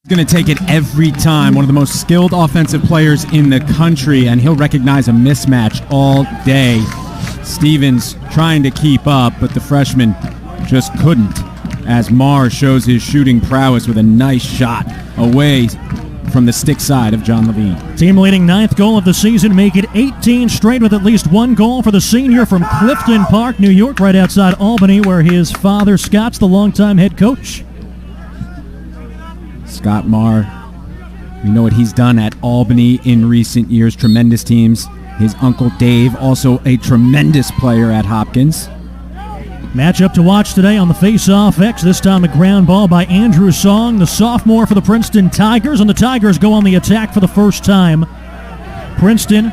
Going to take it every time. One of the most skilled offensive players in the country, and he'll recognize a mismatch all day. Stevens trying to keep up, but the freshman just couldn't, as Marr shows his shooting prowess with a nice shot away from the stick side of John Levine. Team-leading 9th goal of the season, make it 18 straight with at least one goal for the senior from Clifton Park, New York, right outside Albany, where his father, Scott's the longtime head coach. Scott Marr, we know what he's done at Albany in recent years. Tremendous teams. His uncle Dave, also a tremendous player at Hopkins. Matchup to watch today on the Face-Off X. This time a ground ball by Andrew Song, the sophomore for the Princeton Tigers, and the Tigers go on the attack for the first time. Princeton,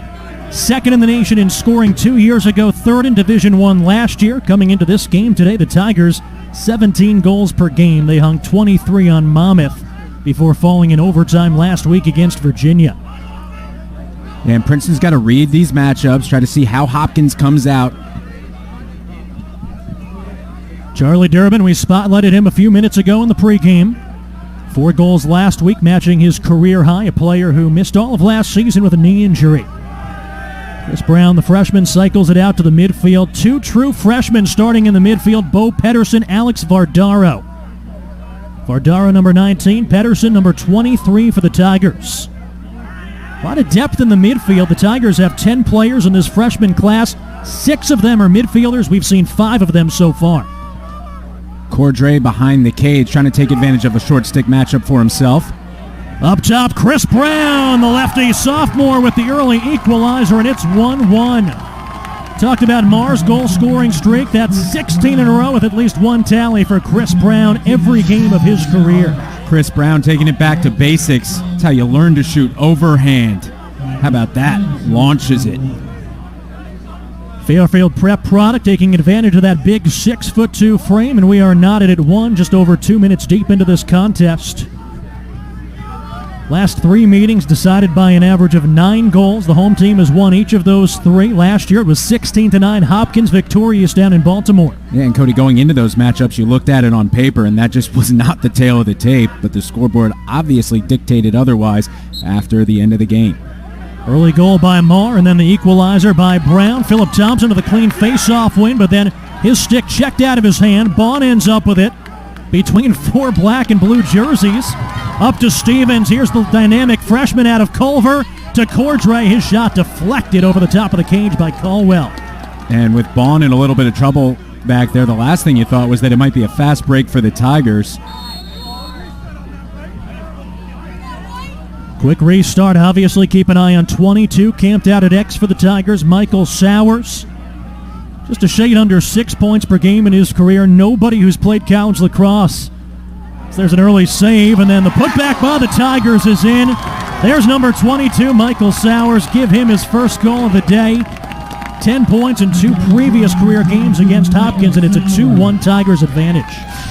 second in the nation in scoring 2 years ago, third in Division I last year. Coming into this game today, the Tigers, 17 goals per game. They hung 23 on Monmouth before falling in overtime last week against Virginia. Yeah, and Princeton's got to read these matchups, try to see how Hopkins comes out. Charlie Durbin, we spotlighted him a few minutes ago in the pregame. 4 goals last week, matching his career high, a player who missed all of last season with a knee injury. Chris Brown, the freshman, cycles it out to the midfield. 2 true freshmen starting in the midfield, Bo Pedersen, Alex Vardaro. Vardaro, number 19, Pedersen, number 23 for the Tigers. A lot of depth in the midfield. The Tigers have 10 players in this freshman class. 6 of them are midfielders. We've seen 5 of them so far. Cordray behind the cage, trying to take advantage of a short stick matchup for himself. Up top, Chris Brown, the lefty sophomore with the early equalizer, and it's 1-1. Talked about Marr's goal-scoring streak. That's 16 in a row with at least one tally for Chris Brown every game of his career. Chris Brown taking it back to basics. That's how you learn to shoot overhand. How about that? Launches it. Fairfield Prep product taking advantage of that big 6'2" frame, and we are knotted at 1, just over 2 minutes deep into this contest. Last 3 meetings decided by an average of 9 goals. The home team has won each of those 3. Last year it was 16-9. Hopkins victorious down in Baltimore. Yeah, and Cody, going into those matchups, you looked at it on paper, and that just was not the tail of the tape, but the scoreboard obviously dictated otherwise after the end of the game. Early goal by Marr, and then the equalizer by Brown. Philip Thompson with a clean face-off win, but then his stick checked out of his hand. Bond ends up with it between 4 black and blue jerseys. Up to Stevens. Here's the dynamic freshman out of Culver to Cordray. His shot deflected over the top of the cage by Caldwell. And with Bond in a little bit of trouble back there, the last thing you thought was that it might be a fast break for the Tigers. Quick restart, obviously. Keep an eye on 22, camped out at X for the Tigers, Michael Sowers. Just a shade under 6 points per game in his career. Nobody who's played college lacrosse. So there's an early save, and then the putback by the Tigers is in. There's number 22, Michael Sowers. Give him his first goal of the day. 10 points in 2 previous career games against Hopkins, and it's a 2-1 Tigers advantage.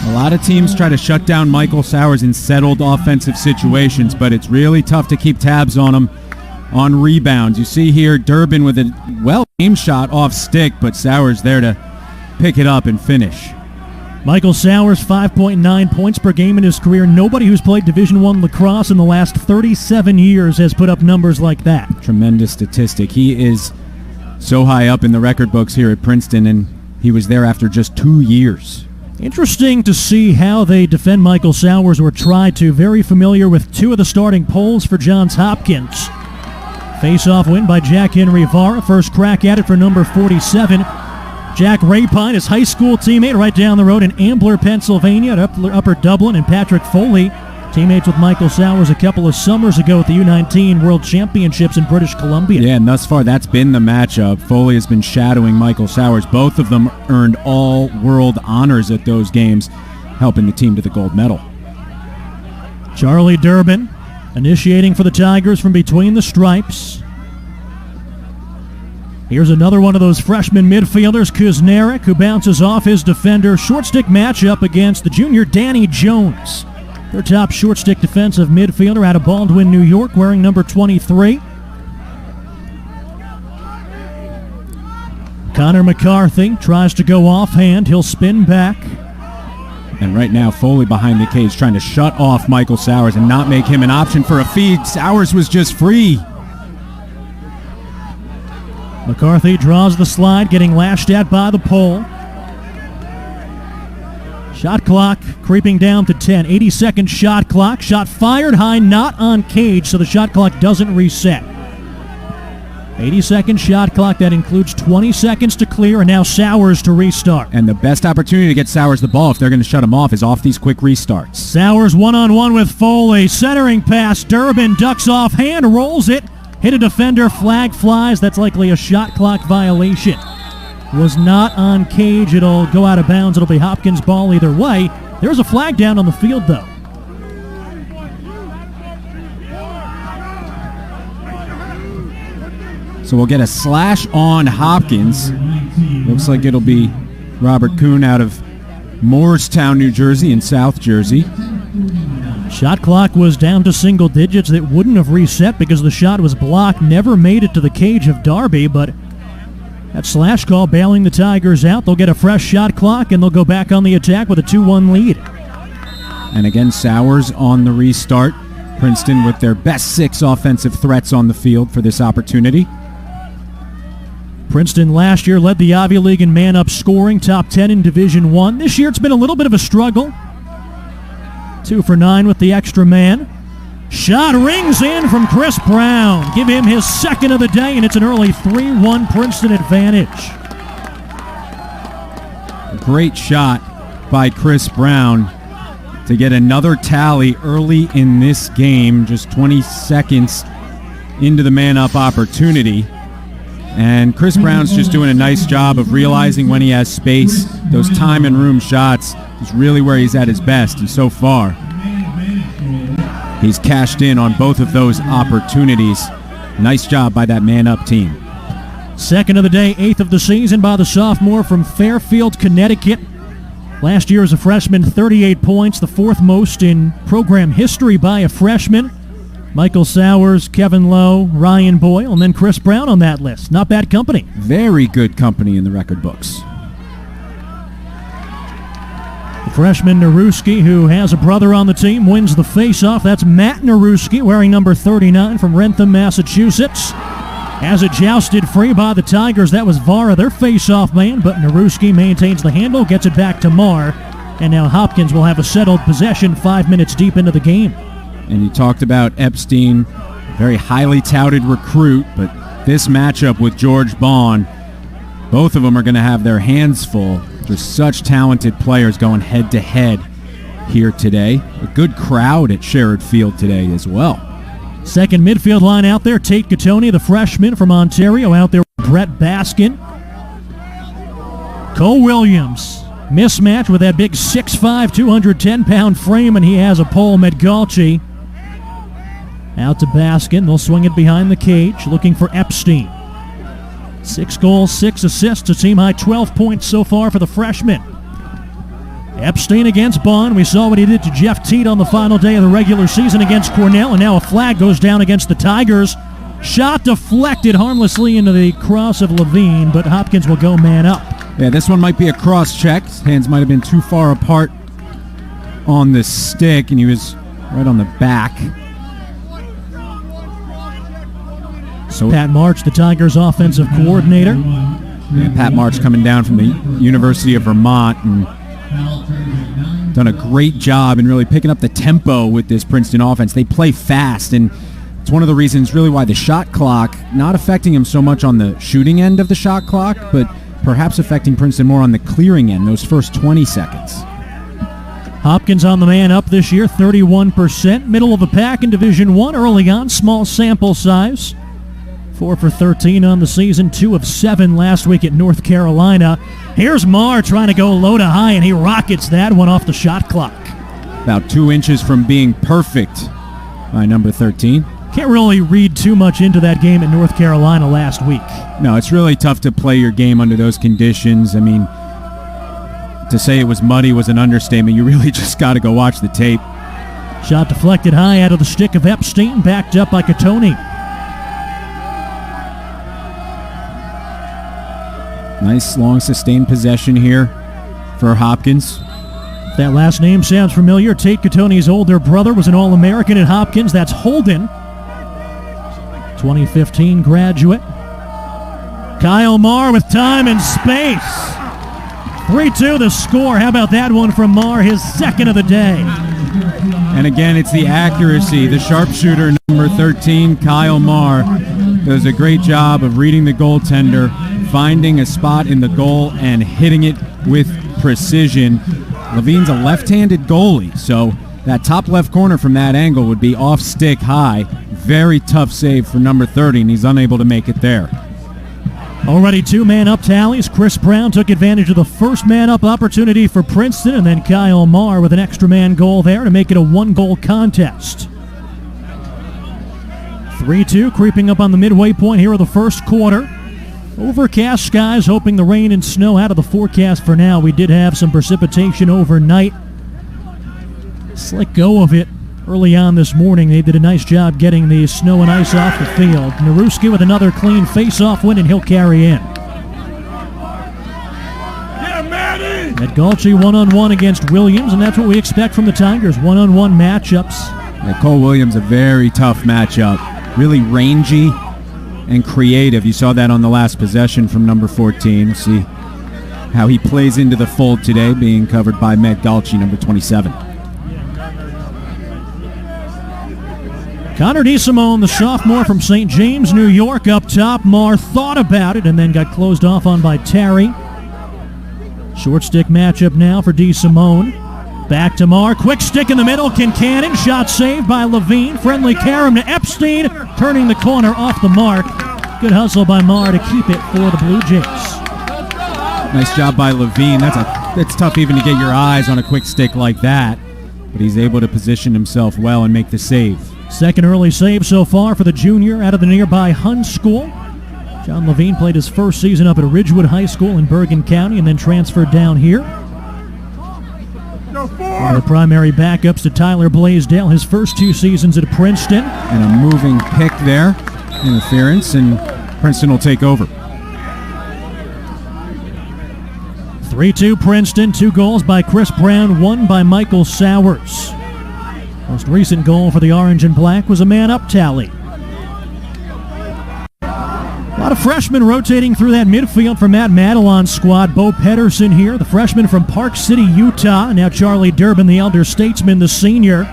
A lot of teams try to shut down Michael Sowers in settled offensive situations, but it's really tough to keep tabs on him on rebounds. You see here Durbin with a well-aimed shot off stick, but Sowers there to pick it up and finish. Michael Sowers, 5.9 points per game in his career. Nobody who's played Division I lacrosse in the last 37 years has put up numbers like that. Tremendous statistic. He is so high up in the record books here at Princeton, and he was there after just 2 years. Interesting to see how they defend Michael Sowers, or try to. Very familiar with 2 of the starting poles for Johns Hopkins. Face-off win by Jack Henry Vara. First crack at it for number 47. Jack Rapine, his high school teammate right down the road in Ambler, Pennsylvania, at Upper Dublin, and Patrick Foley, teammates with Michael Sowers a couple of summers ago at the U19 World Championships in British Columbia. Yeah, and thus far that's been the matchup. Foley has been shadowing Michael Sowers. Both of them earned all world honors at those games, helping the team to the gold medal. Charlie Durbin initiating for the Tigers from between the stripes. Here's another one of those freshman midfielders, Kuznarek, who bounces off his defender. Short stick matchup against the junior Danny Jones. Their top short stick defensive midfielder out of Baldwin, New York, wearing number 23. Connor McCarthy tries to go offhand. He'll spin back. And right now, Foley behind the cage trying to shut off Michael Sowers and not make him an option for a feed. Sowers was just free. McCarthy draws the slide, getting lashed at by the pole. Shot clock creeping down to 10. 80-second shot clock. Shot fired high, not on cage, so the shot clock doesn't reset. 80-second shot clock. That includes 20 seconds to clear, and now Sowers to restart. And the best opportunity to get Sowers the ball if they're going to shut him off is off these quick restarts. Sowers one-on-one with Foley. Centering pass. Durbin ducks off hand, rolls it. Hit a defender. Flag flies. That's likely a shot clock violation. Was not on cage. It'll go out of bounds. It'll be Hopkins' ball either way. There's a flag down on the field, though. So we'll get a slash on Hopkins. Looks like it'll be Robert Kuhn out of Moorestown, New Jersey, and South Jersey. Shot clock was down to single digits. It wouldn't have reset because the shot was blocked. Never made it to the cage of Darby, but that slash call bailing the Tigers out. They'll get a fresh shot clock, and they'll go back on the attack with a 2-1 lead. And again, Sowers on the restart. Princeton with their best 6 offensive threats on the field for this opportunity. Princeton last year led the Ivy League in man-up scoring, top 10 in Division I. This year it's been a little bit of a struggle. 2 for 9 with the extra man. Shot rings in from Chris Brown. Give him his second of the day, and it's an early 3-1 Princeton advantage. Great shot by Chris Brown to get another tally early in this game, just 20 seconds into the man-up opportunity. And Chris Brown's just doing a nice job of realizing when he has space. Those time and room shots is really where he's at his best, and so far he's cashed in on both of those opportunities. Nice job by that man-up team. Second of the day, 8th of the season by the sophomore from Fairfield, Connecticut. Last year as a freshman, 38 points, the 4th most in program history by a freshman. Michael Sowers, Kevin Lowe, Ryan Boyle, and then Chris Brown on that list. Not bad company. Very good company in the record books. The freshman Naruski, who has a brother on the team, wins the face-off. That's Matt Naruski, wearing number 39 from Rentham, Massachusetts. As it jousted free by the Tigers, that was Vara, their face-off man, but Naruski maintains the handle, gets it back to Marr, and now Hopkins will have a settled possession 5 minutes deep into the game. And you talked about Epstein, very highly touted recruit, but this matchup with George Bond, both of them are going to have their hands full. Just such talented players going head-to-head here today. A good crowd at Sherrod Field today as well. Second midfield line out there, Tate Gattoni, the freshman from Ontario, out there with Brett Baskin. Cole Williams, mismatch with that big 6'5", 210-pound frame, and he has a pole. Medgalchi out to Baskin. They'll swing it behind the cage, looking for Epstein. 6 goals, 6 assists, a team-high 12 points so far for the freshman. Epstein against Bond. We saw what he did to Jeff Teat on the final day of the regular season against Cornell, and now a flag goes down against the Tigers. Shot deflected harmlessly into the cross of Levine, but Hopkins will go man up. Yeah, this one might be a cross-check. His hands might have been too far apart on the stick, and he was right on the back. So Pat March, the Tigers' offensive coordinator. Yeah, Pat March coming down from the University of Vermont and done a great job in really picking up the tempo with this Princeton offense. They play fast, and it's one of the reasons really why the shot clock, not affecting him so much on the shooting end of the shot clock, but perhaps affecting Princeton more on the clearing end, those first 20 seconds. Hopkins on the man up this year, 31%. Middle of the pack in Division I early on, small sample size. 4 for 13 on the season, 2 of 7 last week at North Carolina. Here's Marr trying to go low to high, and he rockets that one off the shot clock. About 2 inches from being perfect by number 13. Can't really read too much into that game at North Carolina last week. No, it's really tough to play your game under those conditions. I mean, to say it was muddy was an understatement. You really just got to go watch the tape. Shot deflected high out of the stick of Epstein, backed up by Gattoni. Nice long sustained possession here for Hopkins. If that last name sounds familiar, Tate Catone's older brother was an All-American at Hopkins. That's Holden, 2015 graduate. Kyle Marr with time and space. 3-2 the score. How about that one from Marr, his second of the day. And again, it's the accuracy. The sharpshooter, number 13, Kyle Marr, does a great job of reading the goaltender, finding a spot in the goal, and hitting it with precision. Levine's a left-handed goalie, so that top left corner from that angle would be off stick high. Very tough save for number 30, and he's unable to make it there. Already 2-man-up tallies. Chris Brown took advantage of the first man-up opportunity for Princeton, and then Kyle Marr with an extra man goal there to make it a one-goal contest. 3-2 creeping up on the midway point here of the first quarter. Overcast skies, hoping the rain and snow out of the forecast for now. We did have some precipitation overnight. Slick go of it early on this morning. They did a nice job getting the snow and ice off the field. Naruski with another clean face-off win, and he'll carry in. Medgalchi one-on-one against Williams, and that's what we expect from the Tigers, one-on-one matchups. Yeah, Cole Williams, a very tough matchup. Really rangy and creative. You saw that on the last possession from number 14. We'll see how he plays into the fold today, being covered by Medgalchi, number 27. Connor DeSimone, the sophomore from St. James, New York, up top. Marr thought about it and then got closed off on by Terry. Short stick matchup now for DeSimone. Back to Marr. Quick stick in the middle. Kincannon. Shot saved by Levine. Friendly carom to Epstein. Turning the corner off the mark. Good hustle by Marr to keep it for the Blue Jays. Nice job by Levine. That's tough even to get your eyes on a quick stick like that. But he's able to position himself well and make the save. Second early save so far for the junior out of the nearby Hun School. John Levine played his first season up at Ridgewood High School in Bergen County and then transferred down here. One of the primary backups to Tyler Blaisdell, his first 2 seasons at Princeton. And a moving pick there. Interference, and Princeton will take over. 3-2 Princeton, 2 goals by Chris Brown, 1 by Michael Sowers. Most recent goal for the Orange and Black was a man-up tally. A lot of freshmen rotating through that midfield for Matt Madelon's squad. Bo Pedersen here, the freshman from Park City, Utah. And now Charlie Durbin, the elder statesman, the senior.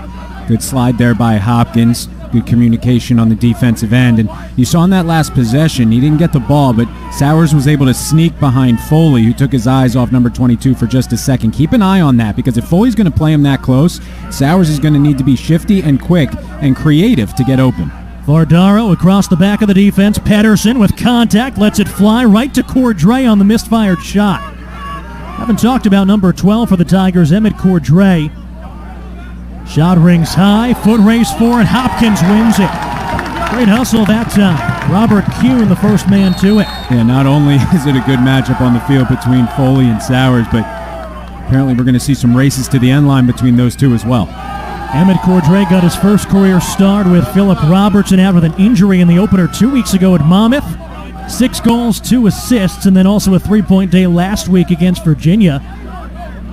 Good slide there by Hopkins. Good communication on the defensive end. And you saw in that last possession, he didn't get the ball, but Sowers was able to sneak behind Foley, who took his eyes off number 22 for just a second. Keep an eye on that, because if Foley's going to play him that close, Sowers is going to need to be shifty and quick and creative to get open. Vardaro across the back of the defense. Pedersen with contact, lets it fly right to Cordray on the misfired shot. Haven't talked about number 12 for the Tigers, Emmett Cordray. Shot rings high, foot race for it, Hopkins wins it. Great hustle that time. Robert Kuhn, the first man to it. Yeah, not only is it a good matchup on the field between Foley and Sowers, but apparently we're going to see some races to the end line between those two as well. Emmett Cordray got his first career start with Philip Robertson out with an injury in the opener 2 weeks ago at Monmouth. 6 goals, 2 assists, and then also a 3-point day last week against Virginia.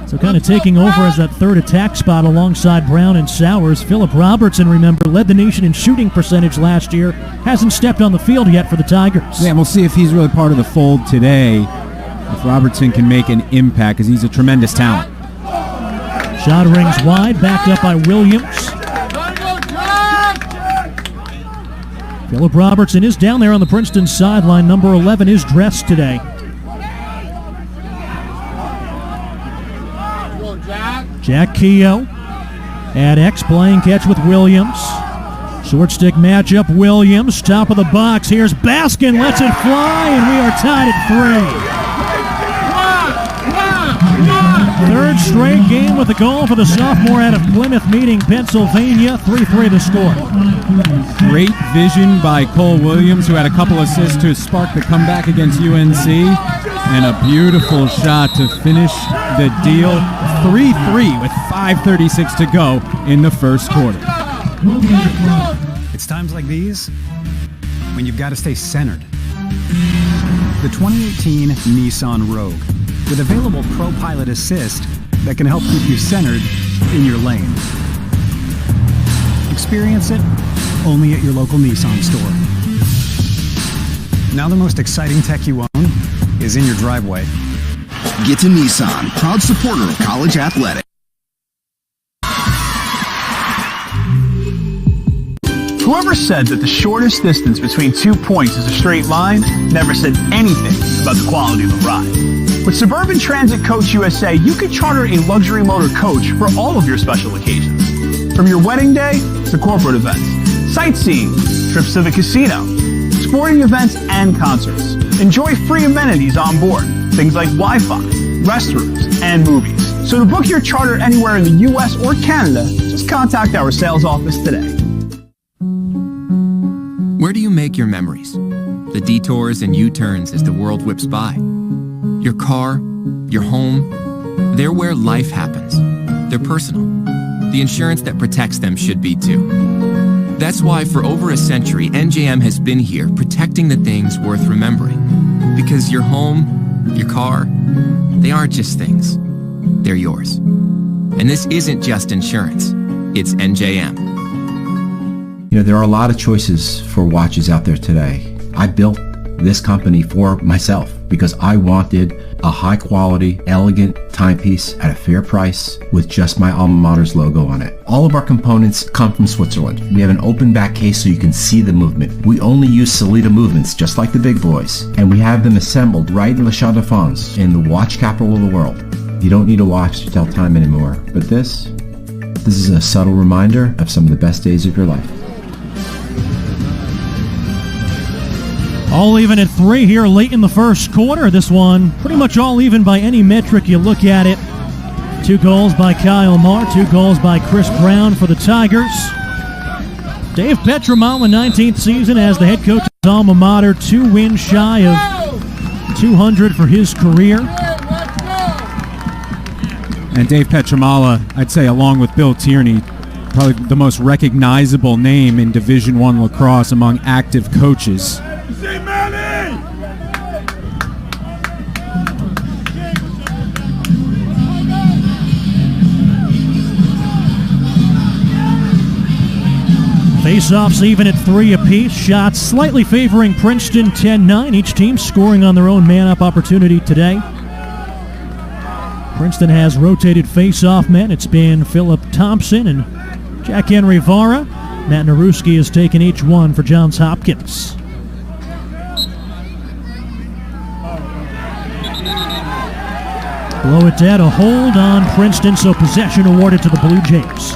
So kind of taking over as that third attack spot alongside Brown and Sowers. Philip Robertson, remember, led the nation in shooting percentage last year. Hasn't stepped on the field yet for the Tigers. Yeah, we'll see if he's really part of the fold today. If Robertson can make an impact, because he's a tremendous talent. Shot rings wide, backed up by Williams. Philip Robertson is down there on the Princeton sideline. Number 11 is dressed today. Jack Keogh at X, playing catch with Williams. Short stick matchup, Williams, top of the box. Here's Baskin, lets it fly, and we are tied at 3. Third straight game with a goal for the sophomore out of Plymouth Meeting, Pennsylvania. 3-3 the score. Great vision by Cole Williams, who had a couple assists to spark the comeback against UNC. And a beautiful shot to finish the deal. 3-3 with 5:36 to go in the first quarter. It's times like these when you've got to stay centered. The 2018 Nissan Rogue. With available Pro Pilot Assist, that can help keep you centered in your lane. Experience it only at your local Nissan store. Now the most exciting tech you own is in your driveway. Get to Nissan, proud supporter of college athletics. Whoever said that the shortest distance between 2 points is a straight line never said anything about the quality of the ride. With Suburban Transit Coach USA, you can charter a luxury motor coach for all of your special occasions. From your wedding day to corporate events, sightseeing, trips to the casino, sporting events, and concerts. Enjoy free amenities on board, things like Wi-Fi, restrooms, and movies. So to book your charter anywhere in the U.S. or Canada, just contact our sales office today. Where do you make your memories? The detours and U-turns as the world whips by. Your car, your home, they're where life happens. They're personal. The insurance that protects them should be too. That's why for over a century, NJM has been here protecting the things worth remembering. Because your home, your car, they aren't just things. They're yours. And this isn't just insurance. It's NJM. You know, there are a lot of choices for watches out there today. I built this company for myself because I wanted a high quality, elegant timepiece at a fair price with just my alma mater's logo on it. All of our components come from Switzerland. We have an open back case so you can see the movement. We only use Sellita movements just like the big boys, and we have them assembled right in La Chaux de Fonds, in the watch capital of the world. You don't need a watch to tell time anymore, but this is a subtle reminder of some of the best days of your life. All even at 3 here late in the first quarter. This one pretty much all even by any metric you look at it. 2 goals by Kyle Marr, 2 goals by Chris Brown for the Tigers. Dave Petramala, 19th season as the head coach of his alma mater, 2 wins shy of 200 for his career. And Dave Petramala, I'd say along with Bill Tierney, probably the most recognizable name in Division I lacrosse among active coaches. Face-offs even at 3 apiece. Shots slightly favoring Princeton 10-9. Each team scoring on their own man-up opportunity today. Princeton has rotated face-off men. It's been Philip Thompson and Jack Henry Vara. Matt Naruski has taken each one for Johns Hopkins. Below it dead, a hold on Princeton, so possession awarded to the Blue Jays.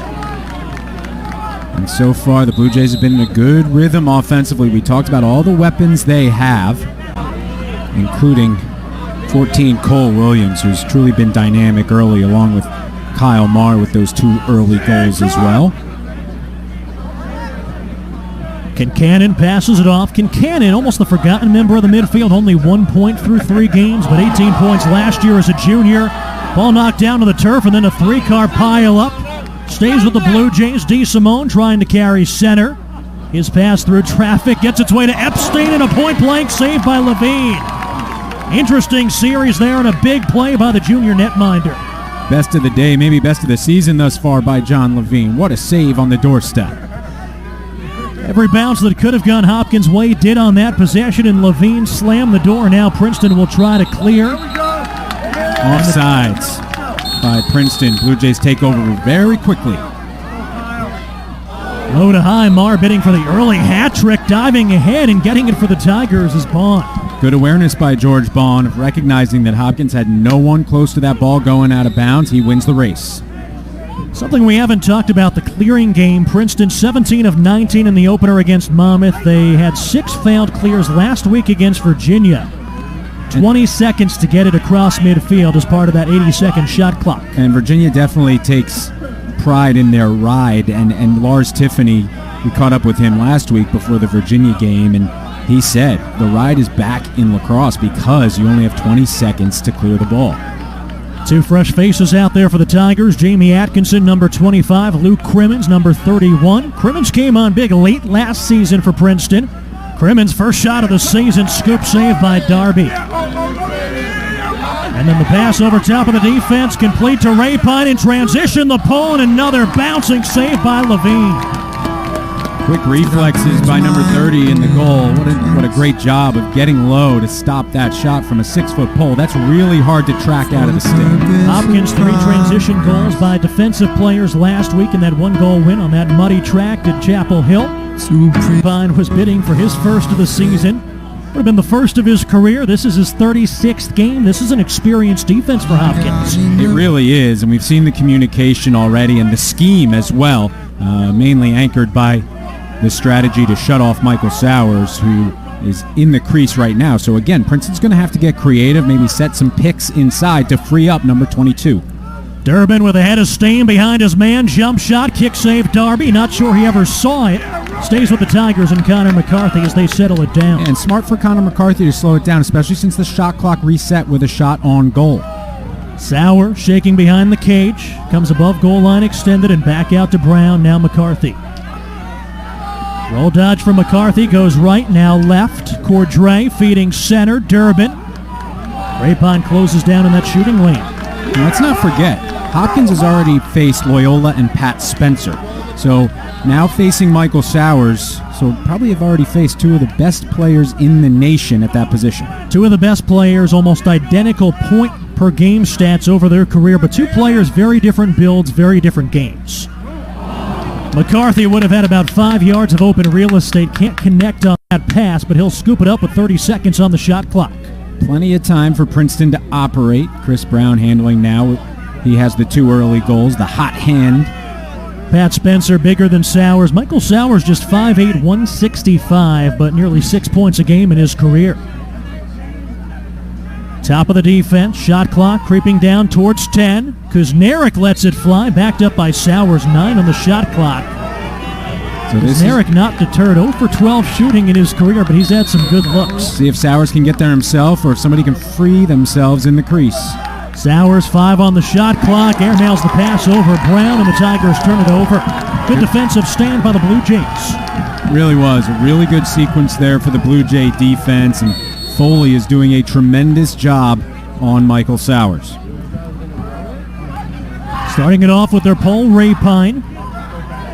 And so far, the Blue Jays have been in a good rhythm offensively. We talked about all the weapons they have, including 14 Cole Williams, who's truly been dynamic early, along with Kyle Marr with those 2 early goals as well. Kincannon passes it off. Kincannon, almost the forgotten member of the midfield, only 1 point through 3 games, but 18 points last year as a junior. Ball knocked down to the turf, and then a 3-car pile up. Stays with the Blue Jays. DeSimone trying to carry center. His pass through traffic gets its way to Epstein, and a point-blank save by Levine. Interesting series there, and a big play by the junior netminder. Best of the day, maybe best of the season thus far by John Levine. What a save on the doorstep. Every bounce that could have gone Hopkins' way did on that possession, and Levine slammed the door. Now Princeton will try to clear. Offsides by Princeton. Blue Jays take over very quickly. Low to high, Marr bidding for the early hat trick, diving ahead and getting it for the Tigers is Bond. Good awareness by George Bond of recognizing that Hopkins had no one close to that ball going out of bounds. He wins the race. Something we haven't talked about, the clearing game. Princeton 17 of 19 in the opener against Monmouth. They had 6 failed clears last week against Virginia. 20 seconds to get it across midfield as part of that 80-second shot clock. And Virginia definitely takes pride in their ride. And Lars Tiffany, we caught up with him last week before the Virginia game, and he said the ride is back in lacrosse because you only have 20 seconds to clear the ball. 2 fresh faces out there for the Tigers. Jamie Atkinson, number 25. Luke Crimmins, number 31. Crimmins came on big late last season for Princeton. Crimmins' first shot of the season, scoop save by Darby. And then the pass over top of the defense, complete to Rapine in transition. The pull and another bouncing save by Levine. Quick reflexes by number 30 in the goal. What a great job of getting low to stop that shot from a 6-foot pole. That's really hard to track out of the stick. Hopkins, 3 transition goals by defensive players last week in that 1-goal win on that muddy track at Chapel Hill. Rapine was bidding for his first of the season. Would have been the first of his career. This is his 36th game. This is an experienced defense for Hopkins. It really is, and we've seen the communication already and the scheme as well, mainly anchored by the strategy to shut off Michael Sowers, who is in the crease right now. So again, Princeton's going to have to get creative, maybe set some picks inside to free up number 22. Durbin with a head of steam behind his man. Jump shot, kick save Darby. Not sure he ever saw it. Stays with the Tigers and Connor McCarthy as they settle it down. And smart for Connor McCarthy to slow it down, especially since the shot clock reset with a shot on goal. Sauer shaking behind the cage. Comes above goal line extended and back out to Brown. Now McCarthy. Roll dodge from McCarthy. Goes right, now left. Cordray feeding center. Durbin. Rapine closes down in that shooting lane. And let's not forget, Hopkins has already faced Loyola and Pat Spencer. So now facing Michael Sowers, so probably have already faced 2 of the best players in the nation at that position. 2 of the best players, almost identical point per game stats over their career, but 2 players, very different builds, very different games. McCarthy would have had about 5 yards of open real estate. Can't connect on that pass, but he'll scoop it up with 30 seconds on the shot clock. Plenty of time for Princeton to operate. Chris Brown handling now. He has the 2 early goals, the hot hand. Pat Spencer bigger than Sowers. Michael Sowers just 5'8", 165, but nearly 6 points a game in his career. Top of the defense, shot clock creeping down towards 10. Kuzniak lets it fly, backed up by Sowers, 9 on the shot clock. So Kuzniak not deterred, 0 for 12 shooting in his career, but he's had some good looks. See if Sowers can get there himself or if somebody can free themselves in the crease. Sowers 5 on the shot clock, airmails the pass over Brown, and the Tigers turn it over. Good defensive stand by the Blue Jays. Really was a really good sequence there for the Blue Jay defense, and Foley is doing a tremendous job on Michael Sowers. Starting it off with their pole, Rapine.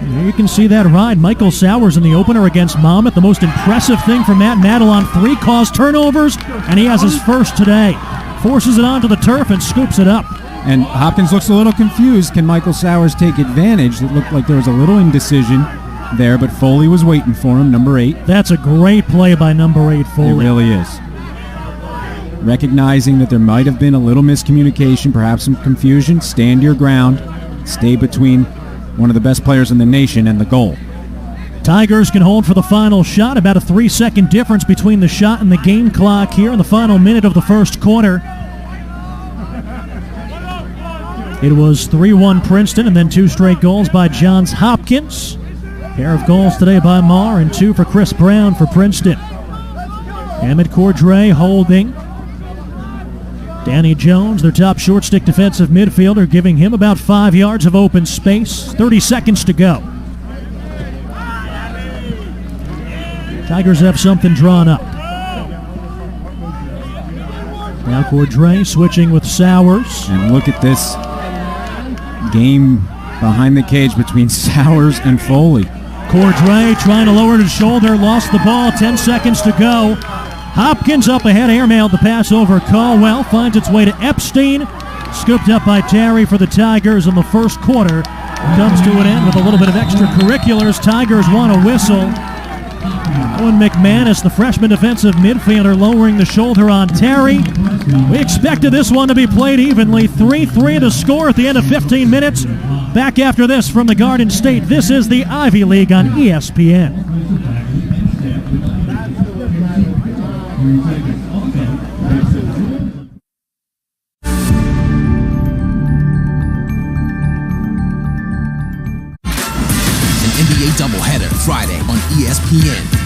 There you can see that ride. Michael Sowers in the opener against Monmouth. The most impressive thing for Matt Madelon, 3 caused turnovers, and he has his first today. Forces it onto the turf and scoops it up. And Hopkins looks a little confused. Can Michael Sowers take advantage? It looked like there was a little indecision there, but Foley was waiting for him, number 8. That's a great play by number 8, Foley. It really is. Recognizing that there might have been a little miscommunication, perhaps some confusion, stand your ground, stay between one of the best players in the nation and the goal. Tigers can hold for the final shot. About a 3-second difference between the shot and the game clock here in the final minute of the first quarter. It was 3-1 Princeton, and then 2 straight goals by Johns Hopkins. Pair of goals today by Marr and 2 for Chris Brown for Princeton. Emmett Cordray holding. Danny Jones, their top short stick defensive midfielder, giving him about 5 yards of open space. 30 seconds to go. Tigers have something drawn up. Now Cordray switching with Sowers. And look at this game behind the cage between Sowers and Foley. Cordray trying to lower his shoulder, lost the ball, 10 seconds to go. Hopkins up ahead, airmailed the pass over Caldwell, finds its way to Epstein. Scooped up by Terry for the Tigers in the first quarter. Comes to an end with a little bit of extracurriculars. Tigers want a whistle. Owen McManus, the freshman defensive midfielder, lowering the shoulder on Terry. We expected this one to be played evenly. 3-3 to score at the end of 15 minutes. Back after this from the Garden State. This is the Ivy League on ESPN. An NBA doubleheader Friday on ESPN.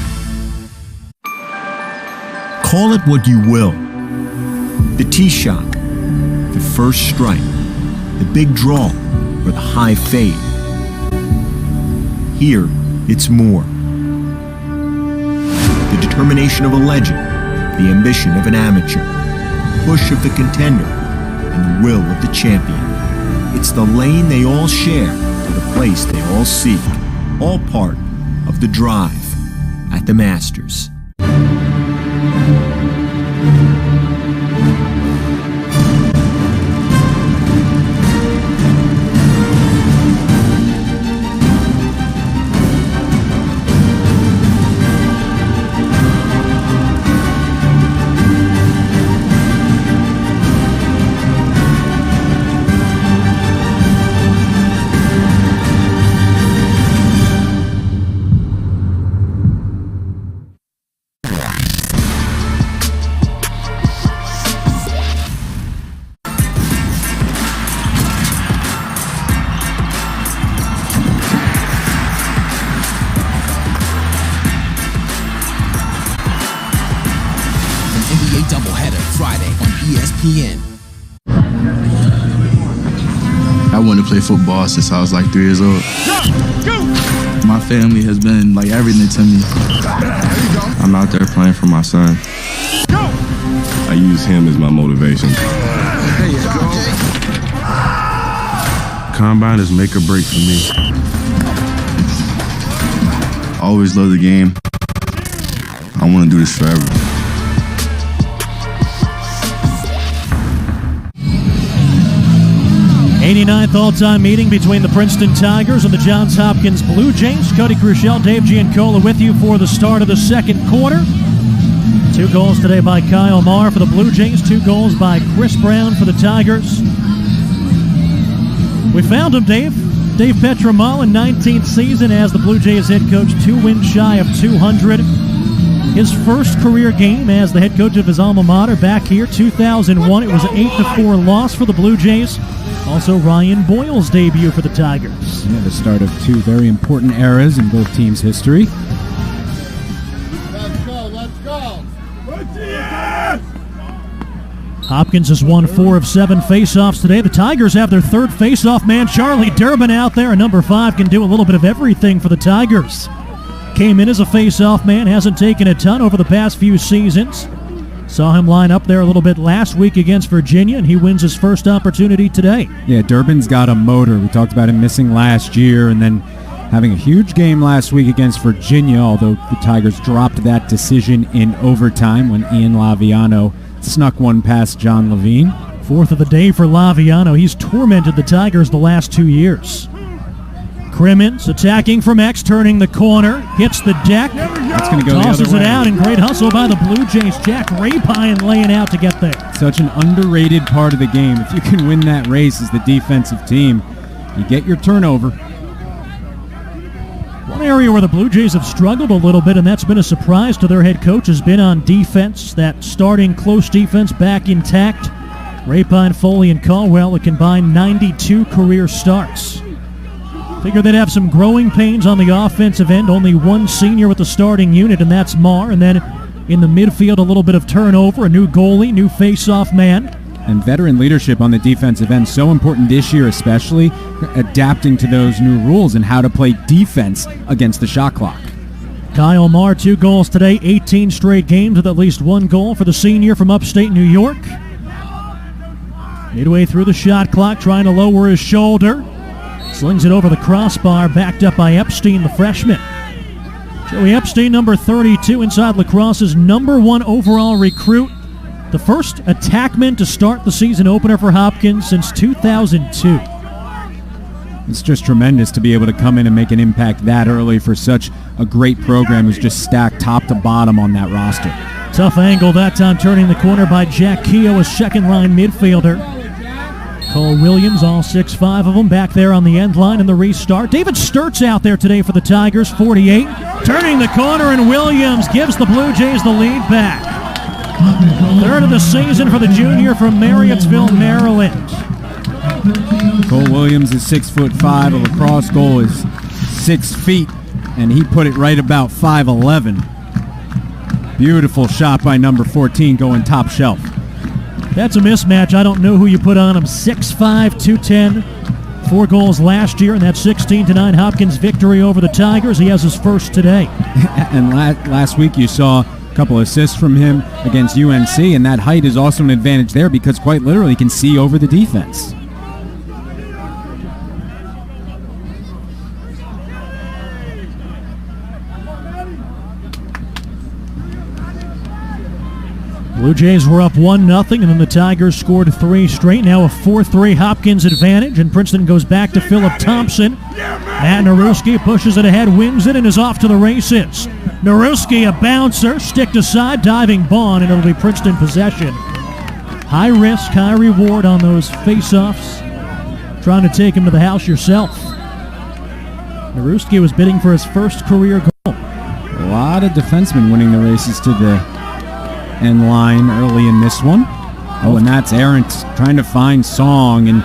Call it what you will. The tee shot, the first strike, the big draw, or the high fade. Here, it's more. The determination of a legend, the ambition of an amateur, push of the contender, and the will of the champion. It's the lane they all share to the place they all seek. All part of the drive at the Masters. I wanted to play football since I was like 3 years old. My family has been like everything to me. I'm out there playing for my son. I use him as my motivation. Combine is make or break for me. I always love the game. I want to do this forever. 89th all-time meeting between the Princeton Tigers and the Johns Hopkins Blue Jays. Cody Crushell, Dave Giancola with you for the start of the second quarter. 2 goals today by Kyle Marr for the Blue Jays, 2 goals by Chris Brown for the Tigers. We found him, Dave. Dave Petromall, 19th season as the Blue Jays head coach, 2 wins shy of 200. His first career game as the head coach of his alma mater back here, 2001. It was an 8-4 loss for the Blue Jays. Also Ryan Boyle's debut for the Tigers. Yeah, the start of 2 very important eras in both teams' history. Let's go! Hopkins has won 4 of 7 faceoffs today. The Tigers have their 3rd faceoff man, Charlie Durbin, out there. Number 5 can do a little bit of everything for the Tigers. Came in as a faceoff man, hasn't taken a ton over the past few seasons. Saw him line up there a little bit last week against Virginia, and he wins his first opportunity today. Yeah, Durbin's got a motor. We talked about him missing last year and then having a huge game last week against Virginia, although the Tigers dropped that decision in overtime when Ian Laviano snuck one past John Levine. 4th of the day for Laviano. He's tormented the Tigers the last 2 years. Crimmins attacking from X, turning the corner, hits the deck, That's going to go tosses the other it way. out, and great hustle by the Blue Jays. Jack Rapine laying out to get there. Such an underrated part of the game. If you can win that race as the defensive team, you get your turnover. One area where the Blue Jays have struggled a little bit, and that's been a surprise to their head coach, has been on defense. That starting close defense back intact. Rapine, Foley, and Caldwell, a combined 92 career starts. Figure they'd have some growing pains on the offensive end. Only 1 senior with the starting unit, and that's Marr. And then in the midfield, a little bit of turnover, a new goalie, new face-off man. And veteran leadership on the defensive end, so important this year especially, adapting to those new rules and how to play defense against the shot clock. Kyle Marr, 2 goals today, 18 straight games with at least 1 goal for the senior from upstate New York. Midway through the shot clock, trying to lower his shoulder. Slings it over the crossbar, backed up by Epstein, the freshman. Joey Epstein, number 32, inside lacrosse's number 1 overall recruit. The first attackman to start the season opener for Hopkins since 2002. It's just tremendous to be able to come in and make an impact that early for such a great program who's just stacked top to bottom on that roster. Tough angle that time, turning the corner by Jack Keogh, a second-line midfielder. Cole Williams, all 6'5" of them, back there on the end line in the restart. David Sturt's out there today for the Tigers, 48. Turning the corner, and Williams gives the Blue Jays the lead back. 3rd of the season for the junior from Marriottsville, Maryland. Cole Williams is 6'5". A lacrosse goal is 6 feet, and he put it right about 5'11". Beautiful shot by number 14 going top shelf. That's a mismatch. I don't know who you put on him. 6'5", 210, 4 goals last year, and that 16-9 Hopkins victory over the Tigers. He has his first today. And last week you saw A couple assists from him against UNC, and that height is also an advantage there because quite literally he can see over the defense. Blue Jays were up 1-0, and then the Tigers scored 3 straight. Now a 4-3 Hopkins advantage, and Princeton goes back to Philip Thompson. Matt Naruski pushes it ahead, wins it, and is off to the races. Naruski, a bouncer, sticked aside, diving Bond, and it'll be Princeton possession. High risk, high reward on those face-offs. Trying to take him to the house yourself. Naruski was bidding for his first career goal. A lot of defensemen winning the races to the end line early in this one. Oh, and that's Arendt trying to find Song and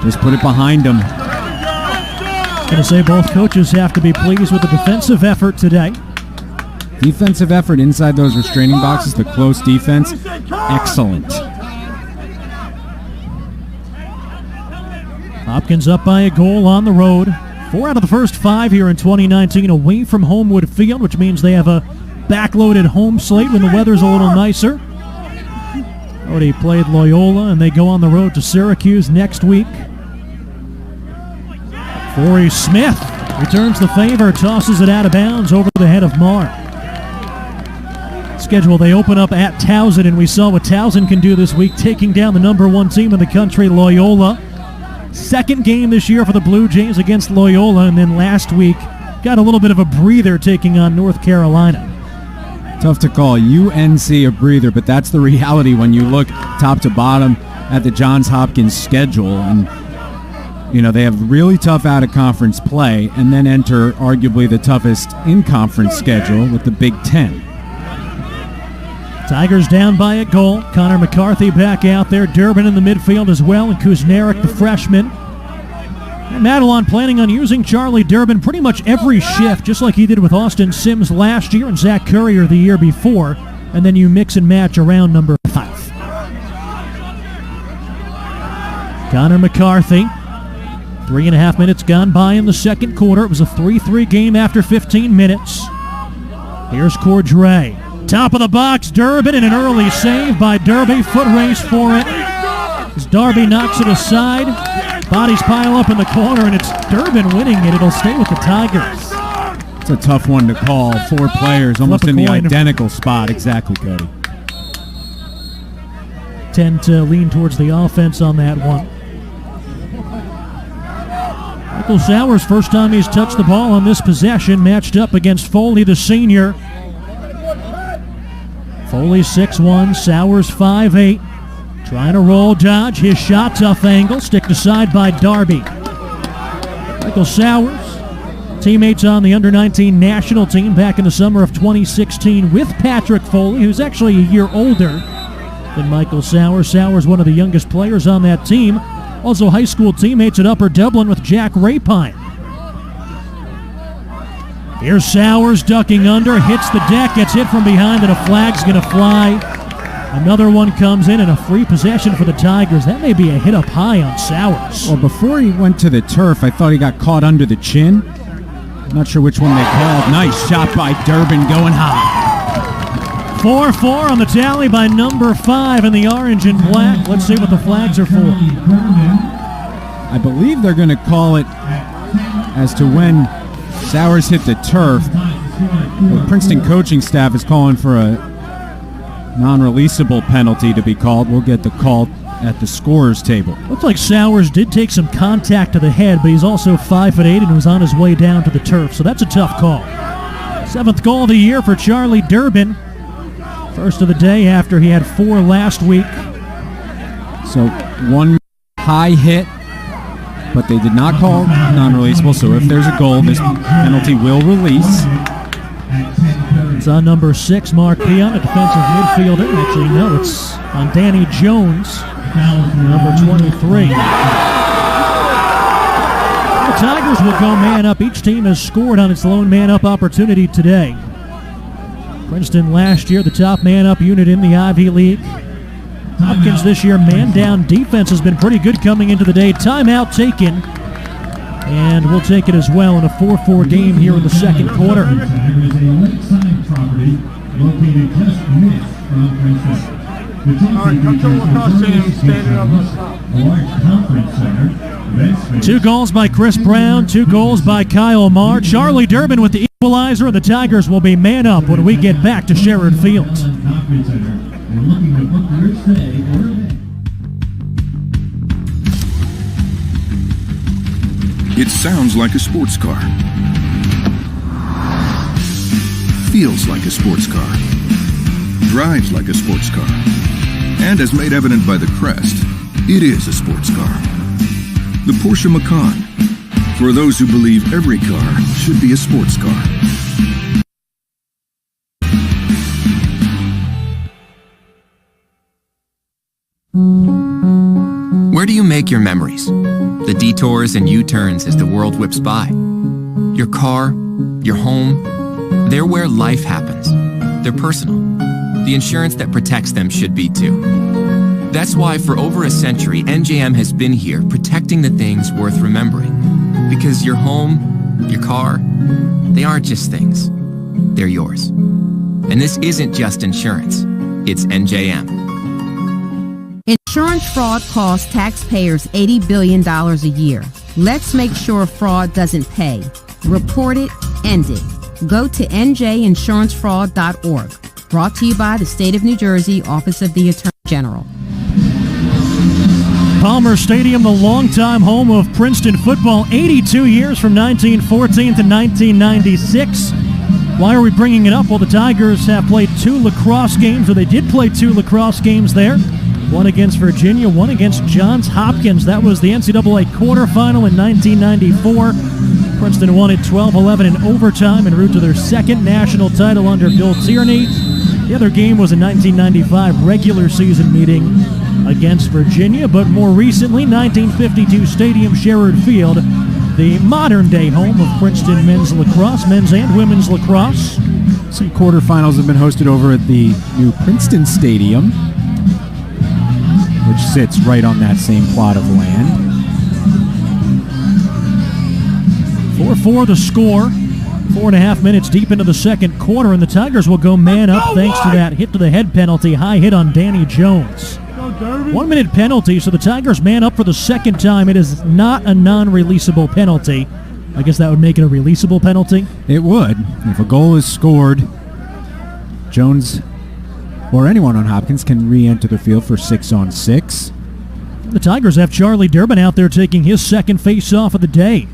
just put it behind him. Going to say both coaches have to be pleased with the defensive effort today. Defensive effort inside those restraining boxes, the close defense, excellent. Hopkins up by a goal on the road. 4 out of the first 5 here in 2019 away from Homewood Field, which means they have a backloaded home slate when the weather's a little nicer. Already played Loyola, and they go on the road to Syracuse next week. Forey Smith returns the favor, tosses it out of bounds over the head of Marr. Schedule, they open up at Towson, and we saw what Towson can do this week, taking down the number 1 team in the country, Loyola. Second game this year for the Blue Jays against Loyola, and then last week got a little bit of a breather taking on North Carolina. Tough to call UNC a breather, but that's the reality when you look top to bottom at the Johns Hopkins schedule. And, you know, they have really tough out-of-conference play and then enter arguably the toughest in-conference schedule with the Big Ten. Tigers down by a goal. Connor McCarthy back out there. Durbin in the midfield as well, and Kuzniak, the freshman. And Madelon planning on using Charlie Durbin pretty much every shift, just like he did with Austin Sims last year and Zach Currier the year before. And then you mix and match around number 5. Connor McCarthy. 3.5 minutes gone by in the second quarter. It was a 3-3 game after 15 minutes. Here's Cordray. Top of the box, Durbin, and an early save by Derby. Foot race for it. As Darby knocks it aside. Bodies pile up in the corner, and it's Durbin winning it. It'll stay with the Tigers. It's a tough one to call. 4 players almost in the identical spot. Exactly, Cody. Tend to lean towards the offense on that one. Michael Sowers, first time he's touched the ball on this possession, matched up against Foley, the senior. Foley 6'1", Sowers 5'8". Trying to roll, dodge, his shot, tough angle, sticked aside by Darby. Michael Sowers, teammates on the under-19 national team back in the summer of 2016 with Patrick Foley, who's actually a year older than Michael Sowers. Sowers, one of the youngest players on that team. Also high school teammates at Upper Dublin with Jack Rapine. Here's Sowers ducking under, hits the deck, gets hit from behind, and a flag's going to fly. Another one comes in, and a free possession for the Tigers. That may be a hit up high on Sowers. Well, before he went to the turf, I thought he got caught under the chin. I'm not sure which one they called. Nice shot by Durbin going high. 4-4 on the tally by number 5 in the orange and black. Let's see what the flags are for. I believe they're going to call it as to when Sowers hit the turf. The Princeton coaching staff is calling for a non-releasable penalty to be called. We'll get the call at the scorer's table. Looks like Sowers did take some contact to the head, but he's also 5'8" and was on his way down to the turf, so that's a tough call. 7th goal of the year for Charlie Durbin. First of the day after he had 4 last week. So 1 high hit, but they did not call non-releasable, so if there's a goal, this penalty will release. It's on number 6, Mark Peon, a defensive midfielder. Actually, no, it's on Danny Jones, number 23. The Tigers will go man up. Each team has scored on its lone man up opportunity today. Princeton last year, the top man up unit in the Ivy League. Hopkins this year, man down defense has been pretty good coming into the day. Timeout taken. And we'll take it as well in a 4-4 game here in the second quarter. located just minutes from Princeton. All right, come to the lacrosse stadium, standing up on top. A large conference center. 2 goals by Chris Brown, 2 goals by Kyle Marr. Charlie Durbin with the equalizer, and the Tigers will be man up when we get back to Sherrod Field. Conference center. We're looking to book your stay or event. It sounds like a sports car. Feels like a sports car. Drives like a sports car. And as made evident by the crest, it is a sports car. The Porsche Macan. For those who believe every car should be a sports car. Where do you make your memories? The detours and U-turns as the world whips by. Your car, your home, they're where life happens. They're personal. The insurance that protects them should be too. That's why for over a century, NJM has been here protecting the things worth remembering. Because your home, your car, they aren't just things. They're yours. And this isn't just insurance. It's NJM. Insurance fraud costs taxpayers $80 billion a year. Let's make sure fraud doesn't pay. Report it, end it. Go to njinsurancefraud.org. Brought to you by the State of New Jersey Office of the Attorney General. Palmer Stadium, the longtime home of Princeton football, 82 years from 1914 to 1996. Why are we bringing it up? Well, the Tigers have played 2 lacrosse games, or they did play 2 lacrosse games there. One against Virginia, one against Johns Hopkins. That was the NCAA quarterfinal in 1994. Princeton won it 12-11 in overtime en route to their second national title under Bill Tierney. The other game was a 1995 regular season meeting against Virginia, but more recently, 1952 Stadium Sherrod Field, the modern-day home of Princeton men's lacrosse, men's and women's lacrosse. Some quarterfinals have been hosted over at the new Princeton Stadium, which sits right on that same plot of land. 4-4 the score. 4.5 minutes deep into the second quarter, and the Tigers will go man up thanks to that hit to the head penalty, high hit on Danny Jones. 1 minute penalty, so the Tigers man up for the second time. It is not a non-releasable penalty. I guess that would make it a releasable penalty. It would. If a goal is scored, Jones or anyone on Hopkins can re-enter the field for 6-on-6. The Tigers have Charlie Durbin out there taking his second face-off of the day.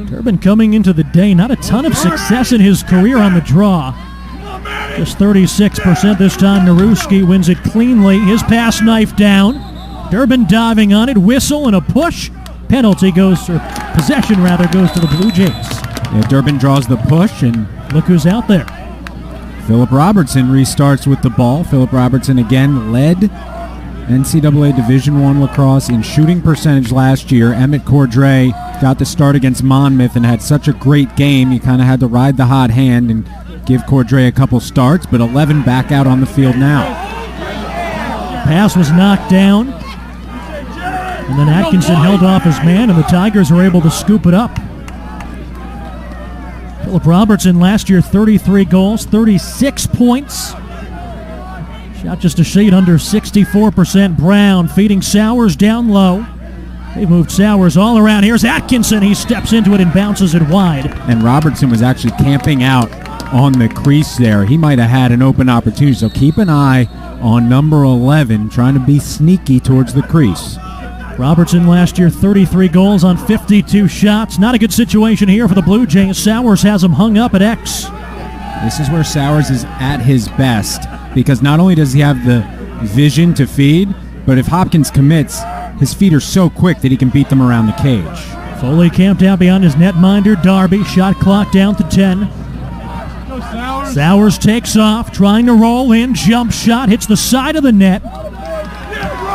Durbin coming into the day, not a ton of success in his career on the draw. Just 36% this time. Naruski wins it cleanly. His pass knife down. Durbin diving on it, whistle and a push. Penalty goes, or possession rather, goes to the Blue Jays. Yeah, Durbin draws the push, and look who's out there. Philip Robertson restarts with the ball. Philip Robertson again led NCAA Division I lacrosse in shooting percentage last year. Emmett Cordray got the start against Monmouth and had such a great game. You kind of had to ride the hot hand and give Cordray a couple starts, but 11 back out on the field now. Pass was knocked down, and then Atkinson held off his man, and the Tigers were able to scoop it up. Philip Robertson last year, 33 goals, 36 points. Shot just a shade under 64%. Brown feeding Sowers down low. They've moved Sowers all around. Here's Atkinson. He steps into it and bounces it wide. And Robertson was actually camping out on the crease there. He might have had an open opportunity, so keep an eye on number 11, trying to be sneaky towards the crease. Robertson last year, 33 goals on 52 shots. Not a good situation here for the Blue Jays. Sowers has him hung up at X. This is where Sowers is at his best, because not only does he have the vision to feed, but if Hopkins commits, his feet are so quick that he can beat them around the cage. Foley camped out behind his netminder, Darby. Shot clock down to 10. Sowers takes off, trying to roll in. Jump shot, hits the side of the net.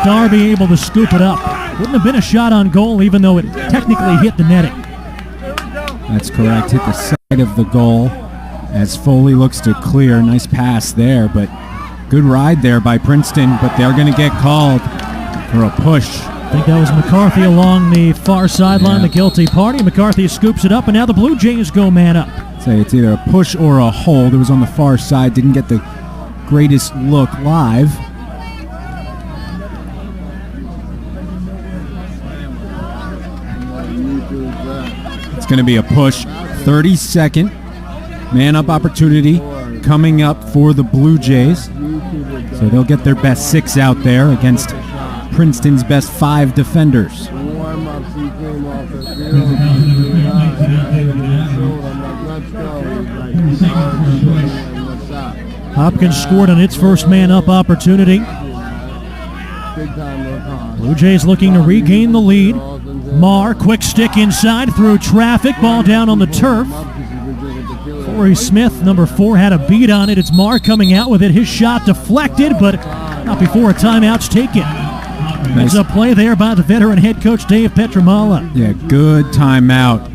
Darby able to scoop it up. Wouldn't have been a shot on goal, even though it technically hit the netting. That's correct. Hit the side of the goal as Foley looks to clear. Nice pass there, but good ride there by Princeton, but they're going to get called for a push. I think that was McCarthy along the far sideline, the guilty party. McCarthy scoops it up, and now the Blue Jays go man up. say it's either a push or a hold. It was on the far side, didn't get the greatest look live. It's going to be a push. 32nd man-up opportunity coming up for the Blue Jays. So they'll get their best 6 out there against Princeton's best 5 defenders. Hopkins scored on its first man-up opportunity. Blue Jays looking to regain the lead. Marr, quick stick inside through traffic, ball down on the turf. Corey Smith, number 4, had a beat on it. It's Marr coming out with it. His shot deflected, but not before a timeout's taken. Nice. It's a play there by the veteran head coach Dave Petramala. Yeah, good timeout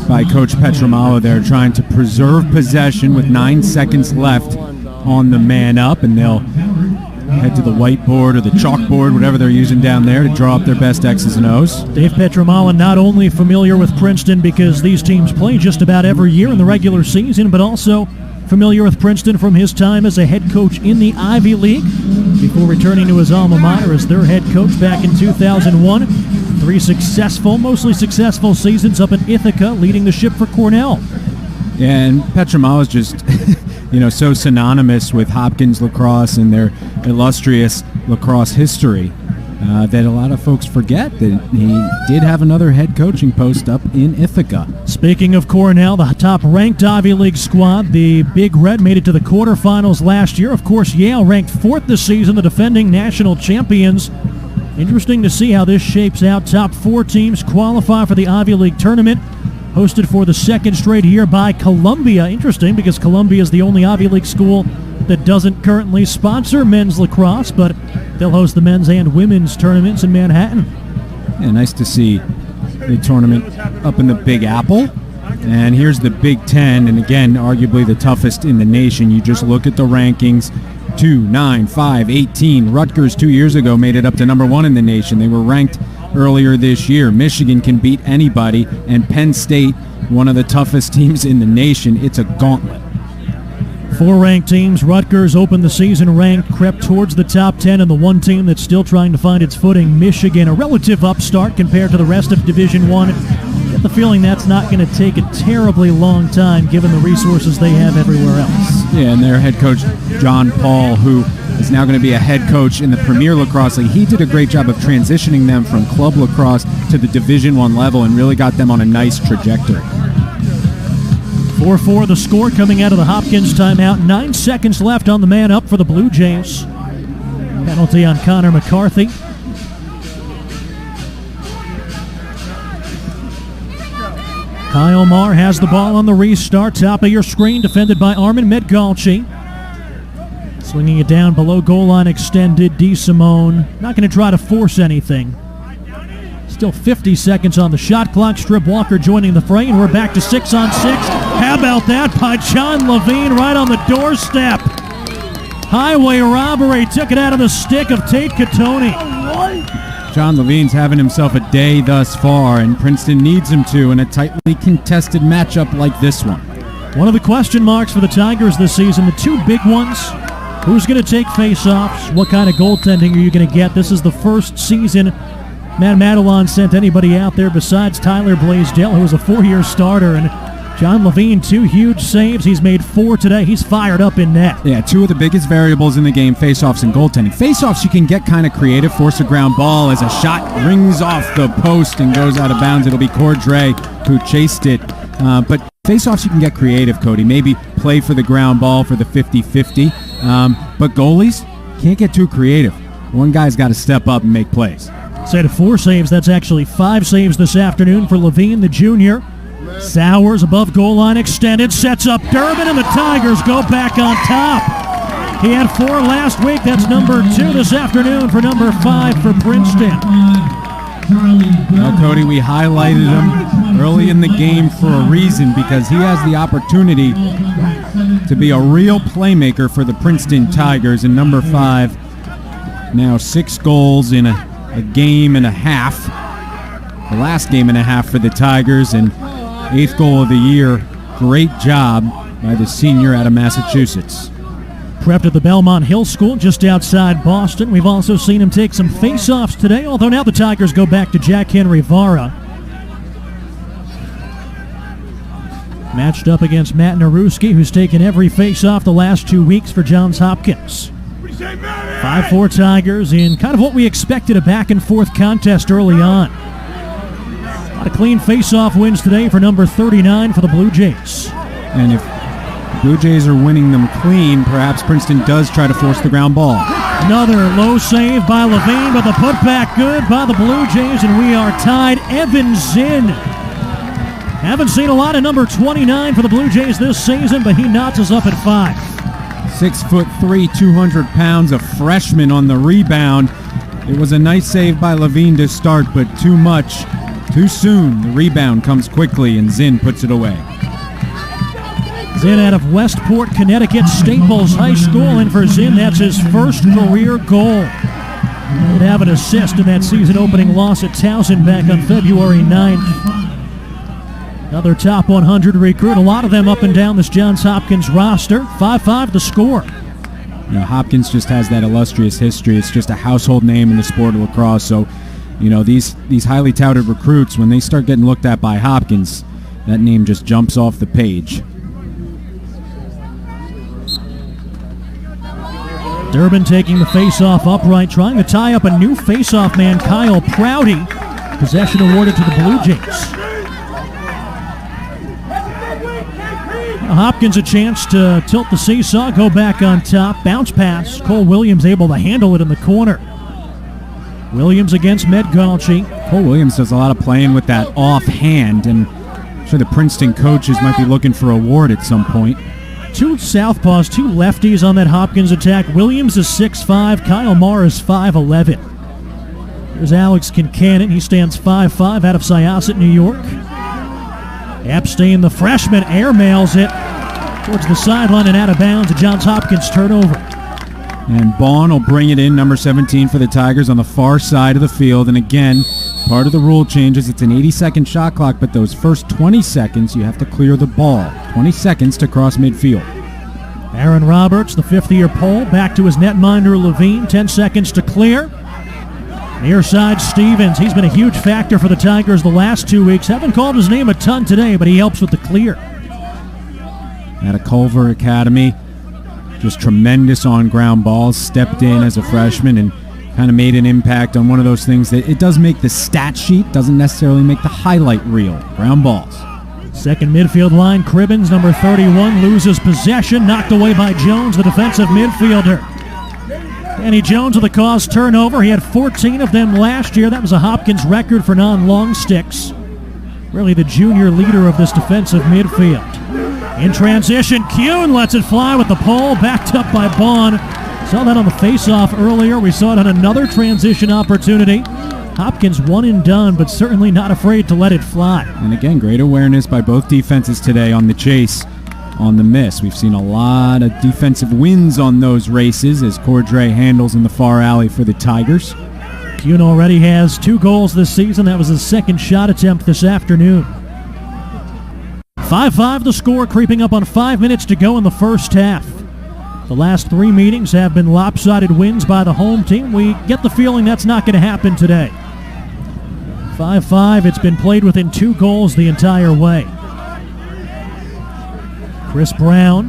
by Coach Petramala there, trying to preserve possession with 9 seconds left on the man-up, and they'll head to the whiteboard or the chalkboard, whatever they're using down there, to draw up their best X's and O's. Dave Petramala not only familiar with Princeton because these teams play just about every year in the regular season, but also familiar with Princeton from his time as a head coach in the Ivy League before returning to his alma mater as their head coach back in 2001. 3 successful, mostly successful seasons up in Ithaca, leading the ship for Cornell. Yeah, and Petramala is just so synonymous with Hopkins lacrosse and their illustrious lacrosse history that a lot of folks forget that he did have another head coaching post up in Ithaca. Speaking of Cornell, the top-ranked Ivy League squad, the Big Red, made it to the quarterfinals last year. Of course, Yale ranked 4th this season, the defending national champions. Interesting to see how this shapes out. Top 4 teams qualify for the Ivy League tournament, hosted for the 2nd straight year by Columbia. Interesting because Columbia is the only Ivy League school that doesn't currently sponsor men's lacrosse, but they'll host the men's and women's tournaments in Manhattan. Yeah, nice to see the tournament up in the Big Apple. And here's the Big Ten, and again, arguably the toughest in the nation. You just look at the rankings. 2, 9, 5, 18. Rutgers 2 years ago made it up to number 1 in the nation. They were ranked earlier this year. Michigan can beat anybody, and Penn State, one of the toughest teams in the nation. It's a gauntlet. 4 ranked teams. Rutgers opened the season ranked, crept towards the top 10, and the one team that's still trying to find its footing, Michigan, a relative upstart compared to the rest of Division I. Get the feeling that's not going to take a terribly long time given the resources they have everywhere else. Yeah, and their head coach, John Paul, who is now going to be a head coach in the Premier Lacrosse League. He did a great job of transitioning them from club lacrosse to the Division I level and really got them on a nice trajectory. 4-4 the score coming out of the Hopkins timeout. 9 seconds left on the man up for the Blue Jays. Penalty on Connor McCarthy. Kyle Marr has the ball on the restart. Top of your screen, defended by Armin Medgalchi. Swinging it down below goal line extended. DeSimone not going to try to force anything. Still 50 seconds on the shot clock. Strip Walker joining the fray, and we're back to 6-on-6. How about that by John Levine right on the doorstep? Highway robbery, took it out of the stick of Tate Catoni. John Levine's having himself a day thus far, and Princeton needs him to in a tightly contested matchup like this one. One of the question marks for the Tigers this season, the 2 big ones. Who's going to take face-offs? What kind of goaltending are you going to get? This is the first season Matt Madelon sent anybody out there besides Tyler Blaisdell, who was a 4-year starter, and John Levine, 2 huge saves. He's made 4 today. He's fired up in net. Yeah, 2 of the biggest variables in the game, face-offs and goaltending. Face-offs, you can get kind of creative, force a ground ball as a shot rings off the post and goes out of bounds. It'll be Cordray who chased it. But face-offs, you can get creative, Cody. Maybe play for the ground ball for the 50-50. But goalies can't get too creative. One guy's got to step up and make plays. Instead of 4 saves, that's actually 5 saves this afternoon for Levine, the junior. Sowers above goal line extended, sets up Durbin, and the Tigers go back on top. He had 4 last week. That's number 2 this afternoon for number 5 for Princeton. Well, Cody, we highlighted him early in the game for a reason, because he has the opportunity to be a real playmaker for the Princeton Tigers. And number 5, now 6 goals in a game and a half. The last game and a half for the Tigers, and 8th goal of the year Great job by the senior out of Massachusetts. Prepped at the Belmont Hill School just outside Boston. We've also seen him take some face-offs today, although now the Tigers go back to Jack Henry Vara. Matched up against Matt Naruski, who's taken every face-off the last 2 weeks for Johns Hopkins. 5-4 Tigers in kind of what we expected, a back-and-forth contest early on. A lot of clean face-off wins today for number 39 for the Blue Jays. And if the Blue Jays are winning them clean, perhaps Princeton does try to force the ground ball. Another low save by Levine, but the putback good by the Blue Jays, and we are tied. Evan Zinn. Haven't seen a lot of number 29 for the Blue Jays this season, but he knots us up at 5. 6'3", 200 pounds, a freshman on the rebound. It was a nice save by Levine to start, but too much, too soon. The rebound comes quickly, and Zinn puts it away. Zinn out of Westport, Connecticut, Staples High School, and for Zinn, that's his first career goal. He'd have an assist in that season-opening loss at Towson back on February 9th. Another top 100 recruit, a lot of them up and down this Johns Hopkins roster. 5-5 the score. You know, Hopkins just has that illustrious history. It's just a household name in the sport of lacrosse. So, you know, these highly touted recruits, when they start getting looked at by Hopkins, that name just jumps off the page. Durbin taking the face-off upright, trying to tie up a new face-off man, Kyle Prouty. Possession awarded to the Blue Jays. Hopkins a chance to tilt the seesaw, go back on top, bounce pass. Cole Williams able to handle it in the corner. Williams against Medgalchi. Cole Williams does a lot of playing with that offhand, and I'm sure the Princeton coaches might be looking for a award at some point. 2 southpaws, 2 lefties on that Hopkins attack. Williams is 6'5", Kyle Marr is 5'11". Here's Alex Kincannon. He stands 5'5", out of Syosset, New York. Epstein, the freshman, airmails it towards the sideline and out of bounds. A Johns Hopkins turnover. And Bond will bring it in, number 17 for the Tigers on the far side of the field. And again, part of the rule changes, it's an 80-second shot clock, but those first 20 seconds you have to clear the ball. 20 seconds to cross midfield. Aaron Roberts, the fifth-year Pole, back to his netminder Levine. 10 seconds to clear. Near side, Stevens. He's been a huge factor for the Tigers the last 2 weeks. Haven't called his name a ton today, but he helps with the clear. At a Culver Academy, just tremendous on ground balls. Stepped in as a freshman and kind of made an impact on one of those things that it does make the stat sheet, doesn't necessarily make the highlight reel. Ground balls. Second midfield line, Cribbins, number 31, loses possession. Knocked away by Jones, the defensive midfielder. Danny Jones with a caused turnover. He had 14 of them last year. That was a Hopkins record for non-long sticks. Really the junior leader of this defensive midfield. In transition, Kuhn lets it fly with the pole, backed up by Bond. Saw that on the face-off earlier. We saw it on another transition opportunity. Hopkins one and done, but certainly not afraid to let it fly. And again, great awareness by both defenses today on the chase. On the miss. We've seen a lot of defensive wins on those races as Cordray handles in the far alley for the Tigers. Kuhn already has 2 goals this season. That was his second shot attempt this afternoon. 5-5 the score, creeping up on 5 minutes to go in the first half. The last 3 meetings have been lopsided wins by the home team. We get the feeling that's not going to happen today. 5-5, it's been played within 2 goals the entire way. Chris Brown,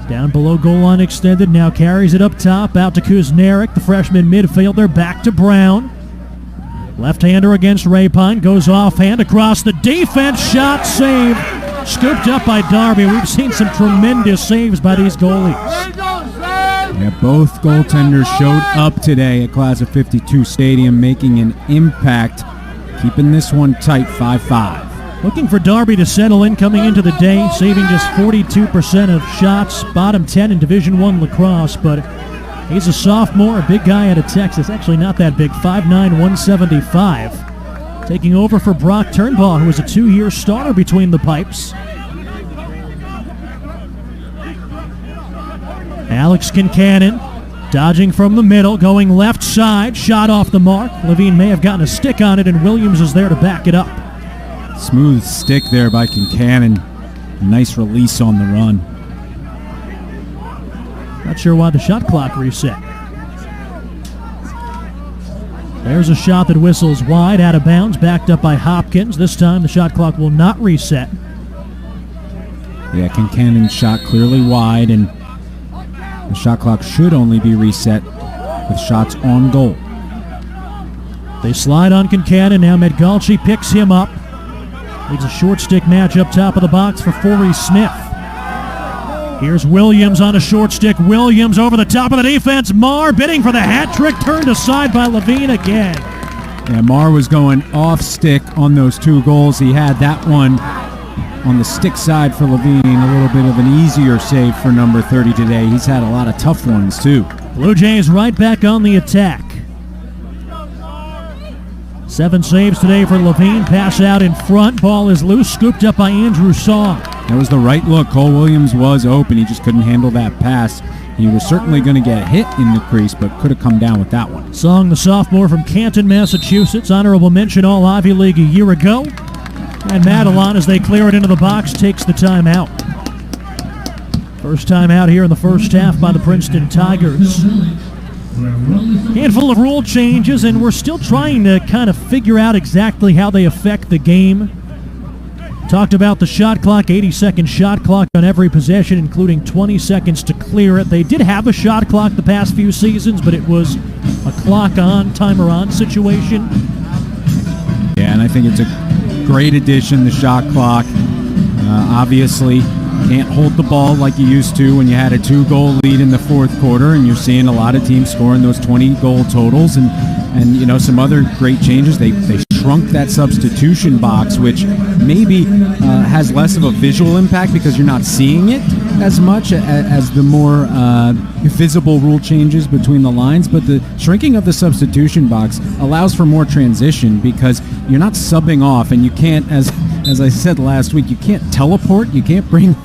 down below goal line extended, now carries it up top, out to Kuzniak, the freshman midfielder, back to Brown. Left-hander against Rapine, goes offhand across the defense, shot, save, scooped up by Darby. We've seen some tremendous saves by these goalies. Yeah, both goaltenders showed up today at Class of 52 Stadium, making an impact, keeping this one tight, 5-5. Looking for Darby to settle in coming into the day, saving just 42% of shots, bottom 10 in Division I lacrosse, but he's a sophomore, a big guy out of Texas, actually not that big, 5'9", 175. Taking over for Brock Turnbaugh, who was a 2-year starter between the pipes. Alex Kincannon, dodging from the middle, going left side, shot off the mark. Levine may have gotten a stick on it, and Williams is there to back it up. Smooth stick there by Kincannon. Nice release on the run. Not sure why the shot clock reset. There's a shot that whistles wide, out of bounds, backed up by Hopkins. This time the shot clock will not reset. Yeah, Kincannon's shot clearly wide, and the shot clock should only be reset with shots on goal. They slide on Kincannon. Now Medgalchi picks him up. Leads a short stick match up top of the box for Forey Smith. Here's Williams on a short stick. Williams over the top of the defense. Marr bidding for the hat trick, turned aside by Levine again. Yeah, Marr was going off stick on those 2 goals. He had that one on the stick side for Levine, a little bit of an easier save for number 30 today. He's had a lot of tough ones too. Blue Jays right back on the attack. 7 saves today for Levine. Pass out in front. Ball is loose, scooped up by Andrew Song. That was the right look. Cole Williams was open. He just couldn't handle that pass. He was certainly going to get hit in the crease, but could have come down with that one. Song, the sophomore from Canton, Massachusetts. Honorable mention All Ivy League a year ago. And Madelon, as they clear it into the box, takes the timeout. First time out here in the first half by the Princeton Tigers. Handful of rule changes, and we're still trying to kind of figure out exactly how they affect the game. Talked about the shot clock, 80-second shot clock on every possession, including 20 seconds to clear it. They did have a shot clock the past few seasons, but it was a clock on, timer on situation. Yeah, and I think it's a great addition, the shot clock. Obviously, can't hold the ball like you used to when you had a 2-goal lead in the fourth quarter, and you're seeing a lot of teams scoring those 20-goal totals, and you know, some other great changes. They shrunk that substitution box, which maybe has less of a visual impact because you're not seeing it as much as the more visible rule changes between the lines. But the shrinking of the substitution box allows for more transition because you're not subbing off, and you can't, as I said last week, you can't teleport. You can't bring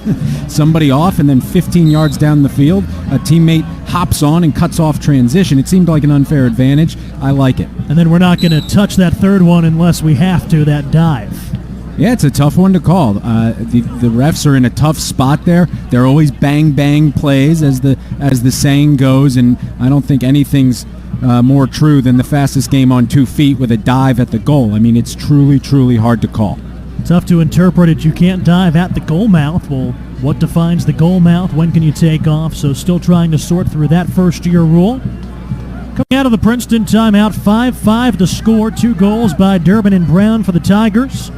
somebody off and then 15 yards down the field, a teammate hops on and cuts off transition. It seemed like an unfair advantage. I like it. And then we're not going to touch that third one unless we have to, that dive. Yeah, it's a tough one to call. The refs are in a tough spot there. They're always bang plays, as the saying goes, and I don't think anything's more true than the fastest game on 2 feet with a dive at the goal. I mean, it's truly hard to call. Tough to interpret it. You can't dive at the goal mouth. Well, what defines the goal mouth? When can you take off? So still trying to sort through that first-year rule. Coming out of the Princeton timeout, 5-5 to score. 2 goals by Durbin and Brown for the Tigers.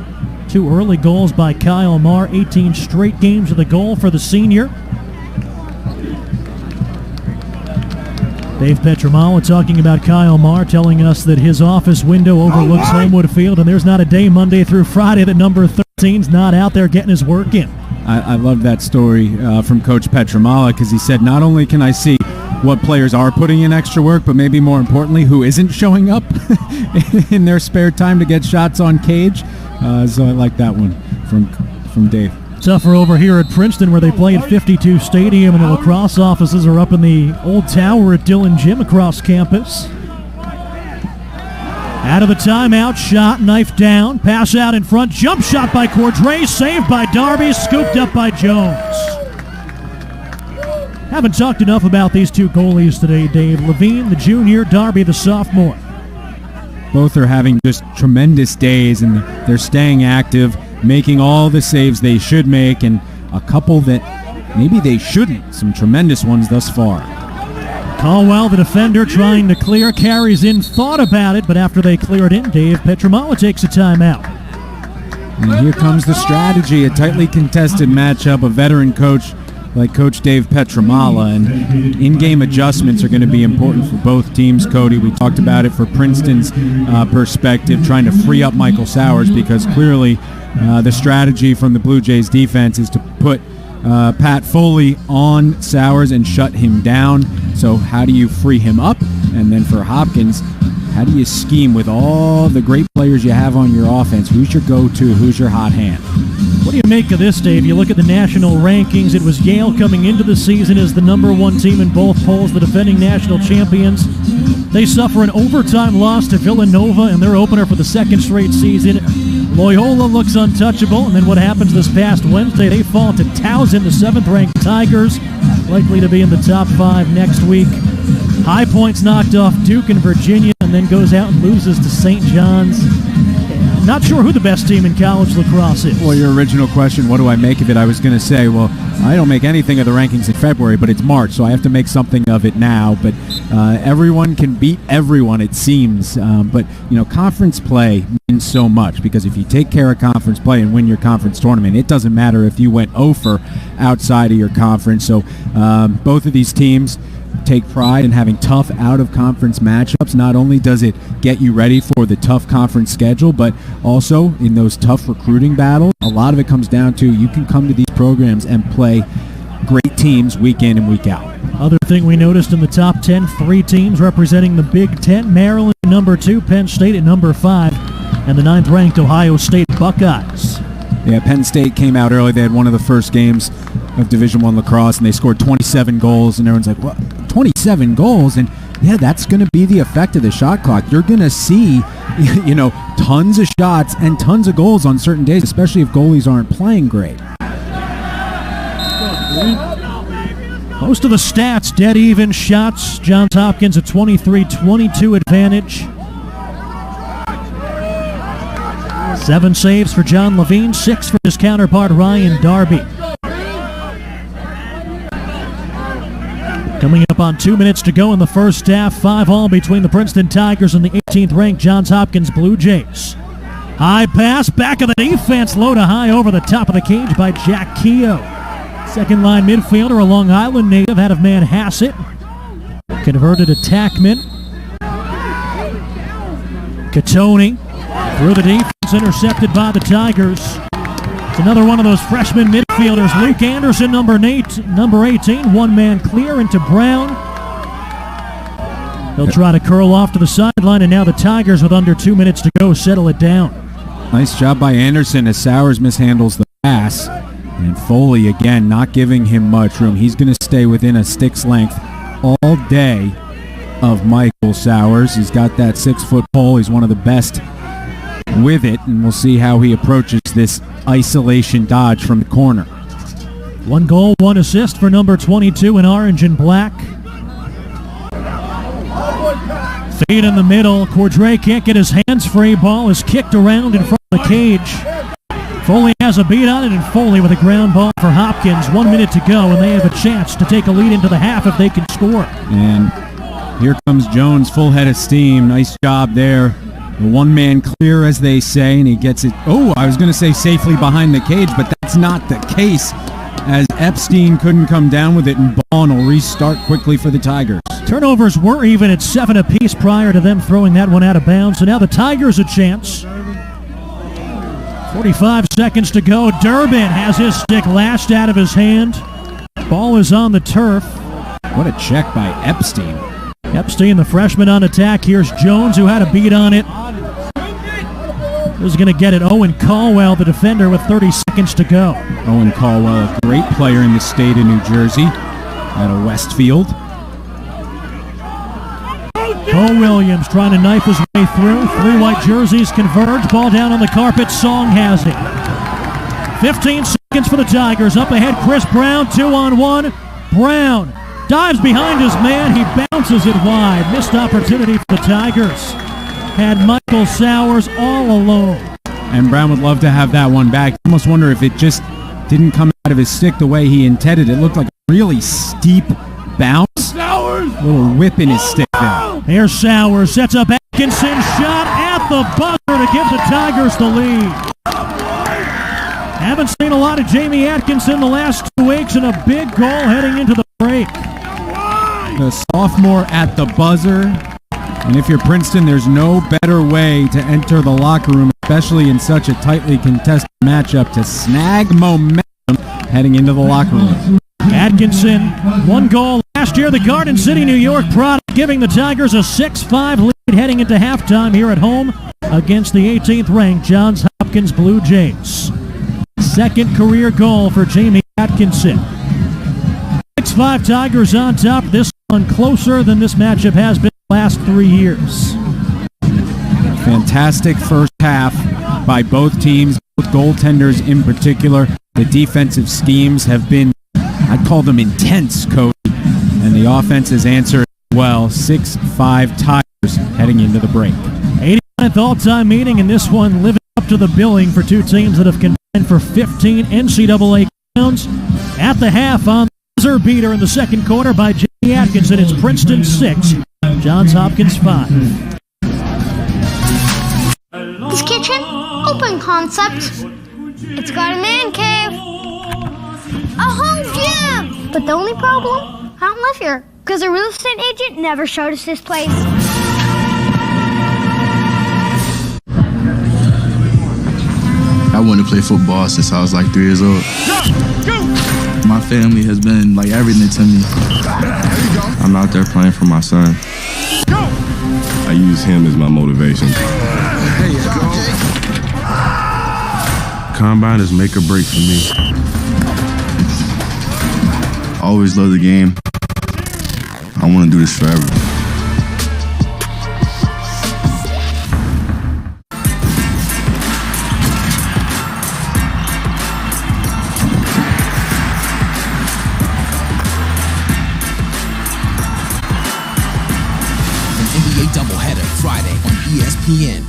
2 early goals by Kyle Marr. 18 straight games of the goal for the senior. Dave Petramala talking about Kyle Marr, telling us that his office window overlooks Homewood Field, and there's not a day Monday through Friday that number 13's not out there getting his work in. I love that story from Coach Petramala, because he said, not only can I see what players are putting in extra work, but maybe more importantly, who isn't showing up in their spare time to get shots on cage. So I like that one from Dave. Tougher over here at Princeton, where they play at 52 Stadium, and the lacrosse offices are up in the old tower at Dillon Gym across campus. Out of the timeout, shot, knife down, pass out in front, jump shot by Cordray, saved by Darby, scooped up by Jones. Haven't talked enough about these 2 goalies today, Dave. Levine, the junior, Darby, the sophomore. Both are having just tremendous days, and they're staying active, making all the saves they should make, and a couple that maybe they shouldn't. Some tremendous ones thus far. Caldwell, the defender, trying to clear, carries in, thought about it, but after they clear it in, Dave Petramala takes a timeout. And here comes the strategy, a tightly contested matchup, a veteran coach like Coach Dave Petramala, and in-game adjustments are going to be important for both teams, Cody. We talked about it for Princeton's perspective, trying to free up Michael Sowers, because clearly the strategy from the Blue Jays defense is to put Pat Foley on Sowers and shut him down. So how do you free him up? And then for Hopkins, how do you scheme with all the great players you have on your offense? Who's your go-to? Who's your hot hand? What do you make of this, Dave? You look at the national rankings. It was Yale coming into the season as the number 1 team in both polls, the defending national champions. They suffer an overtime loss to Villanova in their opener for the 2nd straight season. Loyola looks untouchable, and then what happens this past Wednesday? They fall to Towson, the 7th-ranked Tigers, likely to be in the top 5 next week. High Point's knocked off Duke and Virginia, and then goes out and loses to St. John's. Not sure who the best team in college lacrosse is. Well, your original question, what do I make of it? I was going to say, well, I don't make anything of the rankings in February, but it's March, so I have to make something of it now. But everyone can beat everyone, it seems. But, conference play means so much, because if you take care of conference play and win your conference tournament, it doesn't matter if you went 0 outside of your conference. So both of these teams take pride in having tough out-of-conference matchups. Not only does it get you ready for the tough conference schedule, but also in those tough recruiting battles, a lot of it comes down to you can come to these programs and play great teams week in and week out. Other thing we noticed in the top 10, 3 teams representing the Big Ten: Maryland at number 2, Penn State at number 5, and the 9th-ranked Ohio State Buckeyes. Yeah, Penn State came out early. They had one of the first games of Division I lacrosse, and they scored 27 goals, and everyone's like, what, 27 goals? And yeah, that's going to be the effect of the shot clock. You're going to see, tons of shots and tons of goals on certain days, especially if goalies aren't playing great. Most of the stats, dead even shots. Johns Hopkins a 23-22 advantage. 7 saves for John Levine, 6 for his counterpart Ryan Darby. Coming up on 2 minutes to go in the first half, 5-all between the Princeton Tigers and the 18th-ranked Johns Hopkins Blue Jays. High pass, back of the defense, low to high over the top of the cage by Jack Keogh. Second-line midfielder, a Long Island native out of Manhasset. Converted attackman. Catoni through the defense, intercepted by the Tigers. It's another one of those freshman midfielders. Luke Anderson, number 18, one man clear into Brown. He'll try to curl off to the sideline, and now the Tigers, with under 2 minutes to go, settle it down. Nice job by Anderson as Sowers mishandles the pass. And Foley, again, not giving him much room. He's going to stay within a stick's length all day of Michael Sowers. He's got that 6-foot pole. He's one of the best with it, and we'll see how he approaches this isolation dodge from the corner. 1 goal, 1 assist for number 22 in orange and black. Feed in the middle. Cordray can't get his hands free. Ball is kicked around in front of the cage. Foley has a beat on it, and Foley with a ground ball for Hopkins. 1 minute to go, and they have a chance to take a lead into the half if they can score. And here comes Jones, full head of steam. Nice job there. The one-man clear, as they say, and he gets it, I was going to say safely behind the cage, but that's not the case, as Epstein couldn't come down with it, and Ball will restart quickly for the Tigers. Turnovers were even at 7 apiece prior to them throwing that one out of bounds, so now the Tigers a chance. 45 seconds to go. Durbin has his stick lashed out of his hand. Ball is on the turf. What a check by Epstein. Epstein, the freshman, on attack. Here's Jones, who had a beat on it. Who's going to get it? Owen Caldwell, the defender, with 30 seconds to go. Owen Caldwell, a great player in the state of New Jersey, out of Westfield. Cole Williams trying to knife his way through. 3 white jerseys converge. Ball down on the carpet. Song has it. 15 seconds for the Tigers. Up ahead, Chris Brown, 2-on-1. Brown dives behind his man. He bounces it wide. Missed opportunity for the Tigers. Had Michael Sowers all alone. And Brown would love to have that one back. I almost wonder if it just didn't come out of his stick the way he intended. It looked like a really steep bounce. Sowers! A little whip in his stick there. Here's Sowers. Sets up Atkinson. Shot at the buzzer to give the Tigers the lead. Haven't seen a lot of Jamie Atkinson the last 2 weeks, and a big goal heading into the break. The sophomore at the buzzer. And if you're Princeton, there's no better way to enter the locker room, especially in such a tightly contested matchup, to snag momentum heading into the locker room. Atkinson, 1 goal last year, the Garden City, New York product, giving the Tigers a 6-5 lead heading into halftime here at home against the 18th-ranked Johns Hopkins Blue Jays. Second career goal for Jamie Atkinson. 6-5 Tigers on top. This one closer than this matchup has been the last 3 years. Fantastic first half by both teams, both goaltenders in particular. The defensive schemes have been, I'd call them intense, Cody. And the offense has answered well. 6-5 Tigers heading into the break. 89th all-time meeting, and this one living up to the billing for two teams that have contended for 15 NCAA crowns. At the half on the buzzer beater in the second quarter by Jimmy Atkinson, it's Princeton 6, Johns Hopkins 5. This kitchen, open concept. It's got a man cave, a home gym. But the only problem, I don't live here because the real estate agent never showed us this place. I wanted to play football since I was like 3 years old. My family has been like everything to me. I'm out there playing for my son. I use him as my motivation. Combine is make or break for me. I always love the game. I want to do this forever. Doubleheader Friday on ESPN.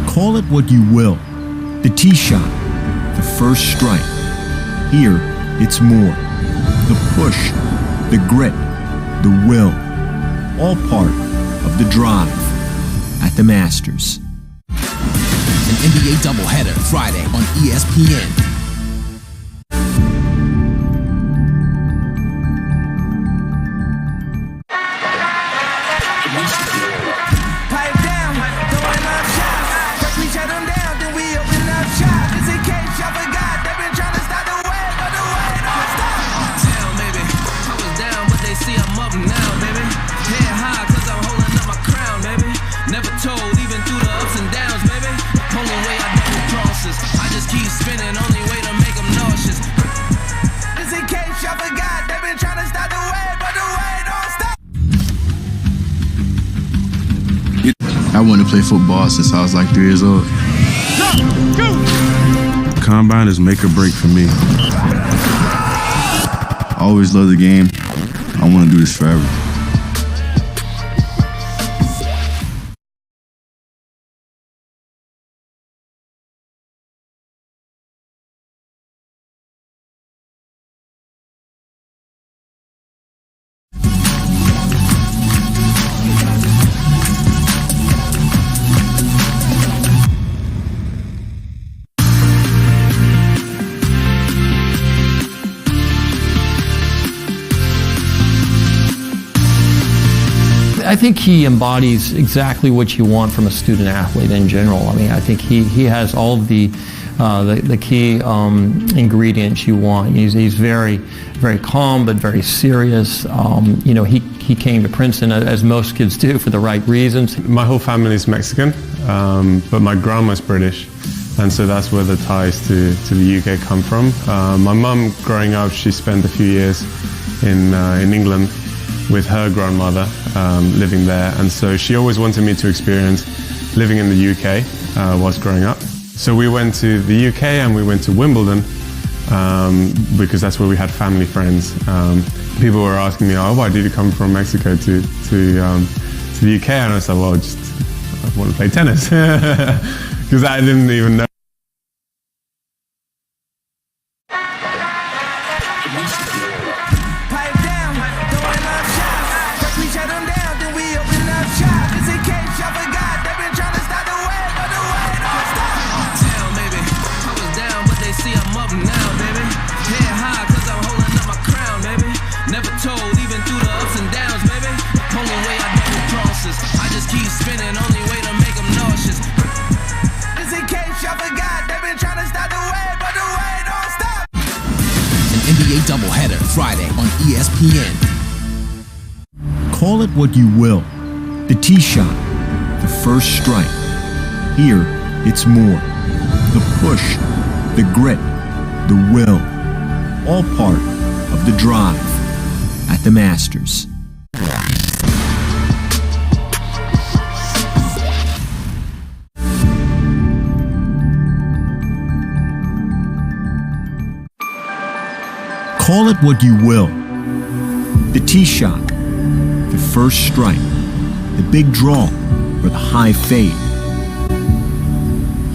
Call it what you will. The tee shot, the first strike. Here, it's more. The push, the grit, the will. All part of the drive at the Masters. An NBA doubleheader Friday on ESPN. I wanted to play football since I was like 3 years old. Combine is make or break for me. I always love the game. I want to do this forever. I think he embodies exactly what you want from a student athlete in general. I mean, I think he has all of the key ingredients you want. He's very, very calm, but very serious. You know, he came to Princeton, as most kids do, for the right reasons. My whole family is Mexican, but my grandma's British, and so that's where the ties to the UK come from. My mum, growing up, she spent a few years in England with her grandmother living there, and so she always wanted me to experience living in the UK whilst growing up. So we went to the UK and we went to Wimbledon because that's where we had family friends. People were asking me, "Oh, why did you come from Mexico to the UK?" And I said, "Well, I want to play tennis," because I didn't even know. Doubleheader Friday on ESPN. Call it what you will. The tee shot, the first strike. Here, it's more. The push, the grit, the will. All part of the drive at the Masters. Call it what you will. The tee shot, the first strike, the big draw, or the high fade.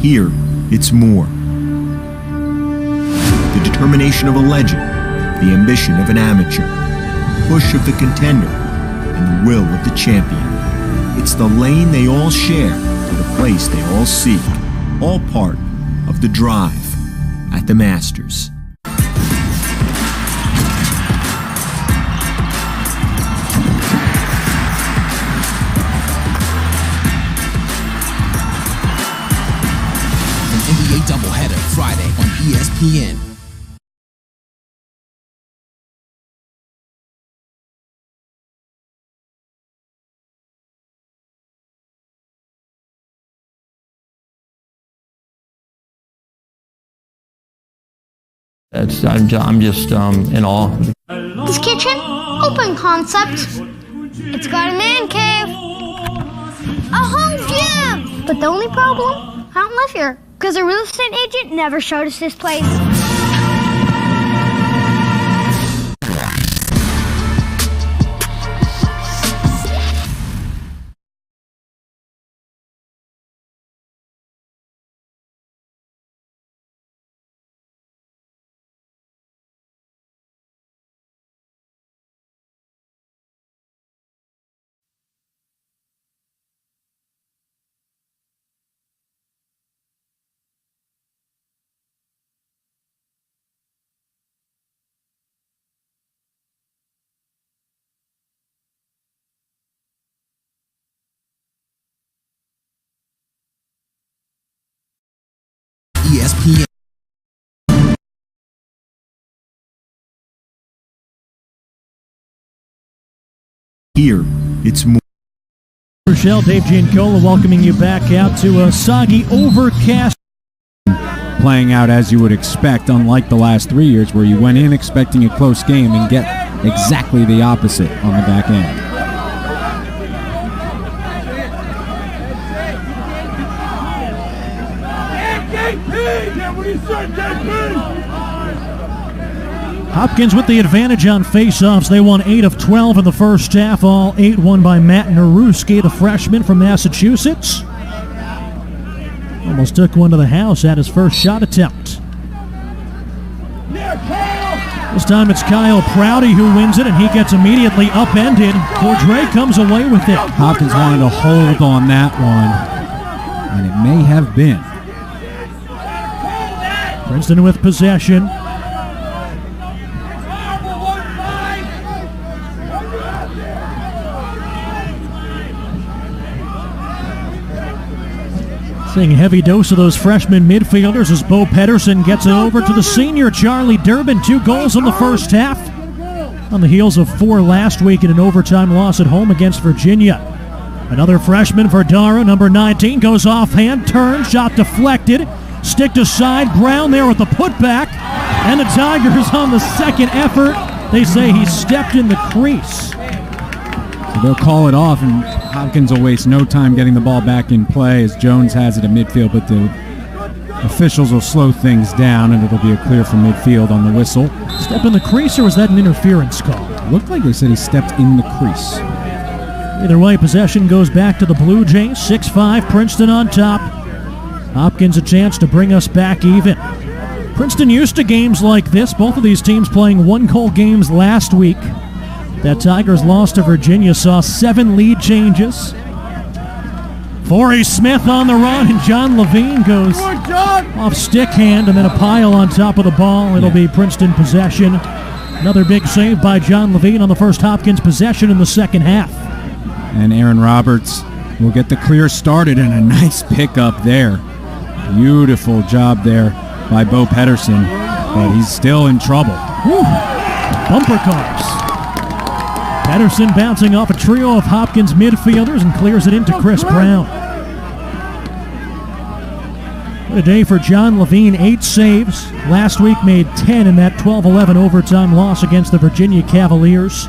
Here, it's more. The determination of a legend, the ambition of an amateur, the push of the contender, and the will of the champion. It's the lane they all share to the place they all seek, all part of the drive at the Masters. An NBA doubleheader Friday on ESPN. I'm just in awe. This kitchen, open concept. It's got a man cave, a home gym. But the only problem, I don't live here because a real estate agent never showed us this place. ESPN. Here, it's more. Rochelle, Dave Giancola welcoming you back out to a soggy, overcast. Playing out as you would expect, unlike the last 3 years where you went in expecting a close game and get exactly the opposite on the back end. Hopkins with the advantage on face-offs. They won 8 of 12 in the first half, all 8 won by Matt Naruski, the freshman from Massachusetts. Almost took one to the house at his first shot attempt. This time it's Kyle Prouty who wins it, and he gets immediately upended. Cordray comes away with it. Hopkins wanted to hold on that one, and it may have been. Princeton with possession. Seeing a heavy dose of those freshman midfielders as Bo Pedersen gets it over to the senior Charlie Durbin. 2 goals in the first half on the heels of 4 last week in an overtime loss at home against Virginia. Another freshman for Dara, number 19, goes offhand, turns, shot deflected, stick to side, ground there with the putback, and the Tigers on the second effort. They say he stepped in the crease. So they'll call it off, and Hopkins will waste no time getting the ball back in play as Jones has it at midfield, but the officials will slow things down, and it'll be a clear from midfield on the whistle. Step in the crease, or was that an interference call? It looked like they said he stepped in the crease. Either way, possession goes back to the Blue Jays. 6-5, Princeton on top. Hopkins a chance to bring us back even. Princeton used to games like this. Both of these teams playing 1-goal games last week. That Tigers loss to Virginia saw 7 lead changes. Forey Smith on the run, and John Levine goes off stick hand, and then a pile on top of the ball. It'll be Princeton possession. Another big save by John Levine on the first Hopkins possession in the second half. And Aaron Roberts will get the clear started, and a nice pickup there. Beautiful job there by Bo Pedersen, but he's still in trouble. Woo. Bumper cars. Pedersen bouncing off a trio of Hopkins midfielders and clears it into Chris Brown. What a day for John Levine, 8 saves. Last week made 10 in that 12-11 overtime loss against the Virginia Cavaliers.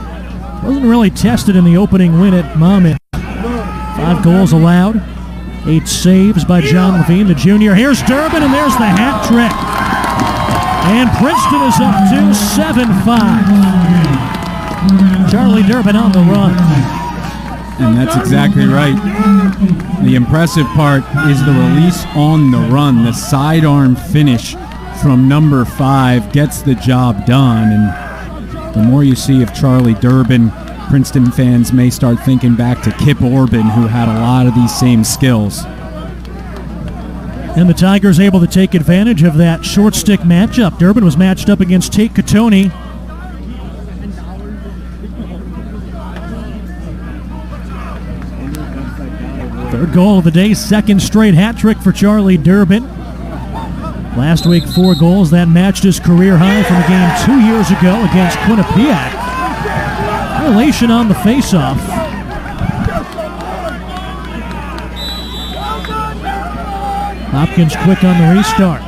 Wasn't really tested in the opening win at Monmouth. 5 goals allowed, 8 saves by John Levine, the junior. Here's Durbin, and there's the hat trick. And Princeton is up to 7-5. Charlie Durbin on the run. And that's exactly right. The impressive part is the release on the run. The sidearm finish from number 5 gets the job done. And the more you see of Charlie Durbin, Princeton fans may start thinking back to Kip Orban, who had a lot of these same skills. And the Tigers able to take advantage of that short stick matchup. Durbin was matched up against Tate Catoni. Third goal of the day, second straight hat trick for Charlie Durbin. Last week, 4 goals. That matched his career high from a game 2 years ago against Quinnipiac. Violation on the faceoff. Hopkins quick on the restart.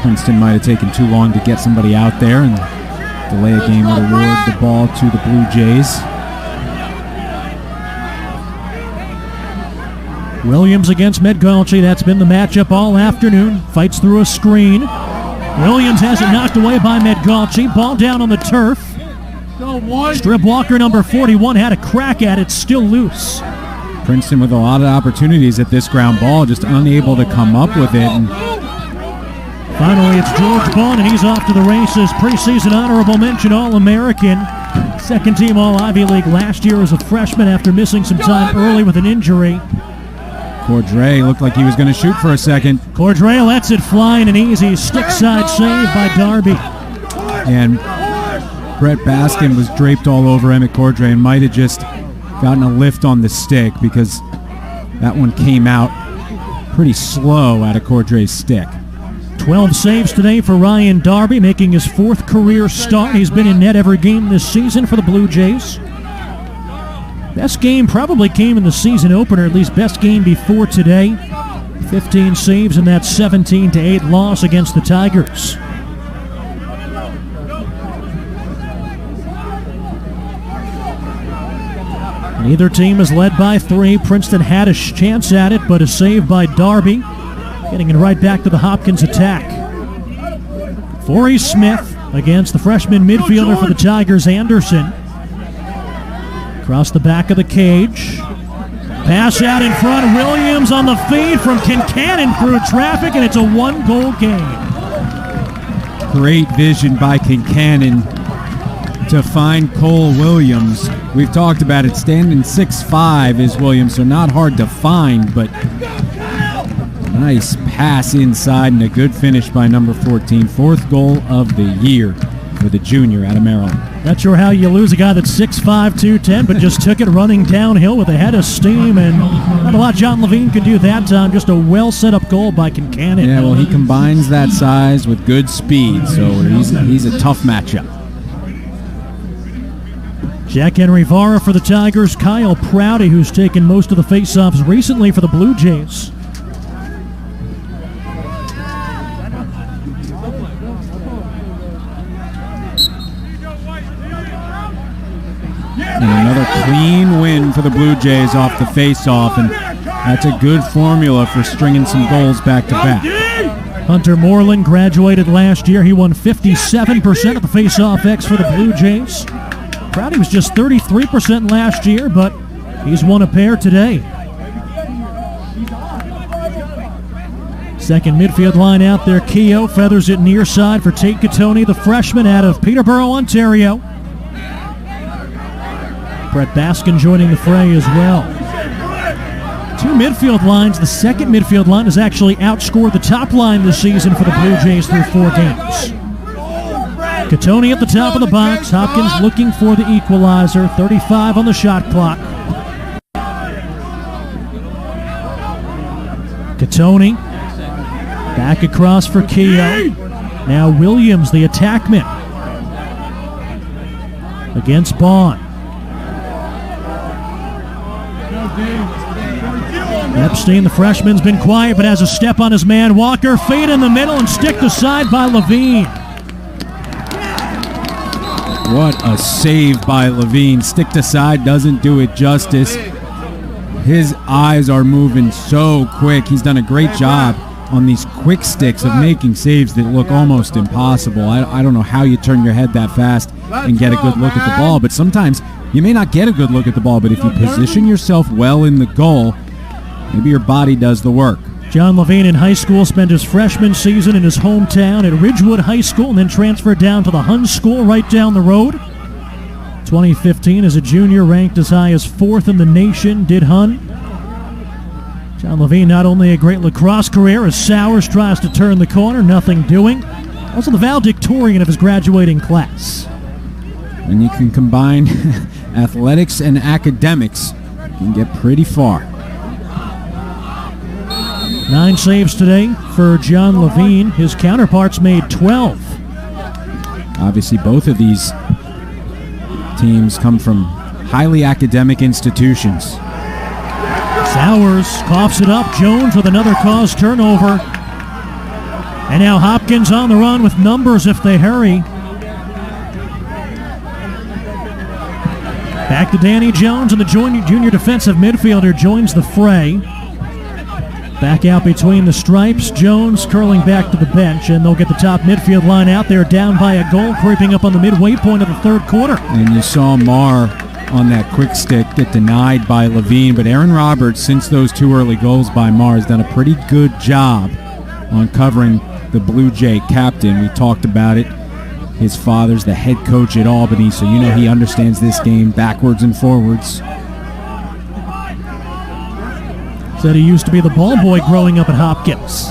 Princeton might have taken too long to get somebody out there, and delay a game would award the ball to the Blue Jays. Williams against Medgalchi. That's been the matchup all afternoon. Fights through a screen. Williams has it knocked away by Medgalchi. Ball down on the turf. Strip Walker, number 41, had a crack at it, still loose. Princeton with a lot of opportunities at this ground ball, just unable to come up with it. And finally, it's George Bond, and he's off to the races. Preseason honorable mention All-American. Second team All-Ivy League last year as a freshman after missing some time early with an injury. Cordray looked like he was going to shoot for a second. Cordray lets it fly in an easy stick-side save by Darby. And Brett Baskin was draped all over Emmett Cordray and might have just gotten a lift on the stick because that one came out pretty slow out of Cordray's stick. 12 saves today for Ryan Darby, making his 4th career start. He's been in net every game this season for the Blue Jays. Best game probably came in the season opener, at least best game before today. 15 saves in that 17-8 loss against the Tigers. Neither team is led by 3. Princeton had a chance at it, but a save by Darby, getting it right back to the Hopkins attack. Forey Smith against the freshman midfielder for the Tigers, Anderson. Across the back of the cage. Pass out in front. Williams on the feed from Kincannon through traffic, and it's a 1-goal game. Great vision by Kincannon to find Cole Williams. We've talked about it. Standing 6'5" is Williams, so not hard to find, but nice pass inside and a good finish by number 14. 4th goal of the year for the junior out of Maryland. Not sure how you lose a guy that's 6'5", 210, but just took it running downhill with a head of steam, and not a lot John Levine could do that time. Just a well-set-up goal by Kincannon. Yeah, well, he combines that size with good speed, so he's a tough matchup. Jack Henry Vara for the Tigers. Kyle Prouty, who's taken most of the faceoffs recently for the Blue Jays. And another clean win for the Blue Jays off the face-off, and that's a good formula for stringing some goals back-to-back. Hunter Moreland graduated last year. He won 57% of the face-off X for the Blue Jays. Prouty was just 33% last year, but he's won a pair today. Second midfield line out there. Keogh feathers it near side for Tate Catoni, the freshman out of Peterborough, Ontario. Brett Baskin joining the fray as well. 2 midfield lines. The second midfield line has actually outscored the top line this season for the Blue Jays through 4 games. Catoni at the top of the box. Hopkins looking for the equalizer. 35 on the shot clock. Catoni back across for Keogh. Now Williams, the attackman, against Bond. Epstein, the freshman's been quiet, but has a step on his man. Walker, fade in the middle and stick to side by Levine. What a save by Levine. Stick to side doesn't do it justice. His eyes are moving so quick. He's done a great job on these quick sticks of making saves that look almost impossible. I don't know how you turn your head that fast and get a good look at the ball, but sometimes you may not get a good look at the ball, but if you position yourself well in the goal, maybe your body does the work. John Levine in high school spent his freshman season in his hometown at Ridgewood High School and then transferred down to the Hun School right down the road. 2015 as a junior, ranked as high as 4th in the nation, did Hun. John Levine not only a great lacrosse career as Sowers tries to turn the corner, nothing doing, also the valedictorian of his graduating class. When you can combine athletics and academics, you can get pretty far. 9 saves today for John Levine. His counterparts made 12. Obviously, both of these teams come from highly academic institutions. Sowers coughs it up. Jones with another caused turnover. And now Hopkins on the run with numbers if they hurry. Back to Danny Jones, and the junior defensive midfielder joins the fray. Back out between the stripes. Jones curling back to the bench, and they'll get the top midfield line out there down by a goal, creeping up on the midway point of the third quarter. And you saw Marr on that quick stick get denied by Levine, but Aaron Roberts, since those 2 early goals by Marr, has done a pretty good job on covering the Blue Jay captain. We talked about it. His father's the head coach at Albany, so you know he understands this game backwards and forwards. Said he used to be the ball boy growing up at Hopkins.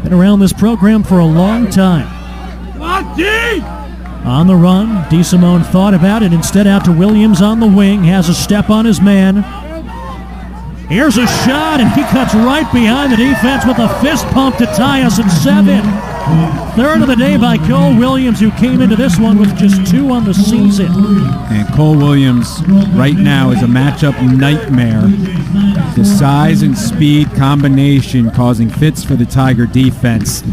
Been around this program for a long time. On the run, DeSimone thought about it, instead out to Williams on the wing, has a step on his man. Here's a shot, and he cuts right behind the defense with a fist pump to tie us at 7. Third of the day by Cole Williams, who came into this one with just 2 on the season. And Cole Williams right now is a matchup nightmare. The size and speed combination causing fits for the Tiger defense.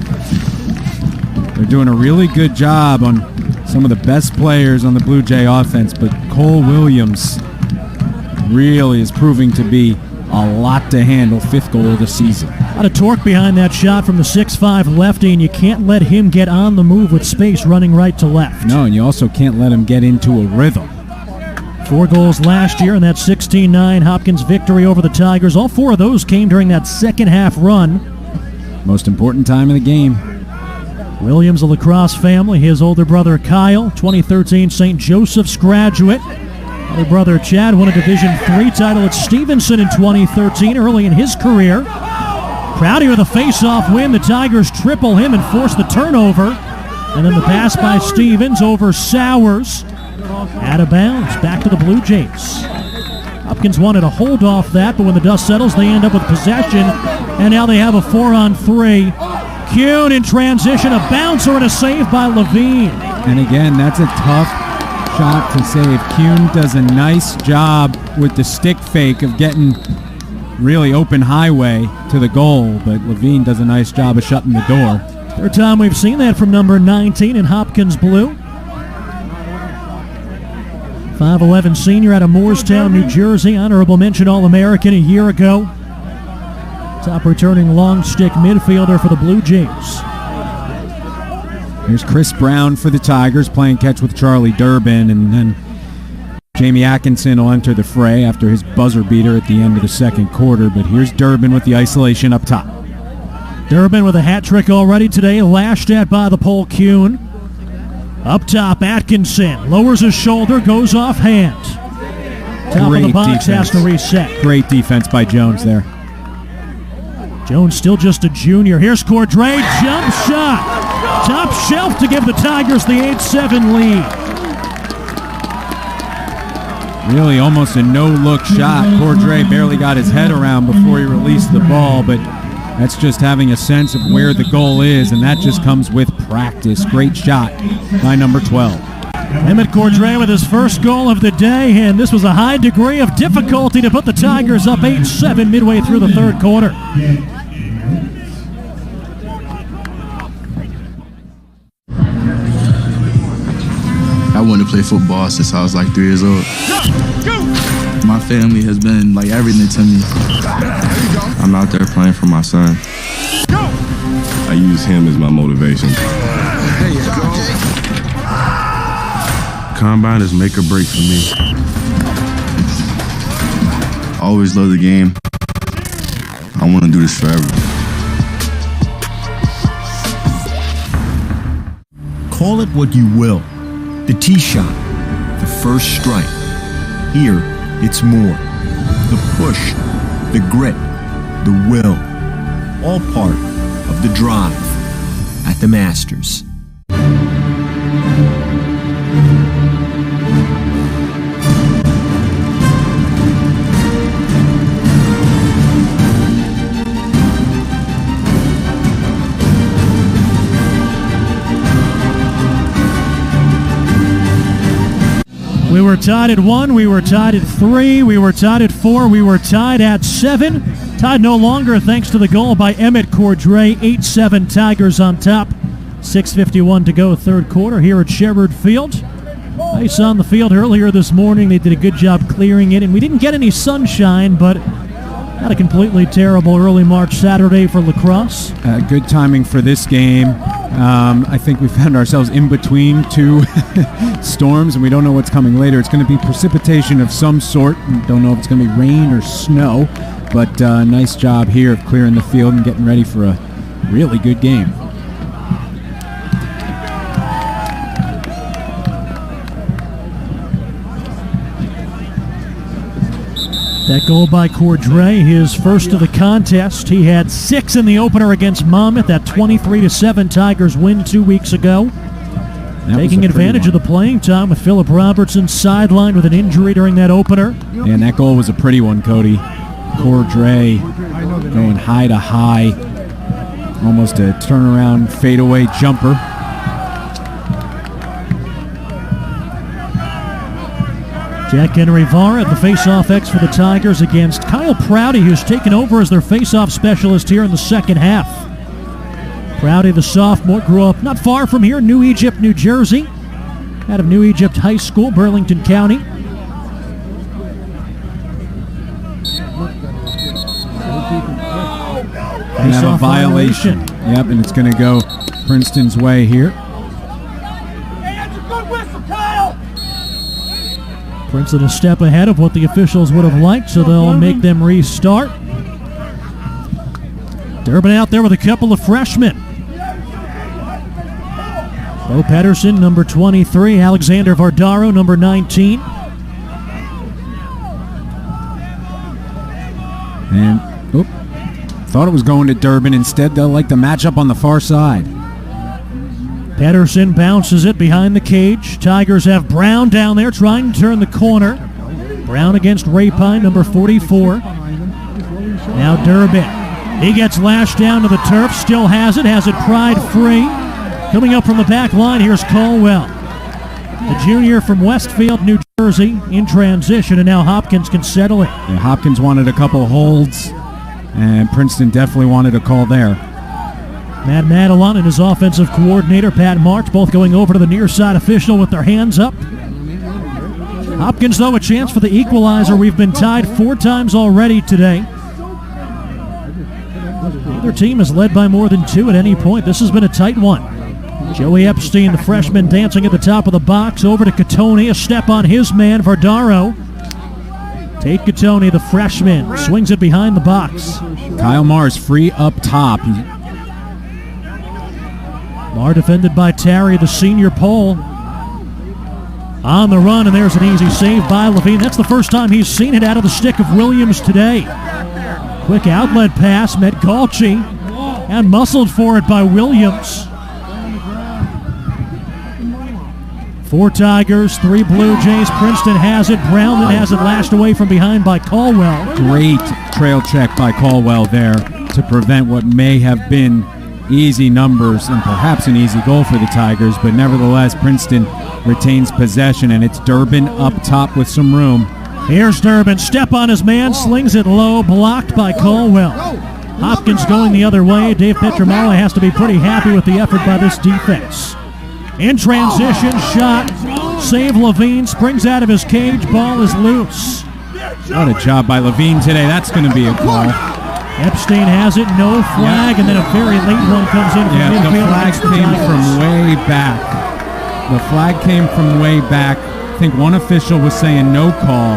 They're doing a really good job on some of the best players on the Blue Jay offense, but Cole Williams really is proving to be a lot to handle. 5th goal of the season. A lot of torque behind that shot from the 6'5 lefty, and you can't let him get on the move with space running right to left. No, and you also can't let him get into a rhythm. 4 goals last year in that 16-9 Hopkins victory over the Tigers. All 4 of those came during that second half run. Most important time of the game. Williams, a lacrosse family. His older brother Kyle, 2013 St. Joseph's graduate. Other brother Chad won a Division III title at Stevenson in 2013, early in his career. Prouty with a face-off win. The Tigers triple him and force the turnover. And then the pass by Stevens over Sowers. Out of bounds, back to the Blue Jays. Hopkins wanted to hold off that, but when the dust settles, they end up with possession. And now they have a 4-on-3. Kuhn in transition, a bouncer and a save by Levine. And again, that's a tough shot to save. Kuhn does a nice job with the stick fake of getting really open highway to the goal, but Levine does a nice job of shutting the door. Third time we've seen that from number 19 in Hopkins blue. 5'11 senior out of Moorestown, New Jersey. Honorable mention All-American a year ago. Top returning long stick midfielder for the Blue Jays. Here's Chris Brown for the Tigers playing catch with Charlie Durbin, and then Jamie Atkinson will enter the fray after his buzzer beater at the end of the second quarter. But here's Durbin with the isolation up top. Durbin with a hat trick already today, lashed at by the pole Kuhn. Up top, Atkinson lowers his shoulder, goes off hand. Top of the box has to reset. Great defense by Jones there. Jones still just a junior. Here's Cordray, jump shot. Top shelf to give the Tigers the 8-7 lead. Really almost a no-look shot. Cordray barely got his head around before he released the ball, but that's just having a sense of where the goal is, and that just comes with practice. Great shot by number 12. Emmett Cordray with his first goal of the day, and this was a high degree of difficulty to put the Tigers up 8-7 midway through the third quarter. I wanted to play football since I was like 3 years old. My family has been like everything to me. I I'm out there playing for my son. I use him as my motivation. Combine is make or break for me. I always love the game. I want to do this forever. Call it what you will. The tee shot, the first strike. Here, it's more. The push, the grit, the will. All part of the drive at the Masters. We were tied at 1, we were tied at 3, we were tied at 4, we were tied at 7. Tied no longer thanks to the goal by Emmett Cordray. 8-7 Tigers on top. 6:51 to go, third quarter here at Sherrod Field. Ice on the field earlier this morning. They did a good job clearing it, and we didn't get any sunshine, but not a completely terrible early March Saturday for lacrosse. Good timing for this game. I think we found ourselves in between two storms, and we don't know what's coming later. It's going to be precipitation of some sort. We don't know if it's going to be rain or snow, but nice job here of clearing the field and getting ready for a really good game. That goal by Cordray, his first of the contest. He had 6 in the opener against Monmouth. That 23-7 Tigers win 2 weeks ago. Taking advantage of the playing time with Philip Robertson sidelined with an injury during that opener. And that goal was a pretty one, Cody. Cordray going high to high. Almost a turnaround fadeaway jumper. Jack Henry Vara at the face-off X for the Tigers against Kyle Prouty, who's taken over as their face-off specialist here in the second half. Prouty, the sophomore, grew up not far from here, New Egypt, New Jersey. Out of New Egypt High School, Burlington County. And have a violation. Yep, and it's going to go Princeton's way here. Princeton a step ahead of what the officials would have liked, so they'll make them restart. Durbin out there with a couple of freshmen. Bo Pedersen, number 23. Alexander Vardaro, number 19. And, thought it was going to Durbin. Instead, they'll like the matchup on the far side. Pedersen bounces it behind the cage. Tigers have Brown down there trying to turn the corner. Brown against Rapine, number 44. Now Durbin. He gets lashed down to the turf, still has it pride free. Coming up from the back line, here's Caldwell. The junior from Westfield, New Jersey, in transition, and now Hopkins can settle it. Yeah, Hopkins wanted a couple holds, and Princeton definitely wanted a call there. Matt Madelon and his offensive coordinator, Pat March, both going over to the near side official with their hands up. Hopkins, though, a chance for the equalizer. We've been tied 4 times already today. Neither team has led by more than 2 at any point. This has been a tight one. Joey Epstein, the freshman, dancing at the top of the box. Over to Catone, a step on his man, Vardaro. Tate Catone, the freshman, swings it behind the box. Kyle Marr's free up top. Marr defended by Terry, the senior pole. On the run, and there's an easy save by Levine. That's the first time he's seen it out of the stick of Williams today. Quick outlet pass, met Galchi, and muscled for it by Williams. 4 Tigers, 3 Blue Jays. Princeton has it. Brown then has it lashed away from behind by Caldwell. Great trail check by Caldwell there to prevent what may have been easy numbers and perhaps an easy goal for the Tigers, but nevertheless Princeton retains possession, and it's Durbin up top with some room. Here's Durbin, step on his man, slings it low, blocked by Caldwell. Hopkins going the other way. Dave Petramala has to be pretty happy with the effort by this defense. In transition, shot, save Levine, springs out of his cage, ball is loose. What a job by Levine today. That's going to be a call. Epstein has it, no flag, and then a very late one comes in from the midfield. flag came from way back. The flag came from way back. I think one official was saying no call,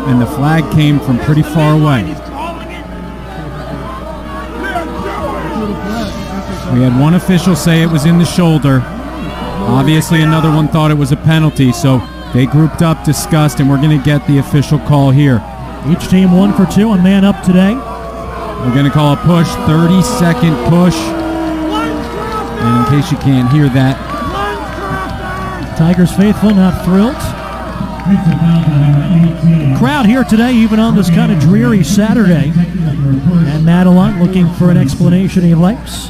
and the flag came from pretty far away. We had one official say it was in the shoulder. Obviously, another one thought it was a penalty, so they grouped up, discussed, and we're going to get the official call here. Each team 1 for 2 on man up today. We're going to call a push, 30-second push. And in case you can't hear that, Tigers faithful, not thrilled. Crowd here today, even on this kind of dreary Saturday. And Madeline looking for an explanation he likes.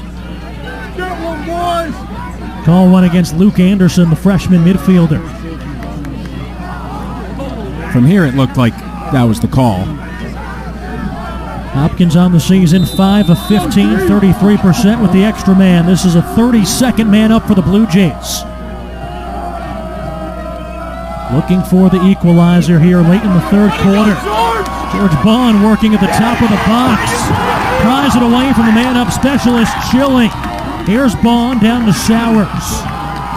Call one against Luke Anderson, the freshman midfielder. From here, it looked like that was the call. Hopkins on the season, 5 of 15, 33% with the extra man. This is a 30-second man up for the Blue Jays. Looking for the equalizer here late in the third quarter. George Bond working at the top of the box. Pries it away from the man-up specialist, Chilling. Here's Bond down to Sowers.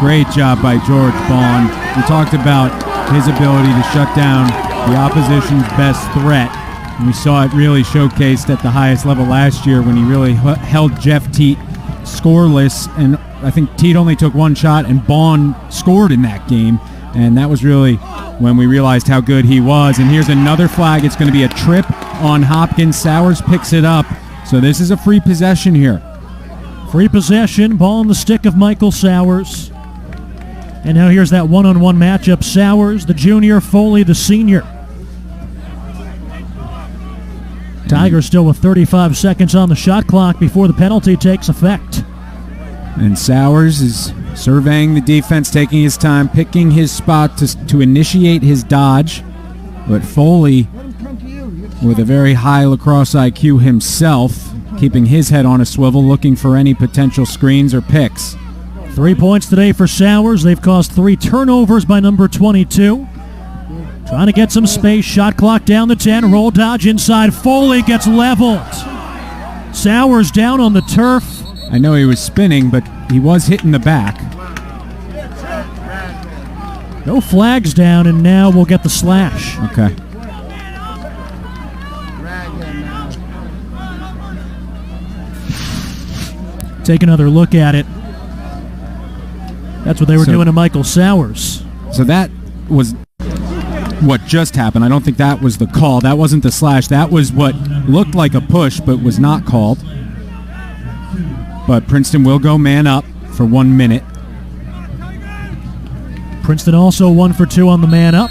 Great job by George Bond. We talked about his ability to shut down the opposition's best threat. And we saw it really showcased at the highest level last year when he really held Jeff Teat scoreless. And I think Teat only took one shot and Bond scored in that game. And that was really when we realized how good he was. And here's another flag. It's going to be a trip on Hopkins. Sowers picks it up. So this is a free possession here. Free possession, ball on the stick of Michael Sowers. And now here's that one-on-one matchup. Sowers, the junior, Foley, the senior. Tigers still with 35 seconds on the shot clock before the penalty takes effect. And Sowers is surveying the defense, taking his time, picking his spot to initiate his dodge. But Foley, with a very high lacrosse IQ himself, keeping his head on a swivel, looking for any potential screens or picks. 3 points today for Sowers. They've caused 3 turnovers by number 22. Trying to get some space. Shot clock down to 10. Roll dodge inside. Foley gets leveled. Sowers down on the turf. I know he was spinning, but he was hitting the back. No flags down, and now we'll get the slash. Okay. Take another look at it. That's what they were doing to Michael Sowers. So that was what just happened. I don't think that was the call. That wasn't the slash. That was what looked like a push but was not called. But Princeton will go man up for 1 minute. Princeton also 1 for 2 on the man up.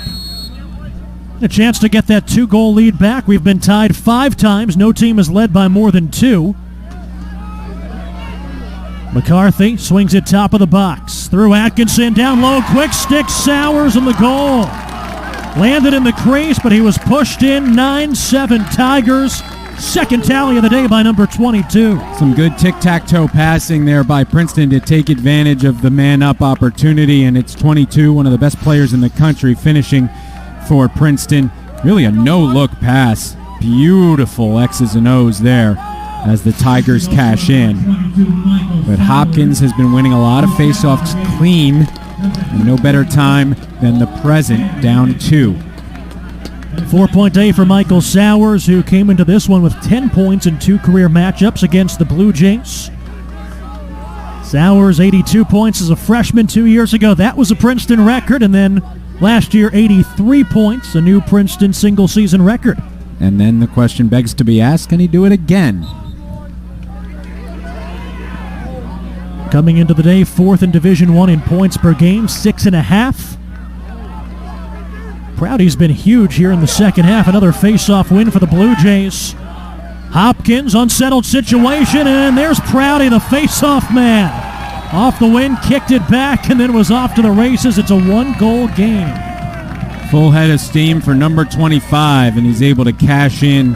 A chance to get that 2-goal lead back. We've been tied 5 times. No team has led by more than 2. McCarthy swings it top of the box. Through Atkinson, down low, quick stick, Sowers in the goal. Landed in the crease, but he was pushed in. 9-7 Tigers. Second tally of the day by number 22. Some good tic-tac-toe passing there by Princeton to take advantage of the man-up opportunity, and it's 22, one of the best players in the country, finishing for Princeton. Really a no-look pass. Beautiful X's and O's there as the Tigers cash in. But Hopkins has been winning a lot of faceoffs clean, and no better time than the present, down 2. 4-point day for Michael Sowers, who came into this one with 10 points in 2 career matchups against the Blue Jays. Sowers, 82 points as a freshman 2 years ago. That was a Princeton record, and then last year, 83 points, a new Princeton single-season record. And then the question begs to be asked, can he do it again? Coming into the day, 4th in Division I in points per game, 6.5. Prouty's been huge here in the second half. Another face-off win for the Blue Jays. Hopkins, unsettled situation, and there's Prouty, the face-off man. Off the win, kicked it back, and then was off to the races. It's a 1-goal game. Full head of steam for number 25, and he's able to cash in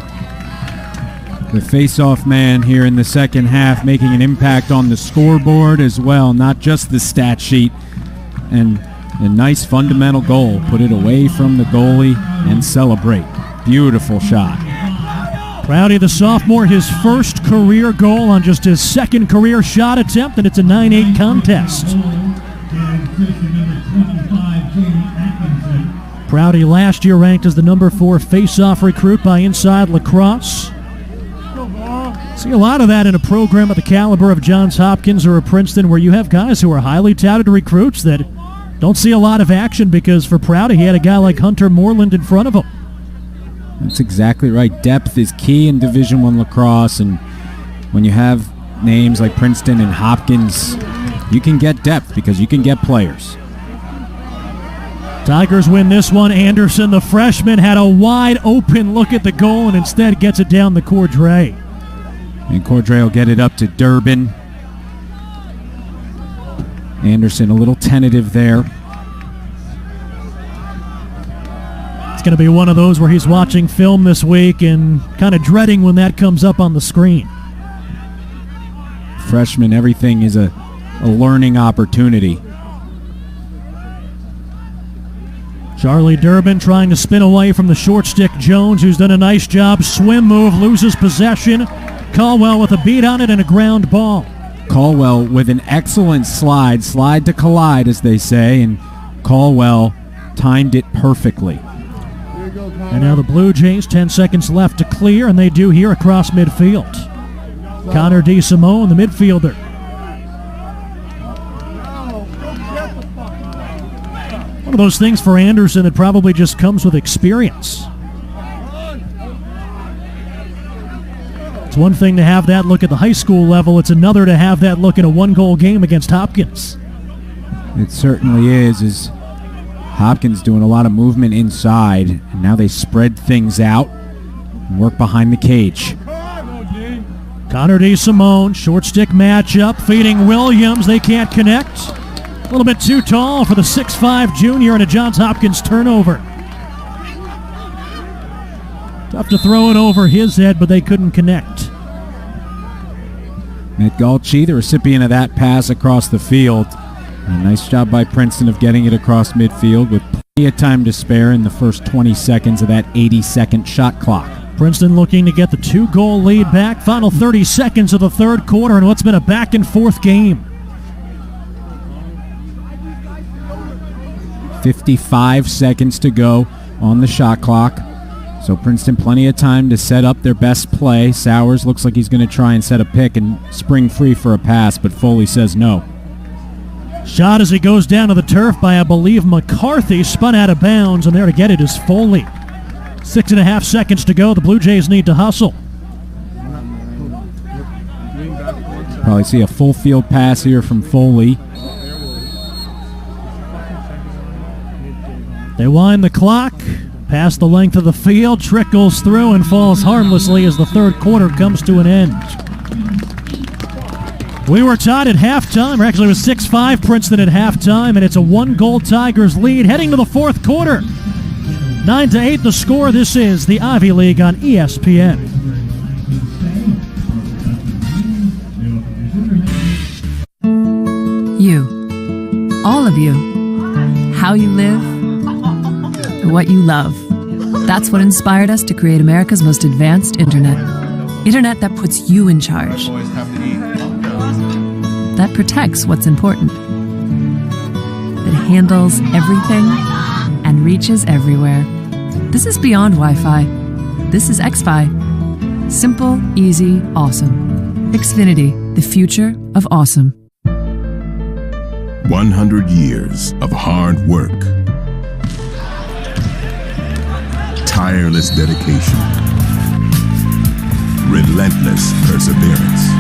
the face-off man here in the second half, making an impact on the scoreboard as well, not just the stat sheet. And a nice fundamental goal. Put it away from the goalie and celebrate. Beautiful shot. Prouty, the sophomore, his first career goal on just his second career shot attempt, and it's a 9-8 contest. Prouty last year ranked as the number 4 face-off recruit by Inside Lacrosse. See a lot of that in a program of the caliber of Johns Hopkins or a Princeton, where you have guys who are highly touted recruits that don't see a lot of action, because for Prouty, he had a guy like Hunter Moreland in front of him. That's exactly right. Depth is key in Division I lacrosse, and when you have names like Princeton and Hopkins, you can get depth because you can get players. Tigers win this one. Anderson, the freshman, had a wide open look at the goal and instead gets it down the Cordray. And Cordray will get it up to Durbin. Anderson a little tentative there. Going to be one of those where he's watching film this week and kind of dreading when that comes up on the screen. Freshman, everything is a learning opportunity. Charlie Durbin trying to spin away from the short stick Jones, who's done a nice job. Swim move, loses possession. Caldwell with a beat on it and a ground ball. Caldwell with an excellent slide to collide, as they say, and Caldwell timed it perfectly. And now the Blue Jays, 10 seconds left to clear, and they do here across midfield. Connor DeSimone, the midfielder. One of those things for Anderson that probably just comes with experience. It's one thing to have that look at the high school level. It's another to have that look in a one-goal game against Hopkins. It certainly is Hopkins doing a lot of movement inside, and now they spread things out and work behind the cage. Connor DeSimone, short stick matchup, feeding Williams. They can't connect. A little bit too tall for the 6'5 junior, and a Johns Hopkins turnover. Tough to throw it over his head, but they couldn't connect. Matt Galchi, the recipient of that pass across the field. A nice job by Princeton of getting it across midfield with plenty of time to spare in the first 20 seconds of that 80-second shot clock. Princeton looking to get the 2-goal lead back. Final 30 seconds of the third quarter in what's been a back-and-forth game. 55 seconds to go on the shot clock. So Princeton plenty of time to set up their best play. Sowers looks like he's going to try and set a pick and spring free for a pass, but Foley says no. Shot as he goes down to the turf by, I believe, McCarthy, spun out of bounds, and there to get it is Foley. 6.5 seconds to go. The Blue Jays need to hustle. Probably see a full field pass here from Foley. They wind the clock, past the length of the field, trickles through and falls harmlessly as the third quarter comes to an end. We were tied at halftime, or actually it was 6-5 Princeton at halftime, and it's a 1-goal Tigers lead heading to the fourth quarter. 9-8 the score. This is the Ivy League on ESPN. You. All of you. How you live. What you love. That's what inspired us to create America's most advanced internet. Internet that puts you in charge. That protects what's important. That handles everything and reaches everywhere. This is beyond Wi-Fi. This is Xfi. Simple, easy, awesome. Xfinity, the future of awesome. 100 years of hard work. Tireless dedication. Relentless perseverance.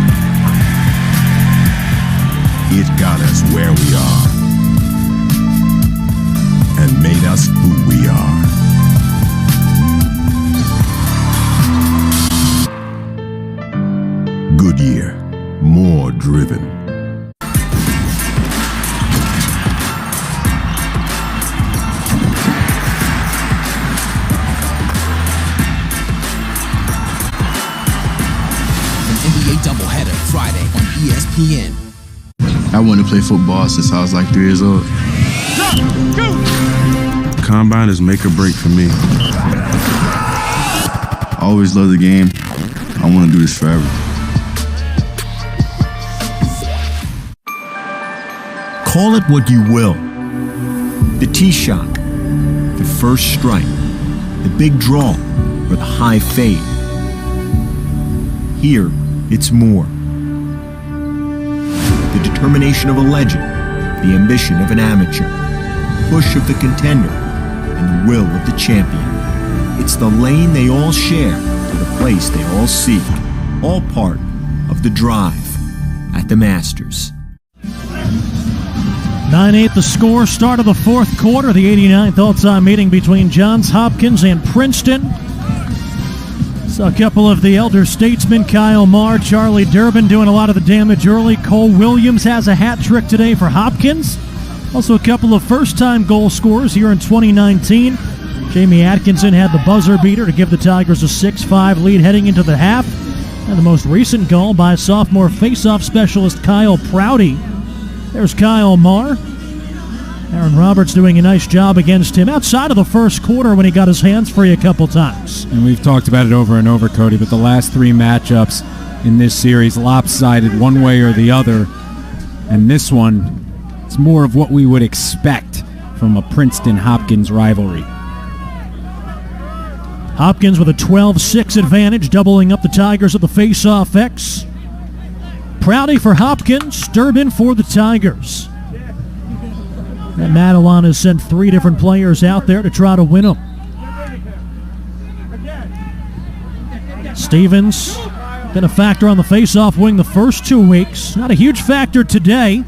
It got us where we are and made us who we are. Goodyear, more driven. NBA doubleheader Friday on ESPN. I wanted to play football since I was like 3 years old. Combine is make or break for me. I always loved the game. I want to do this forever. Call it what you will. The tee shot, the first strike, the big draw, or the high fade. Here, it's more. The determination of a legend, the ambition of an amateur, push of the contender, and the will of the champion. It's the lane they all share to the place they all seek, all part of the drive at the Masters. 9-8 the score, start of the fourth quarter, the 89th all-time meeting between Johns Hopkins and Princeton. Saw a couple of the elder statesmen, Kyle Marr, Charlie Durbin doing a lot of the damage early. Cole Williams has a hat trick today for Hopkins. Also a couple of first-time goal scorers here in 2019. Jamie Atkinson had the buzzer beater to give the Tigers a 6-5 lead heading into the half. And the most recent goal by sophomore faceoff specialist Kyle Prouty. There's Kyle Marr. Aaron Roberts doing a nice job against him outside of the first quarter when he got his hands free a couple times. And we've talked about it over and over, Cody, but the last three matchups in this series lopsided one way or the other. And this one, it's more of what we would expect from a Princeton-Hopkins rivalry. Hopkins with a 12-6 advantage, doubling up the Tigers at the face-off X. Prouty for Hopkins, Durbin for the Tigers. And Madelon has sent three different players out there to try to win them. Stevens been a factor on the face-off wing the first 2 weeks. Not a huge factor today.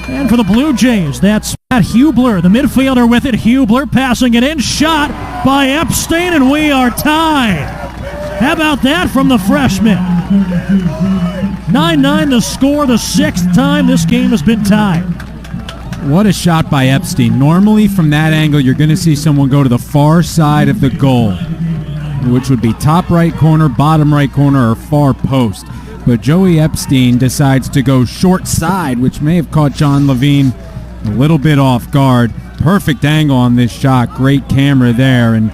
And for the Blue Jays, that's Matt Hubler, the midfielder with it. Hubler passing it in, shot by Epstein, and we are tied. How about that from the freshman? 9-9 the score, the sixth time this game has been tied. What a shot by Epstein. Normally from that angle you're going to see someone go to the far side of the goal, which would be top right corner, bottom right corner, or far post. But Joey Epstein decides to go short side, which may have caught John Levine a little bit off guard. Perfect angle on this shot. Great camera there, and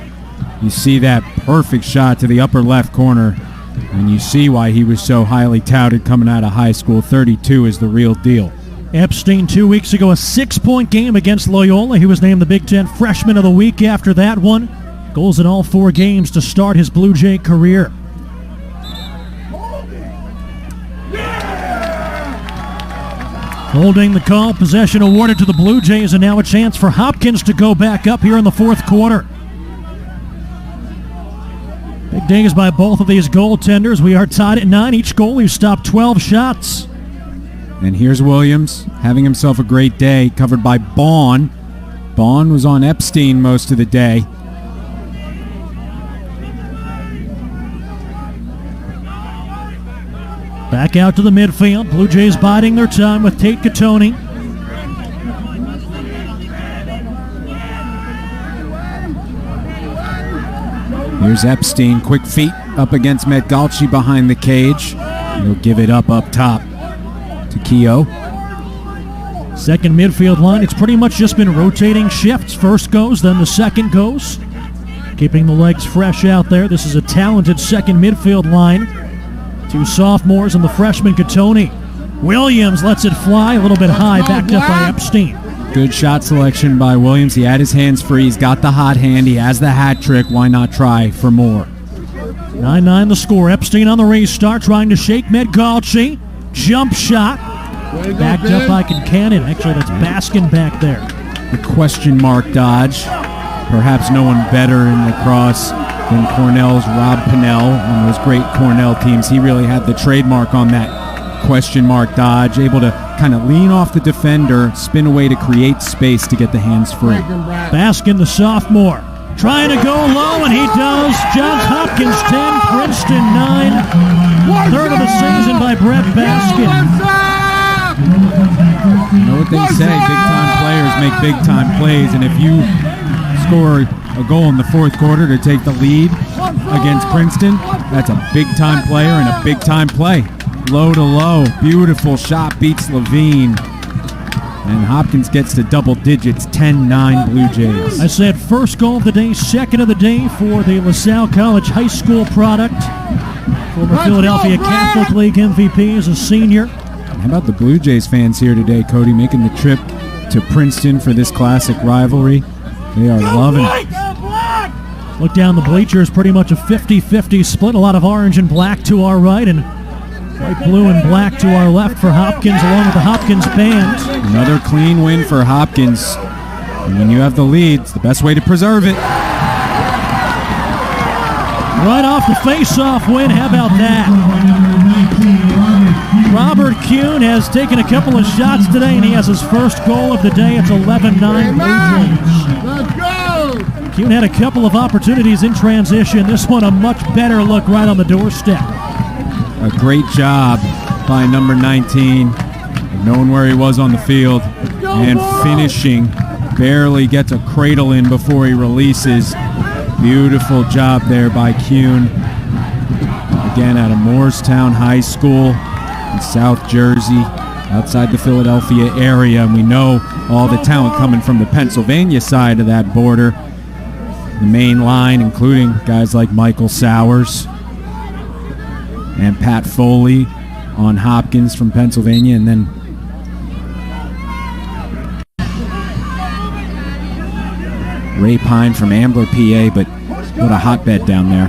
you see that perfect shot to the upper left corner. And you see why he was so highly touted coming out of high school. 32 is the real deal. Epstein 2 weeks ago, a 6-point game against Loyola. He was named the Big Ten Freshman of the Week after that one. Goals in all 4 games to start his Blue Jay career. Holding the call, possession awarded to the Blue Jays, and now a chance for Hopkins to go back up here in the fourth quarter. Big days by both of these goaltenders. We are tied at 9. Each goalie stopped 12 shots. And here's Williams having himself a great day, covered by Baughan. Baughan was on Epstein most of the day. Back out to the midfield. Blue Jays biding their time with Tate Katoni. Here's Epstein, quick feet up against Medgalchi behind the cage. He'll give it up top to Keogh. Second midfield line, it's pretty much just been rotating shifts. First goes, then the second goes. Keeping the legs fresh out there. This is a talented second midfield line. 2 sophomores and the freshman Katoni. Williams lets it fly a little bit high, backed up by Epstein. Good shot selection by Williams. He had his hands free. He's got the hot hand. He has the hat trick. Why not try for more? 9-9 the score. Epstein on the restart, trying to shake Medgalchi. Jump shot. Backed up by Kincannon. Actually, that's Baskin back there. The question mark dodge. Perhaps no one better in lacrosse than Cornell's Rob Pinnell on those great Cornell teams. He really had the trademark on that question mark dodge, able to kind of lean off the defender, spin away to create space to get the hands free. Baskin, the sophomore, trying to go low, and he does. Johns Hopkins 10, Princeton 9. Third of the season by Brett Baskin. You know what they say, big-time players make big-time plays, and if you score a goal in the fourth quarter to take the lead against Princeton, that's a big-time player and a big-time play. Low to low, beautiful shot, beats Levine. And Hopkins gets to double digits, 10-9 Blue Jays. I said first goal of the day, second of the day for the LaSalle College High School product. Former Philadelphia Catholic League MVP as a senior. How about the Blue Jays fans here today, Cody, making the trip to Princeton for this classic rivalry? They are loving it. Look down the bleachers, pretty much a 50-50 split. A lot of orange and black to our right and white, blue, and black to our left for Hopkins, along with the Hopkins band. Another clean win for Hopkins. And when you have the lead, it's the best way to preserve it. Right off the face-off win, how about that? Robert Kuhn has taken a couple of shots today, and he has his first goal of the day. It's 11-9 Blue Jays. Let's go! Kuhn had a couple of opportunities in transition. This one a much better look right on the doorstep. A great job by number 19, knowing where he was on the field and finishing. Barely gets a cradle in before he releases. Beautiful job there by Kuhn. Again, out of Morristown High School in South Jersey, outside the Philadelphia area. And we know all the talent coming from the Pennsylvania side of that border. The main line, including guys like Michael Sowers and Pat Foley on Hopkins from Pennsylvania, and then Ray Pine from Ambler, PA, but what a hotbed down there.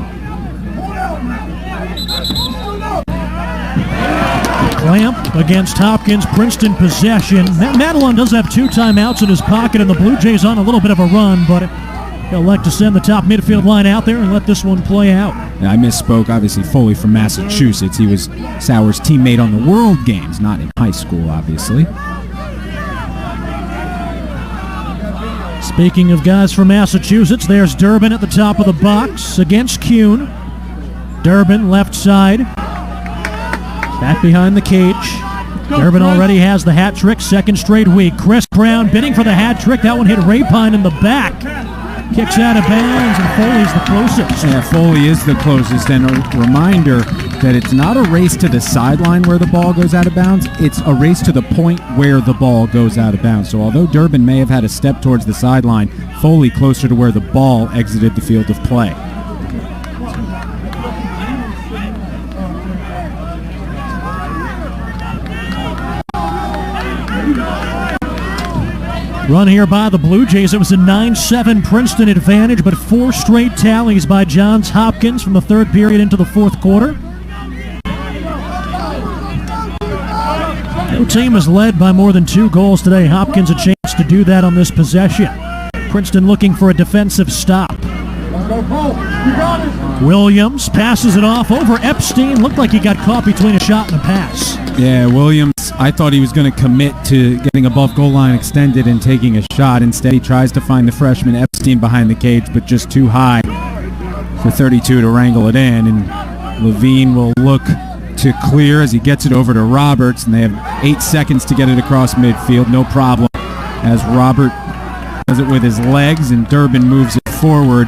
Clamp against Hopkins, Princeton possession. Madelon does have 2 timeouts in his pocket, and the Blue Jays on a little bit of a run, but he'll elect to send the top midfield line out there and let this one play out. I misspoke. Obviously, Foley from Massachusetts. He was Sauer's teammate on the World Games, not in high school, obviously. Speaking of guys from Massachusetts, there's Durbin at the top of the box against Kuhn. Durbin, left side. Back behind the cage. Durbin already has the hat trick, second straight week. Chris Brown bidding for the hat trick. That one hit Ray Pine in the back. Kicks out of bounds, and Foley's the closest. Yeah, Foley is the closest, and a reminder that it's not a race to the sideline where the ball goes out of bounds, it's a race to the point where the ball goes out of bounds. So although Durbin may have had a step towards the sideline, Foley closer to where the ball exited the field of play. Run here by the Blue Jays. It was a 9-7 Princeton advantage, but 4 straight tallies by Johns Hopkins from the third period into the fourth quarter. No team is led by more than 2 goals today. Hopkins a chance to do that on this possession. Princeton looking for a defensive stop. Williams passes it off over Epstein. Looked like he got caught between a shot and a pass. Yeah, Williams, I thought he was going to commit to getting above goal line extended and taking a shot. Instead, he tries to find the freshman Epstein behind the cage, but just too high for 32 to wrangle it in. And Levine will look to clear as he gets it over to Roberts, and they have 8 seconds to get it across midfield. No problem, as Robert does it with his legs, and Durbin moves it forward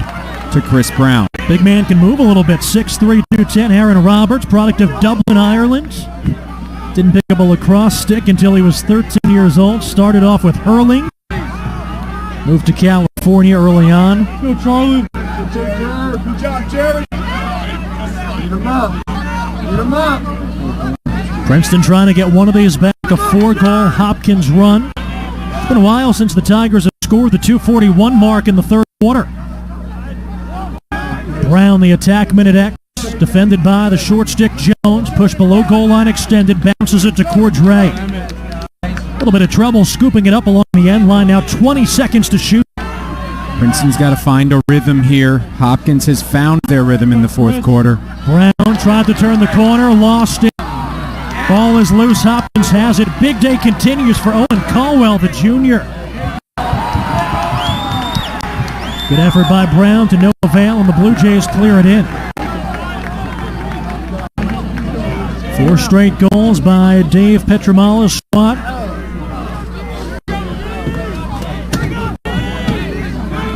to Chris Brown. Big man can move a little bit. 6'3", 210. Aaron Roberts, product of Dublin, Ireland. Didn't pick up a lacrosse stick until he was 13 years old. Started off with hurling. Moved to California early on. Go, Charlie. Good job, Jerry. Beat him up. Beat him up. Princeton trying to get one of these back. A 4-goal Hopkins run. It's been a while since the Tigers have scored the 2:41 mark in the third quarter. Brown, the attack minute X. Defended by the short stick Jones. Push below goal line extended. Bounces it to Cordray. A little bit of trouble scooping it up along the end line. Now 20 seconds to shoot. Princeton's got to find a rhythm here. Hopkins has found their rhythm in the fourth quarter. Brown tried to turn the corner. Lost it. Ball is loose. Hopkins has it. Big day continues for Owen Caldwell, the junior. Good effort by Brown to no avail, and the Blue Jays clear it in. 4 straight goals by Dave Petromala's squad.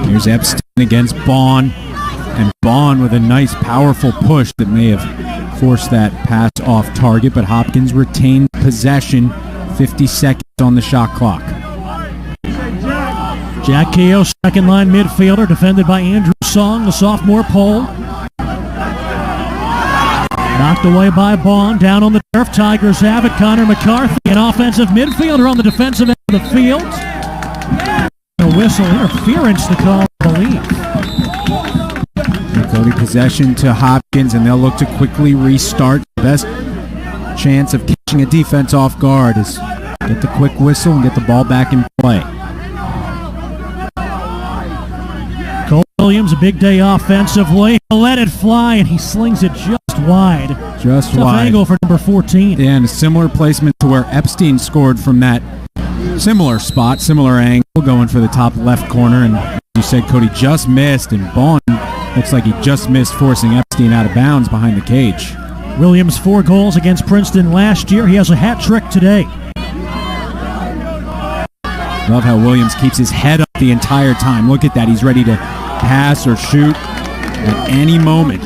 Here's Epstein against Bond, and Bond with a nice, powerful push that may have forced that pass off target, but Hopkins retained possession. 50 seconds on the shot clock. Jack Keogh, second line midfielder, defended by Andrew Song, the sophomore pole. Knocked away by Bond. Down on the turf. Tigers have it. Connor McCarthy, an offensive midfielder on the defensive end of the field. A whistle interference to call, I believe. Cody possession to Hopkins, and they'll look to quickly restart. The best chance of catching a defense off guard is get the quick whistle and get the ball back in play. Cole Williams, a big day offensively. Let it fly, and he slings it just wide. Just Tough wide. angle for number 14. Yeah, and a similar placement to where Epstein scored from that similar spot, similar angle, going for the top left corner. And you said Cody just missed, and Bond looks like he just missed forcing Epstein out of bounds behind the cage. Williams 4 goals against Princeton last year. He has a hat trick today. Love how Williams keeps his head up the entire time. Look at that. He's ready to pass or shoot at any moment.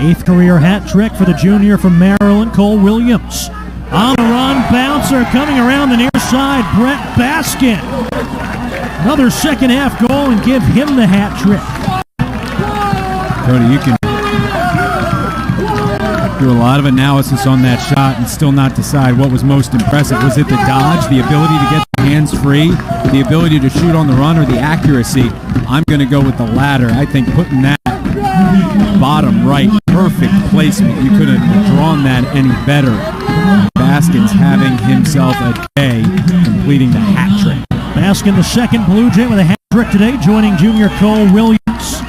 8th career hat trick for the junior from Maryland, Cole Williams. On the run, bouncer coming around the near side, Brett Baskin. Another second half goal and give him the hat trick. Cody, you can do a lot of analysis on that shot and still not decide what was most impressive. Was it the dodge, the ability to get the hands free, the ability to shoot on the run, or the accuracy? I'm going to go with the latter. I think putting that bottom right, perfect placement. You couldn't have drawn that any better. Baskin's having himself a day, completing the hat trick. Baskin, the second Blue Jay with a hat trick today, joining junior Cole Williams.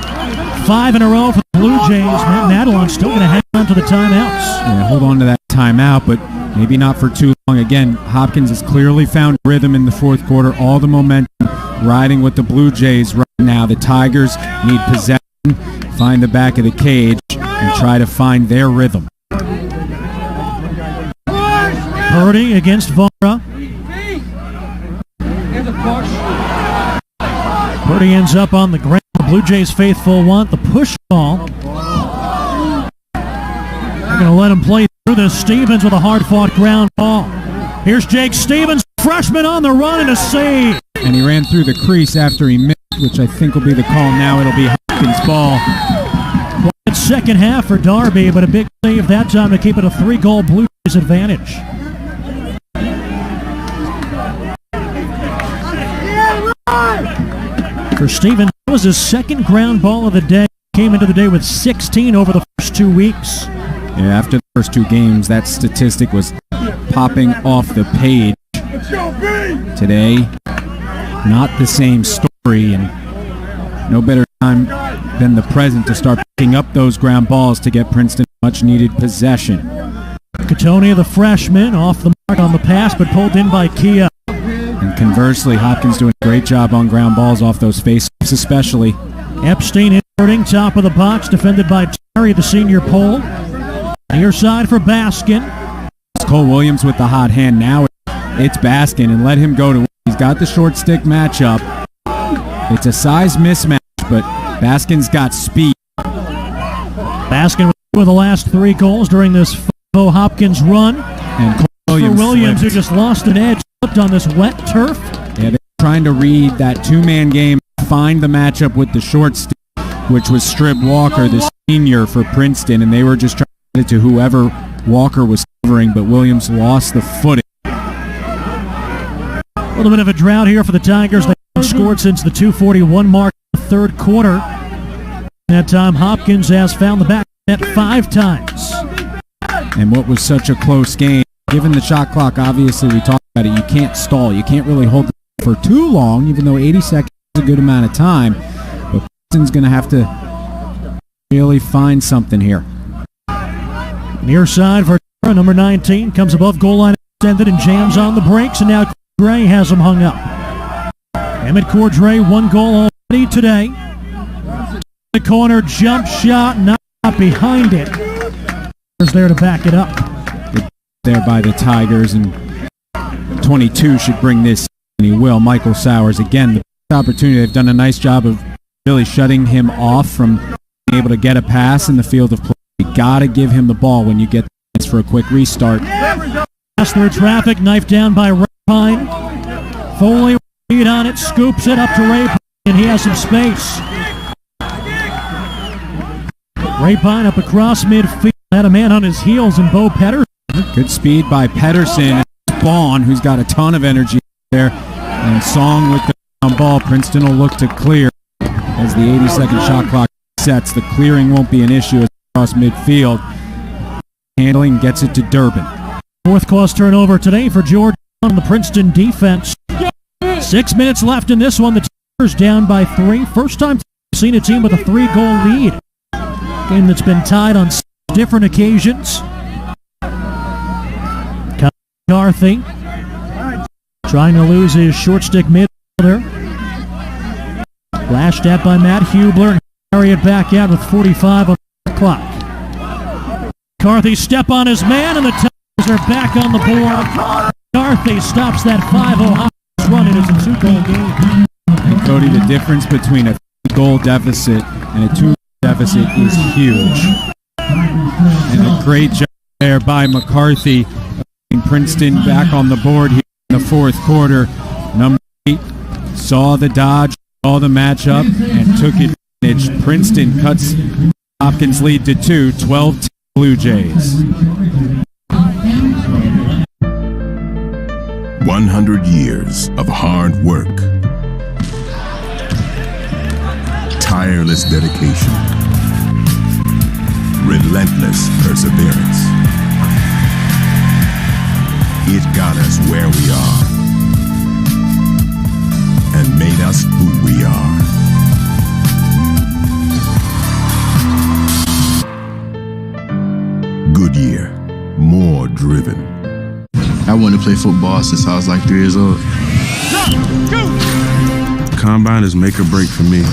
5 in a row for the Blue Jays. Matt Nadalon's still going to hang on to the timeouts. Yeah, hold on to that timeout, but maybe not for too long. Again, Hopkins has clearly found rhythm in the fourth quarter. All the momentum riding with the Blue Jays right now. The Tigers need possession, find the back of the cage, and try to find their rhythm. Purdy against Vara. Purdy ends up on the ground. The Blue Jays faithful want the push ball. They're going to let him play through this. Stevens with a hard-fought ground ball. Here's Jake Stevens, freshman on the run, and a save. And he ran through the crease after he missed, which I think will be the call now. It'll be Hopkins' ball. Quiet second half for Darby, but a big save that time to keep it a 3-goal Blue Jays advantage. For Stevens, that was his second ground ball of the day. Came into the day with 16 over the first 2 weeks. Yeah, after the first 2 games, that statistic was popping off the page. Today, not the same story, and no better time than the present to start picking up those ground balls to get Princeton much-needed possession. Cattonia, the freshman, off the mark on the pass, but pulled in by Kia. And conversely, Hopkins doing a great job on ground balls off those face-offs especially. Epstein inverting, top of the box, defended by Terry, the senior pole. Near side for Baskin. It's Cole Williams with the hot hand. Now it's Baskin, and let him go to. He's got the short stick matchup. It's a size mismatch, but Baskin's got speed. Baskin with the last 3 goals during this Hopkins run. And Cole Williams who just lost an edge, slipped on this wet turf. Yeah, they're trying to read that 2-man game, find the matchup with the short stick, which was Strib Walker, the senior for Princeton, and they were just trying to get it to whoever Walker was covering, but Williams lost the footing. A little bit of a drought here for the Tigers. They haven't scored since the 2:41 mark in the third quarter. That time, Hopkins has found the back net 5 times. And what was such a close game, given the shot clock, obviously we talked about it, you can't stall. You can't really hold it for too long, even though 80 seconds is a good amount of time. But Princeton's going to have to really find something here. Near side for number 19, comes above goal line extended and jams on the brakes, and now Gray has him hung up. Emmett Cordray, 1 goal already today. The corner, jump shot, not behind it. There's there to back it up. There by the Tigers, and 22 should bring this, and he will. Michael Sowers, again, the opportunity. They've done a nice job of really shutting him off from being able to get a pass in the field of play. You got to give him the ball when you get the chance for a quick restart. Pass through traffic, knife down by Rapine. Foley, lead on it, scoops it up to Rapine, and he has some space. Rapine up across midfield, had a man on his heels in Bo Pedersen. Good speed by Pedersen. Bond, who's got a ton of energy there. And Song with the ball. Princeton will look to clear as the 80-second shot clock sets. The clearing won't be an issue across midfield. Handling gets it to Durbin. Fourth cause turnover today for George on the Princeton defense. 6 minutes left in this one. The Tigers down by 3. First time we've seen a team with a 3-goal lead. Game that's been tied on different occasions. McCarthy trying to lose his short stick midfielder. Flashed at by Matt Hubler. Carry it back out with 45 on the clock. McCarthy step on his man, and the Tigers are back on the board. McCarthy stops that 5-0 run. It is a 2-goal game. And Cody, the difference between a 3-goal deficit and a 2-goal deficit is huge. And a great job there by McCarthy. Princeton back on the board here in the fourth quarter. Number 8 saw the dodge, saw the matchup, and took advantage. Princeton cuts Hopkins' lead to 2, 12-10 Blue Jays. 100 years of hard work, tireless dedication, relentless perseverance. It got us where we are and made us who we are. Goodyear, more driven. I wanted to play football since I was like 3 years old. Combine is make or break for me.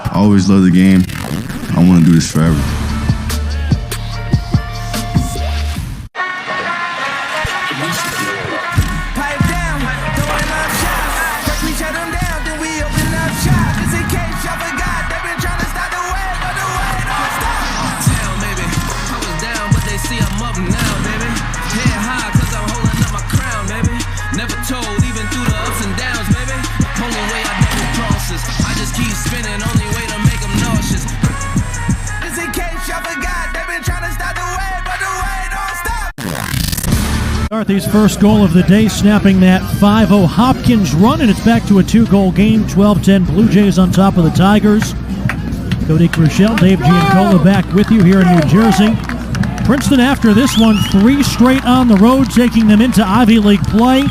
I always loved the game. I want to do this forever. McCarthy's first goal of the day, snapping that 5-0 Hopkins run, and it's back to a 2-goal game, 12-10 Blue Jays on top of the Tigers. Cody Crushell, Dave Giancola back with you here in New Jersey. Princeton after this one, 3 straight on the road, taking them into Ivy League play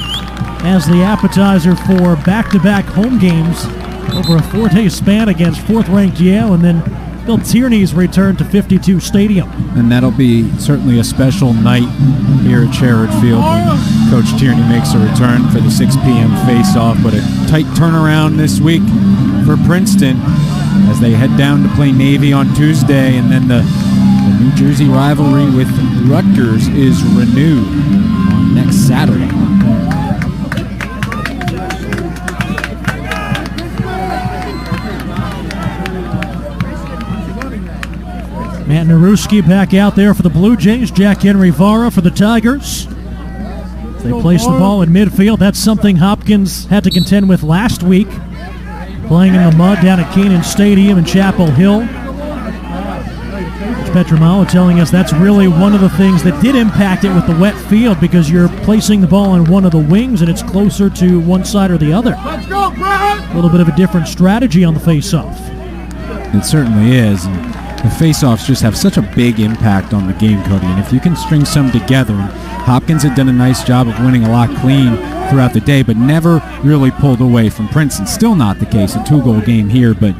as the appetizer for back-to-back home games over a 4-day span against 4th-ranked Yale, and then Bill Tierney's return to 52 Stadium. And that'll be certainly a special night here at Sherrod Field when Coach Tierney makes a return for the 6 p.m. face-off. But a tight turnaround this week for Princeton as they head down to play Navy on Tuesday, and then the New Jersey rivalry with Rutgers is renewed on next Saturday. Matt Naruski back out there for the Blue Jays. Jack Henry Vara for the Tigers. They place the ball in midfield. That's something Hopkins had to contend with last week, playing in the mud down at Kenan Stadium in Chapel Hill. Coach Petramala telling us that's really one of the things that did impact it with the wet field, because you're placing the ball on one of the wings and it's closer to one side or the other. Let's go, Brad! A little bit of a different strategy on the face-off. It certainly is. And the face-offs just have such a big impact on the game, Cody, and if you can string some together, and Hopkins had done a nice job of winning a lot clean throughout the day, but never really pulled away from Princeton. Still not the case, a 2-goal game here, but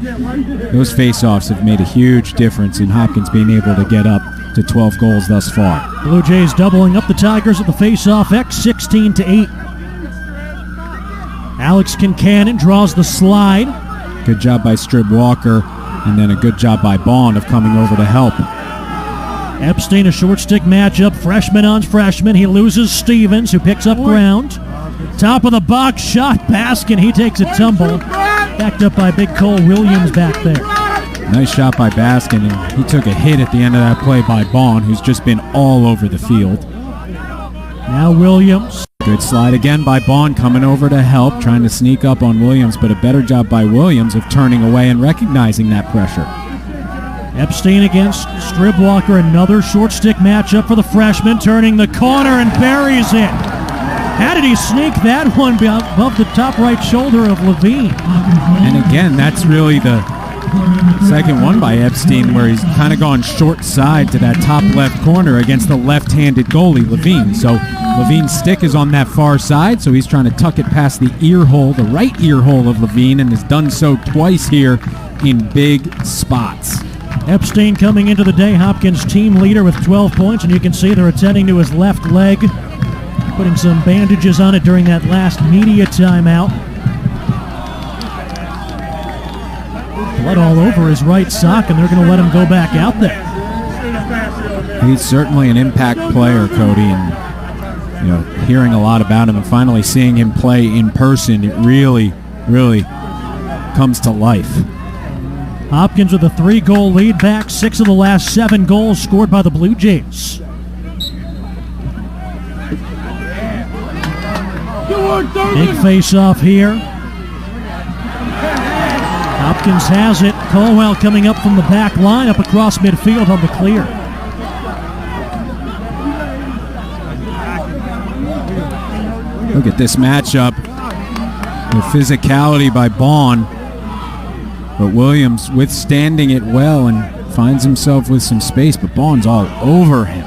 those face-offs have made a huge difference in Hopkins being able to get up to 12 goals thus far. Blue Jays doubling up the Tigers at the face-off X, 16-8. Alex Kincannon draws the slide. Good job by Strib Walker. And then a good job by Bond of coming over to help. Epstein, a short stick matchup, freshman on freshman. He loses Stevens, who picks up ground. Top of the box shot, Baskin. He takes a tumble. Backed up by big Cole Williams back there. Nice shot by Baskin, and he took a hit at the end of that play by Bond, who's just been all over the field. Now Williams. Good slide again by Bond, coming over to help, trying to sneak up on Williams, but a better job by Williams of turning away and recognizing that pressure. Epstein against Stribwalker, another short stick matchup for the freshman, turning the corner and buries it. How did he sneak that one above the top right shoulder of Levine? And again, that's really the second one by Epstein, where he's kind of gone short side to that top left corner against the left-handed goalie, Levine. So Levine's stick is on that far side, so he's trying to tuck it past the ear hole, the right ear hole of Levine, and has done so twice here in big spots. Epstein coming into the day, Hopkins team leader with 12 points, and you can see they're attending to his left leg, putting some bandages on it during that last media timeout. Blood all over his right sock, and they're going to let him go back out there. He's certainly an impact player, Cody, and hearing a lot about him and finally seeing him play in person, it really, really comes to life. Hopkins with a 3-goal lead back, 6 of the last 7 goals scored by the Blue Jays. Big face-off here. Hopkins has it. Colwell coming up from the back line, up across midfield on the clear. Look at this matchup. The physicality by Baughan. But Williams withstanding it well and finds himself with some space, but Baughan's all over him.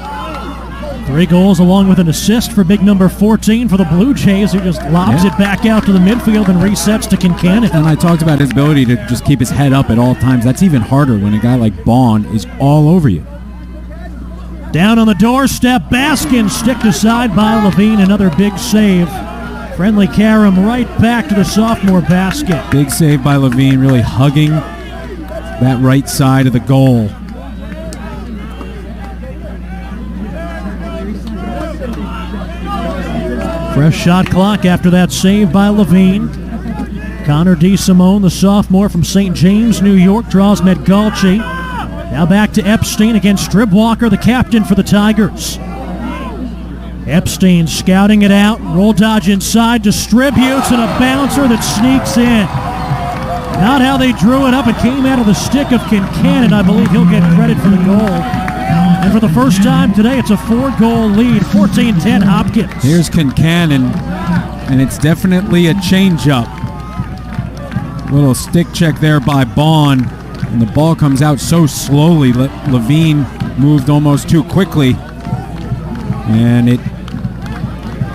3 goals along with an assist for big number 14 for the Blue Jays, who just lobs it back out to the midfield and resets to Kincannon. And I talked about his ability to just keep his head up at all times. That's even harder when a guy like Baughan is all over you. Down on the doorstep, Baskin sticked aside by Levine, another big save. Friendly carom right back to the sophomore basket. Big save by Levine, really hugging that right side of the goal. Fresh shot clock after that save by Levine. Connor DeSimone, the sophomore from St. James, New York, draws Medgalchi. Now back to Epstein against Stribwalker, the captain for the Tigers. Epstein scouting it out, roll dodge inside, distributes, and a bouncer that sneaks in. Not how they drew it up. It came out of the stick of Kincannon. I believe he'll get credit for the goal. And for the first time today, it's a 4-goal lead, 14-10 Hopkins. Here's Kincannon, and it's definitely a change-up. Little stick check there by Baughan, and the ball comes out so slowly. Levine moved almost too quickly, and it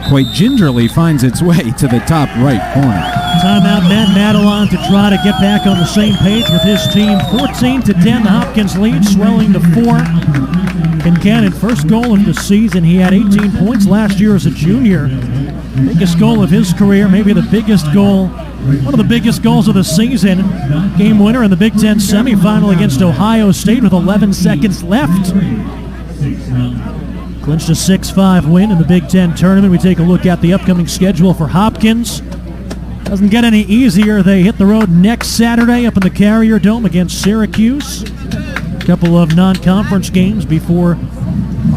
quite gingerly finds its way to the top right corner. Timeout, Matt Madelon to try to get back on the same page with his team. 14-10, the Hopkins lead swelling to 4. Kincannon, first goal of the season. He had 18 points last year as a junior. Biggest goal of his career, maybe the biggest goal, one of the biggest goals of the season. Game winner in the Big Ten semifinal against Ohio State with 11 seconds left. Clinched a 6-5 win in the Big Ten tournament. We take a look at the upcoming schedule for Hopkins. Doesn't get any easier. They hit the road next Saturday up in the Carrier Dome against Syracuse. A couple of non-conference games before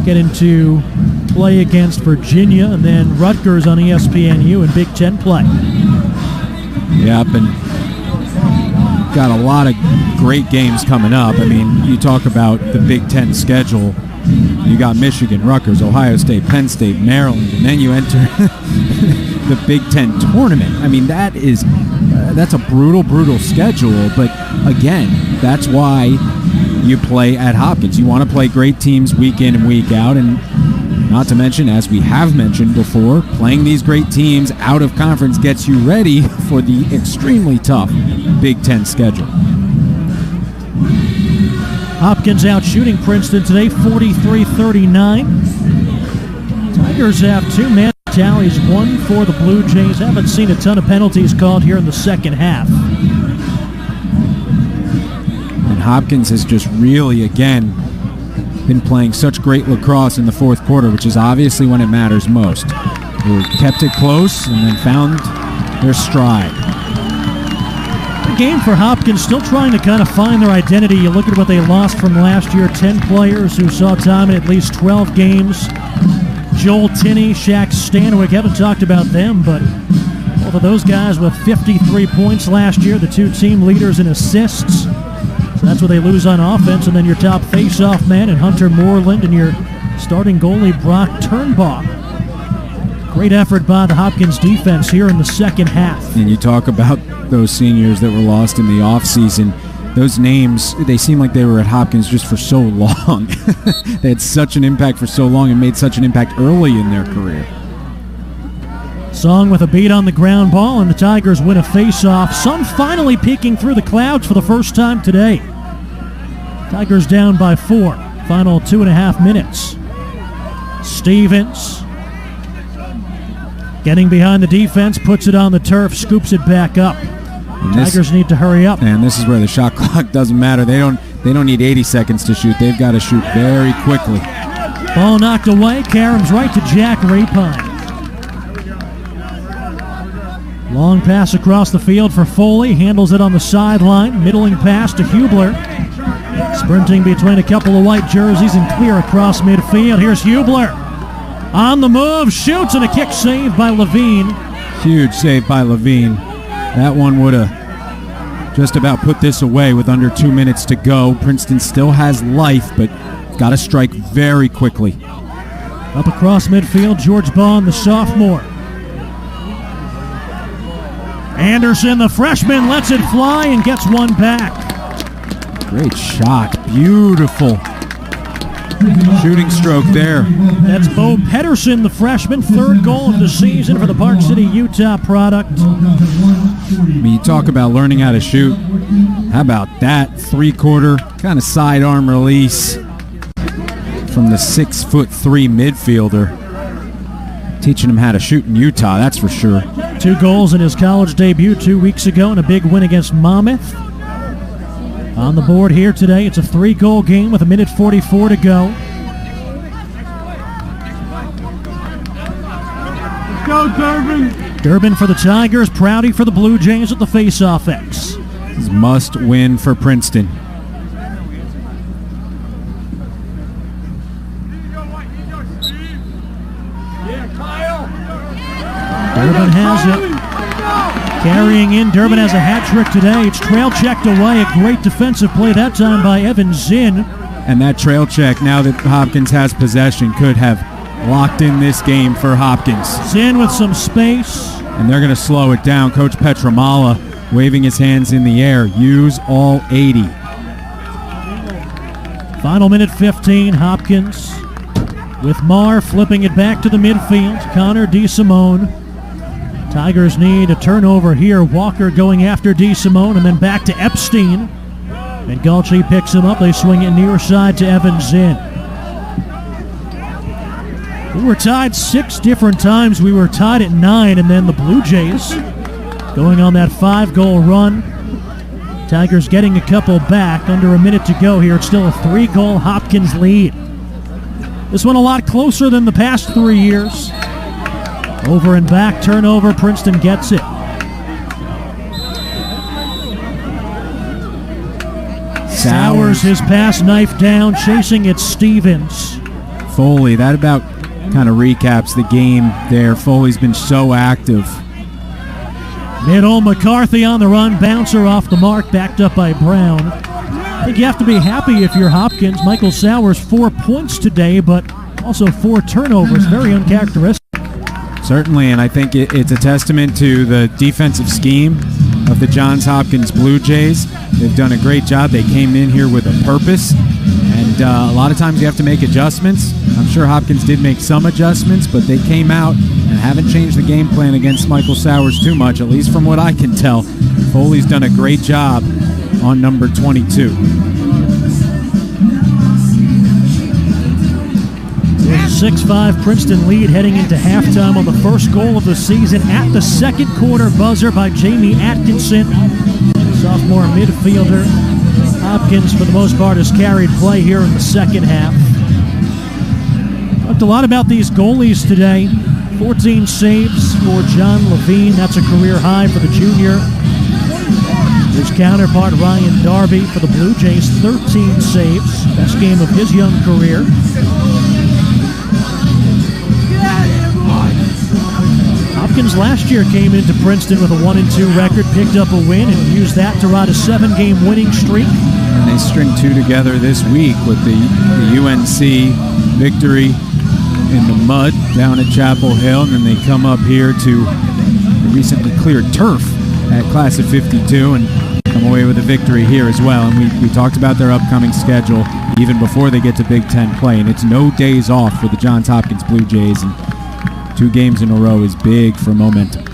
getting to play against Virginia, and then Rutgers on ESPNU in Big Ten play. Yep, and got a lot of great games coming up. I mean, you talk about the Big Ten schedule. You got Michigan, Rutgers, Ohio State, Penn State, Maryland, and then you enter the Big Ten tournament. I mean, that's a brutal, brutal schedule. But again, that's why you play at Hopkins. You want to play great teams week in and week out, and not to mention, as we have mentioned before, playing these great teams out of conference gets you ready for the extremely tough Big Ten schedule. Hopkins out shooting Princeton today, 43-39. Tigers have 2 man tallies, 1 for the Blue Jays. Haven't seen a ton of penalties called here in the second half. And Hopkins has just really, again, been playing such great lacrosse in the fourth quarter, which is obviously when it matters most. They kept it close and then found their stride. The game for Hopkins, still trying to kind of find their identity. You look at what they lost from last year, 10 players who saw time in at least 12 games. Joel Tinney, Shaq Stanwyk, haven't talked about them, but both of those guys with 53 points last year, the 2 team leaders in assists. So that's what they lose on offense, and then your top face-off man and Hunter Moreland and your starting goalie Brock Turnbaugh. Great effort by the Hopkins defense here in the second half. And you talk about those seniors that were lost in the offseason. Those names, they seem like they were at Hopkins just for so long. They had such an impact for so long and made such an impact early in their career. Song with a beat on the ground ball, and the Tigers win a face-off. Sun finally peeking through the clouds for the first time today. Tigers down by 4. Final 2.5 minutes. Stevens getting behind the defense, puts it on the turf, scoops it back up. Tigers need to hurry up. And this is where the shot clock doesn't matter. They don't need 80 seconds to shoot. They've got to shoot very quickly. Ball knocked away. Karams right to Jack Rapine. Long pass across the field for Foley. Handles it on the sideline. Middling pass to Hubler. Sprinting between a couple of white jerseys and clear across midfield. Here's Hubler. On the move. Shoots, and a kick saved by Levine. Huge save by Levine. That one would have just about put this away with under 2 minutes to go. Princeton still has life, but got to strike very quickly. Up across midfield, George Bond, the sophomore. Anderson, the freshman, lets it fly and gets one back. Great shot. Beautiful shooting stroke there. That's Bo Pedersen, the freshman, third goal of the season for the Park City, Utah product. I mean, you talk about learning how to shoot. How about that three-quarter kind of sidearm release from the 6'3" midfielder. Teaching him how to shoot in Utah, that's for sure. 2 goals in his college debut 2 weeks ago and a big win against Monmouth. On the board here today, it's a 3-goal game with 1:44 to go. Let's go, Durbin. Durbin for the Tigers, Prouty for the Blue Jays at the face-off X. This is must win for Princeton. Durbin has it. Carrying in, Durbin has a hat trick today. It's trail checked away. A great defensive play that time by Evan Zinn. And that trail check, now that Hopkins has possession, could have locked in this game for Hopkins. Zinn with some space. And they're going to slow it down. Coach Petramala waving his hands in the air. Use all 80. Final minute 15, Hopkins with Marr flipping it back to the midfield. Connor DeSimone. Tigers need a turnover here. Walker going after DeSimone and then back to Epstein. And Galchi picks him up. They swing it near side to Evan Zinn. We were tied 6 different times. We were tied at 9, and then the Blue Jays going on that 5-goal run. Tigers getting a couple back. Under a minute to go here. It's still a 3-goal Hopkins lead. This one a lot closer than the past 3 years. Over and back, turnover, Princeton gets it. Sowers, his pass knife down, chasing it Stevens. Foley, that about kind of recaps the game there. Foley's been so active. Middle, McCarthy on the run, bouncer off the mark, backed up by Brown. I think you have to be happy if you're Hopkins. Michael Sowers, 4 points today, but also 4 turnovers, very uncharacteristic. Certainly, and I think it's a testament to the defensive scheme of the Johns Hopkins Blue Jays. They've done a great job. They came in here with a purpose, and a lot of times you have to make adjustments. I'm sure Hopkins did make some adjustments, but they came out and haven't changed the game plan against Michael Sowers too much, at least from what I can tell. Foley's done a great job on number 22. 6-5 Princeton lead heading into halftime on the first goal of the season at the second quarter buzzer by Jamie Atkinson, sophomore midfielder. Hopkins, for the most part, has carried play here in the second half. Talked a lot about these goalies today. 14 saves for John Levine. That's a career high for the junior. His counterpart, Ryan Darby, for the Blue Jays, 13 saves. Best game of his young career. Hopkins last year came into Princeton with a 1-2 record, picked up a win, and used that to ride a 7-game winning streak. And they string two together this week with the UNC victory in the mud down at Chapel Hill, and then they come up here to the recently cleared turf at Class of 52 and come away with a victory here as well. And we talked about their upcoming schedule even before they get to Big Ten play, and it's no days off for the Johns Hopkins Blue Jays, and 2 games in a row is big for momentum.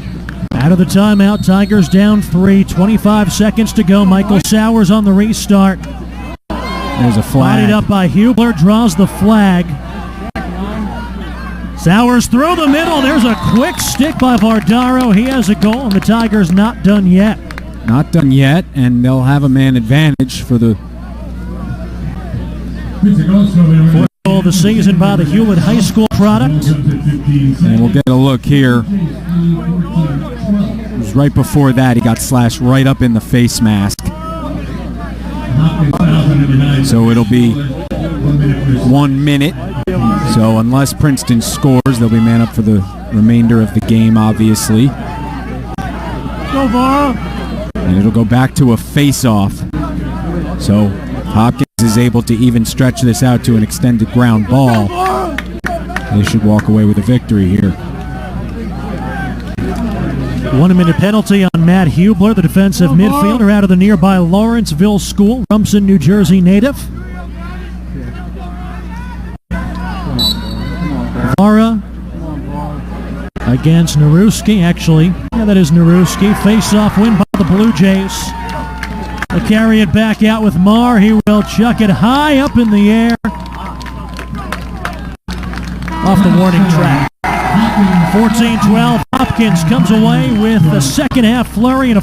Out of the timeout, Tigers down 3, 25 seconds to go. Michael Sowers on the restart. There's a flag. Bodied up by Hubler, draws the flag. Sowers through the middle. There's a quick stick by Vardaro. He has a goal, and the Tigers not done yet. Not done yet, and they'll have a man advantage for the fourth goal of the season by the Hewlett High School product. And we'll get a look here. It was right before that he got slashed right up in the face mask. So it'll be 1 minute. So unless Princeton scores, they'll be man up for the remainder of the game, obviously. Go Vara. And it'll go back to a face-off. So Hopkins is able to even stretch this out to an extended ground ball. They should walk away with a victory here. 1 minute penalty on Matt Hubler, the defensive midfielder out of the nearby Lawrenceville School, Rumson, New Jersey native. Vara against Naruski, actually. Yeah, that is Naruski. Face-off win by the Blue Jays. They'll carry it back out with Marr. He will chuck it high up in the air. Off the warning track. 14-12. Hopkins comes away with the second half flurry and a